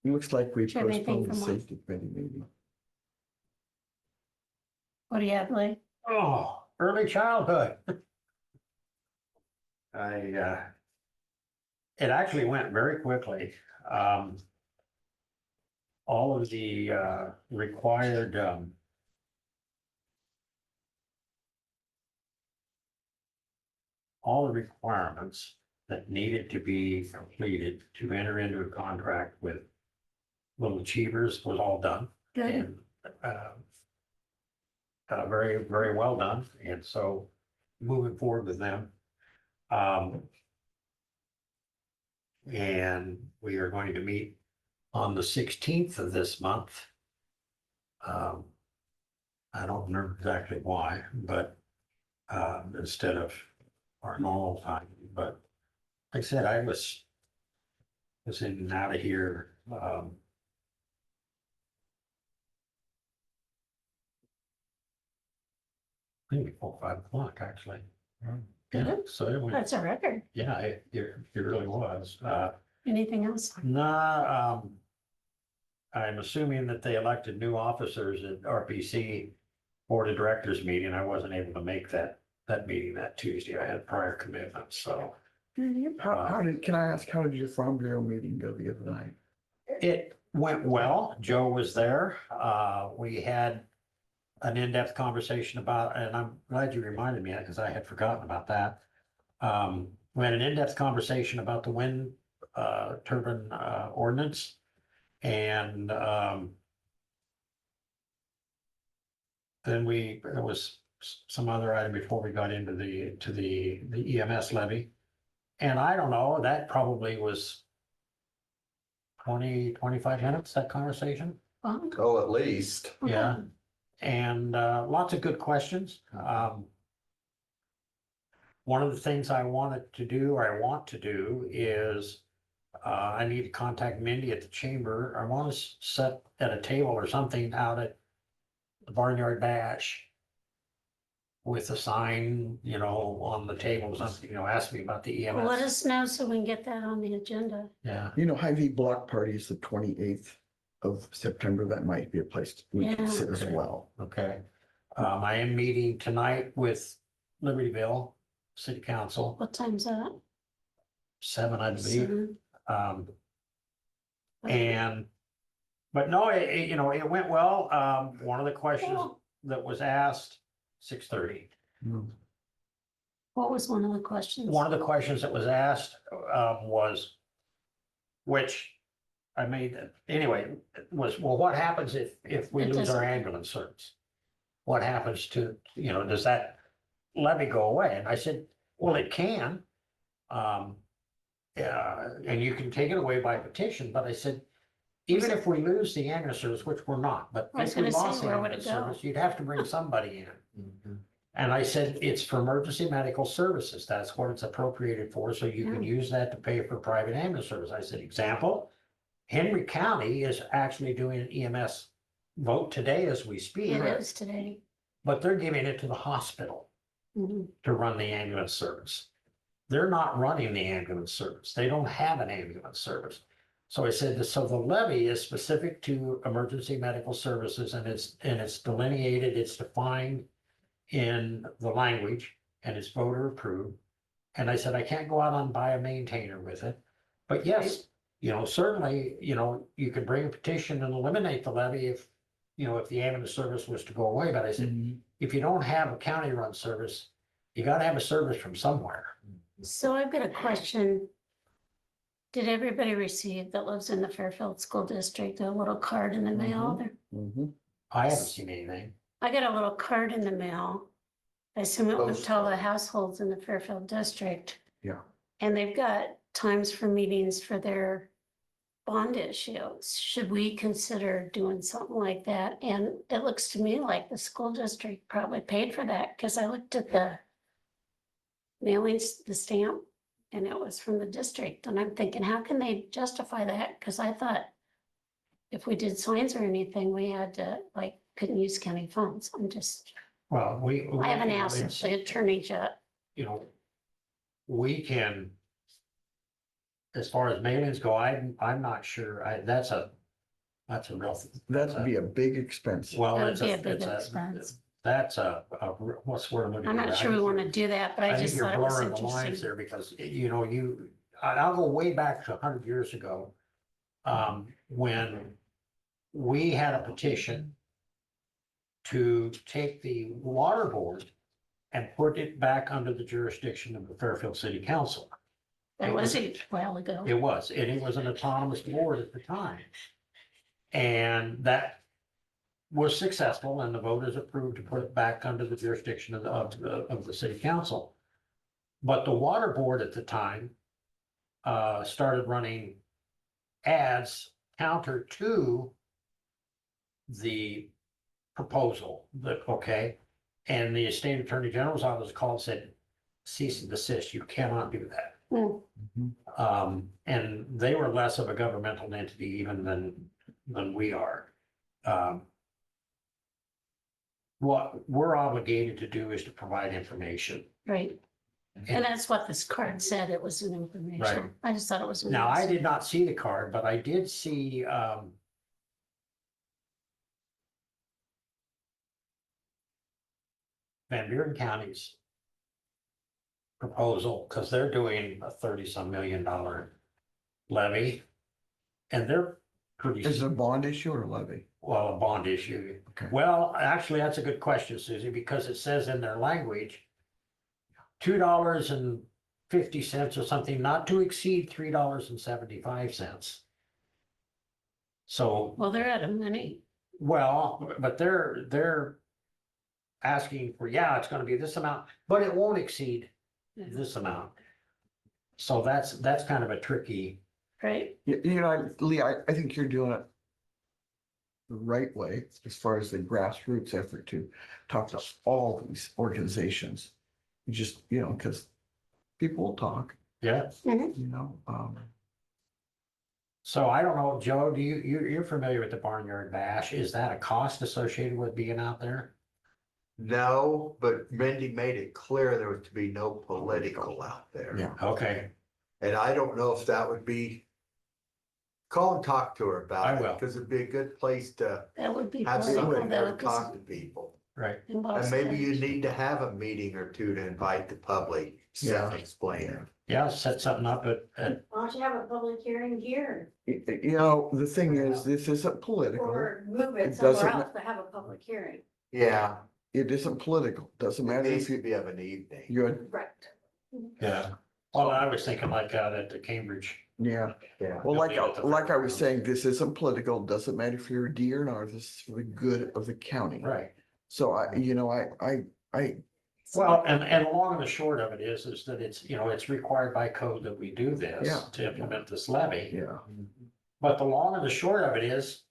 It looks like we Do you have anything postponed the from what? safety committee meeting. What do you have, Lee? Oh, early childhood. It actually went very quickly. All of the, required, all the requirements that needed to be completed to enter into a contract with Little Achievers was all done. Good. And, very, very well done. And so moving forward with them. And we are going to meet on the 16th of this month. I don't remember exactly why, but instead of our normal time, but like I said, I was in and out of here. Maybe 4, 5 o'clock, actually. Yeah, so it went, That's a record. yeah, it really was. Anything else? Nah, I'm assuming that they elected new officers at RPC Board of Directors meeting. I wasn't able to make that meeting that Tuesday. I had prior commitments, so. Can I ask, how did your Farm Bureau meeting go the other night? It went well. Joe was there. We had an in-depth conversation about, and I'm glad you reminded me because I had forgotten about that. We had an in-depth conversation about the wind turbine ordinance. And then there was some other item before we got into the EMS levy. And I don't know, that probably was 20, 25 minutes, that conversation. Oh, at least. Yeah, and lots of good questions. One of the things I want to do is I need to contact Mindy at the chamber. I want to set at a table or something out at the Barnyard Bash with a sign, on the table or something, ask me about the Well, let EMS. us know so we can get that on the agenda. Yeah, You know, Hy-Vee block party is the 28th of September. That might be a place we Yeah. can sit as well. okay. I am meeting tonight with Libertyville City Council, What time's that? 7, I believe. Seven. But no, it went well. One of the questions that was asked, 6:30. What was one of the questions? One of the questions that was asked was, which I made, anyway, was, well, what happens if we It lose our doesn't- ambulance service? What happens to, does that levy go away? And I said, well, it can. And you can take it away by petition, but I said, even if we lose the ambulance service, which we're not, but I was if we gonna say, lost the where would ambulance it go? service, you'd have to bring somebody in. And I said, it's for emergency medical services. That's what it's appropriated for. So you can use that to pay for private ambulance service. I said, example, Henry County is actually doing an EMS vote today as we speak, It is today. but they're giving it to the hospital Mhm. to run the ambulance service. They're not running the ambulance service. They don't have an ambulance service. So I said, so the levy is specific to emergency medical services and it's delineated, it's defined in the language and it's voter approved. And I said, I can't go out and buy a maintainer with it. But yes, certainly, you could bring a petition and eliminate the levy if the ambulance service was to go away. But I said, if you don't have a county run service, you gotta have a service from somewhere. So I've got a question. Did everybody receive that lives in the Fairfield School District, a little card in the mail? I haven't seen anything. I got a little card in the mail. I assume it was to all the households in the Fairfield District. Yeah. And they've got times for meetings for their bond issues. Should we consider doing something like that? And it looks to me like the school district probably paid for that, because I looked at the mailings, the stamp, and it was from the district. And I'm thinking, how can they justify that? Because I thought if we did signs or anything, we had to, like, couldn't use county funds. Well, I haven't asked it's- the attorney yet. We can, as far as mailings go, I'm not sure, that's a real. That'd be a big expense. Well, That would it's be a, a big it's a, expense. that's what's the word I'm looking I'm for? not sure we want to do that, but I I think just you're thought it was blurring the lines interesting. there because, I'll go way back to 100 years ago. When we had a petition to take the water board and put it back under the jurisdiction of the Fairfield City Council. That It was a while ago. It was, and it was an autonomous board at the time. And that was successful and the voters approved to put it back under the jurisdiction of the city council. But the water board at the time started running ads counter to the proposal and the state attorney general's office called and said, cease and desist, you cannot do that. And they were less of a governmental entity even than we are. What we're obligated to do is to provide information. Right. And that's what this card said. It was an information. Right. I just thought it was. Now, I nice. did not see the card, but I did see, Van Buren County's proposal, because they're doing a 30-some million levy. And they're pretty. Is it a bond issue or a levy? Well, a bond issue. Okay. Well, actually, that's a good question, Susie, because it says in their language, $2.50 or something, not to exceed $3.75. So, Well, they're out of money. well, but they're asking for, it's gonna be this amount, but it won't exceed this amount. So that's kind of a tricky. Right. Lee, I think you're doing it the right way as far as the grassroots effort to talk to all these organizations. You just, because people will talk, Yeah. So I don't know, Joe, you're familiar with the Barnyard Bash? Is that a cost associated with being out there? No, but Mindy made it clear there was to be no political out there. Yeah. Okay, And I don't know if that would be, call and talk to her about I it. will. Because it'd be a good place to That would be have political somebody there though, to 'cause talk to people. right. in And Boston. maybe you need to have a meeting or two to invite the public, Yeah. explain it. Yeah, set something up at Why don't you have a public hearing here The thing is, this isn't political. or move it It somewhere doesn't else to have a public hearing? Yeah, It isn't political. Doesn't it matter needs if to you, be of an evening. you're, Right. Yeah. Well, I was thinking like out at the Cambridge. yeah. Yeah. Well, It'll be at the like I was fairgrounds. saying, this isn't political. Doesn't matter if you're a D or an R. This is for the good of the county. Right. So I Well, and long and the short of it is that it's required by code that we do this Yeah. to implement this levy. yeah. But the long and the short of it is,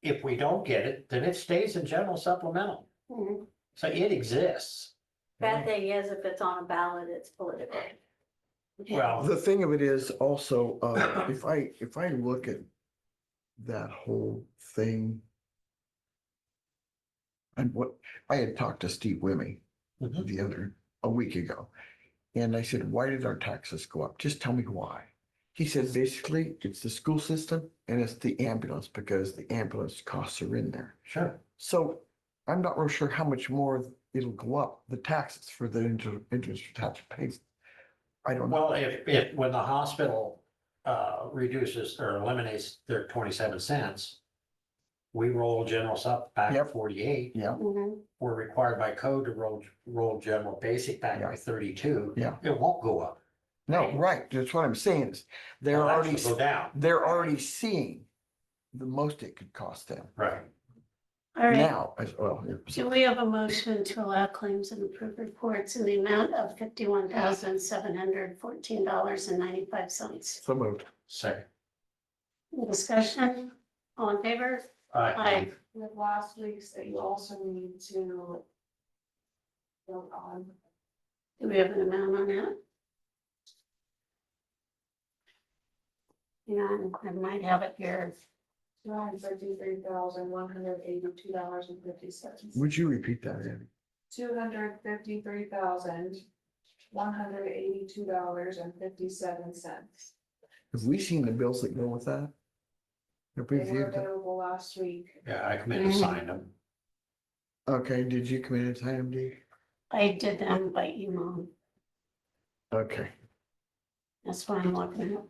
if we don't get it, then it stays in general supplemental. Mhm. So it exists. Bad thing is if it's on a ballot, it's political. Well, The thing of it is also, if I look at that whole thing, And what, I had talked to Steve Wimmy a week ago. And I said, why did our taxes go up? Just tell me why. He said, basically, it's the school system and it's the ambulance because the ambulance costs are in there. Sure. So I'm not real sure how much more it'll go up, the taxes for the interest tax pays. I don't know. Well, if, when the hospital, reduces or eliminates their 27 cents, we roll general sup back to Yep. 48. Yeah, Mhm. We're required by code to roll general basic back by 32. Yeah. It won't go up. no, right. That's what I'm saying is they're It'll already, actually go down. they're already seeing the most it could cost them Right. All right, now as well. do we have a motion to allow claims and approve reports in the amount of $51,714.95? So moved. Second. Discussion, all in favor? Aye. Aye. With last week's that you also need to vote on. Do we have an amount on that? Yeah, I might have it here. $253,182.50. Would you repeat that, Andy? $253,182.57. Have we seen the bills that go with that? Have we They were viewed that? available last week. Yeah, I come in and sign them. Okay, did you come in and sign them, Dee? I did them by email. Okay. That's what I'm looking at.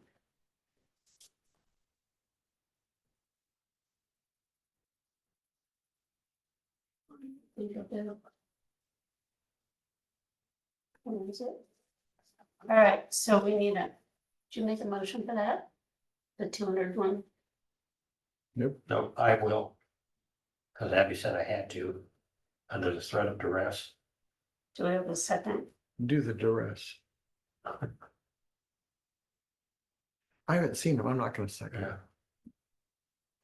What is it? All right, so we need a, did you make a motion for that? The 200 one? No, I will. Cause Abby said I had to, under the threat of duress. Do we have a second? Do the duress. I haven't seen them. I'm not gonna second it.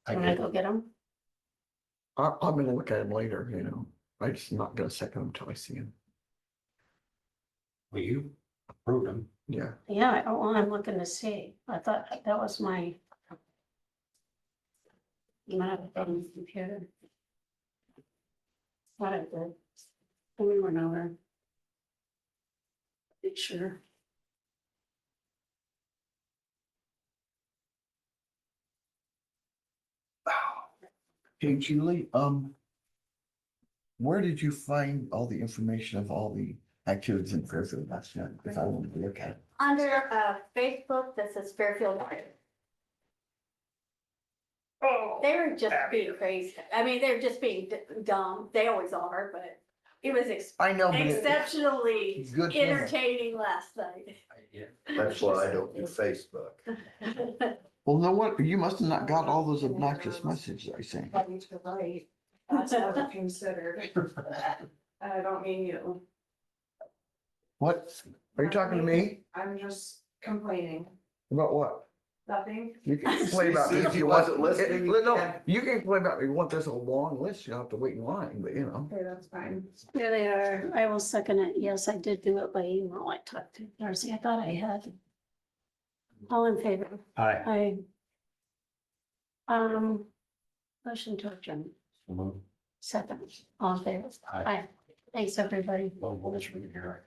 I Can I did. go get them? I'm gonna look at them later, you know. I just not gonna second them until I see them. Well, you approved them. Yeah. Yeah, well, I'm looking to see. I thought that was my. You might have it on the computer. Thought I did. We went over. Make sure. Hey, Julie, where did you find all the information of all the activities in Fairfield last night? If I wanted to look at it. Under Facebook, this is Fairfield. They're just being crazy. I mean, they're just being dumb. They always are, but it was I know, but exceptionally good humor. entertaining last night. That's why I don't do Facebook. Well, no, what, you must have not got all those obnoxious messages I sent. Ready to write. That's what I considered. And I don't mean you. What? Are you talking to me? I'm just complaining. About what? Nothing. You can complain about me See, if if you he want. wasn't listening, No, you can complain about me. You want this a long list, you don't have to wait in line, but you know. Okay, that's fine. There they are. I will second it. Yes, I did do it by email. I talked to Darcy. I thought I had. All in favor? Aye. Motion to adjourn. So moved. Second, all in favor? Aye. Aye. Thanks, everybody. Well, we'll just read it here.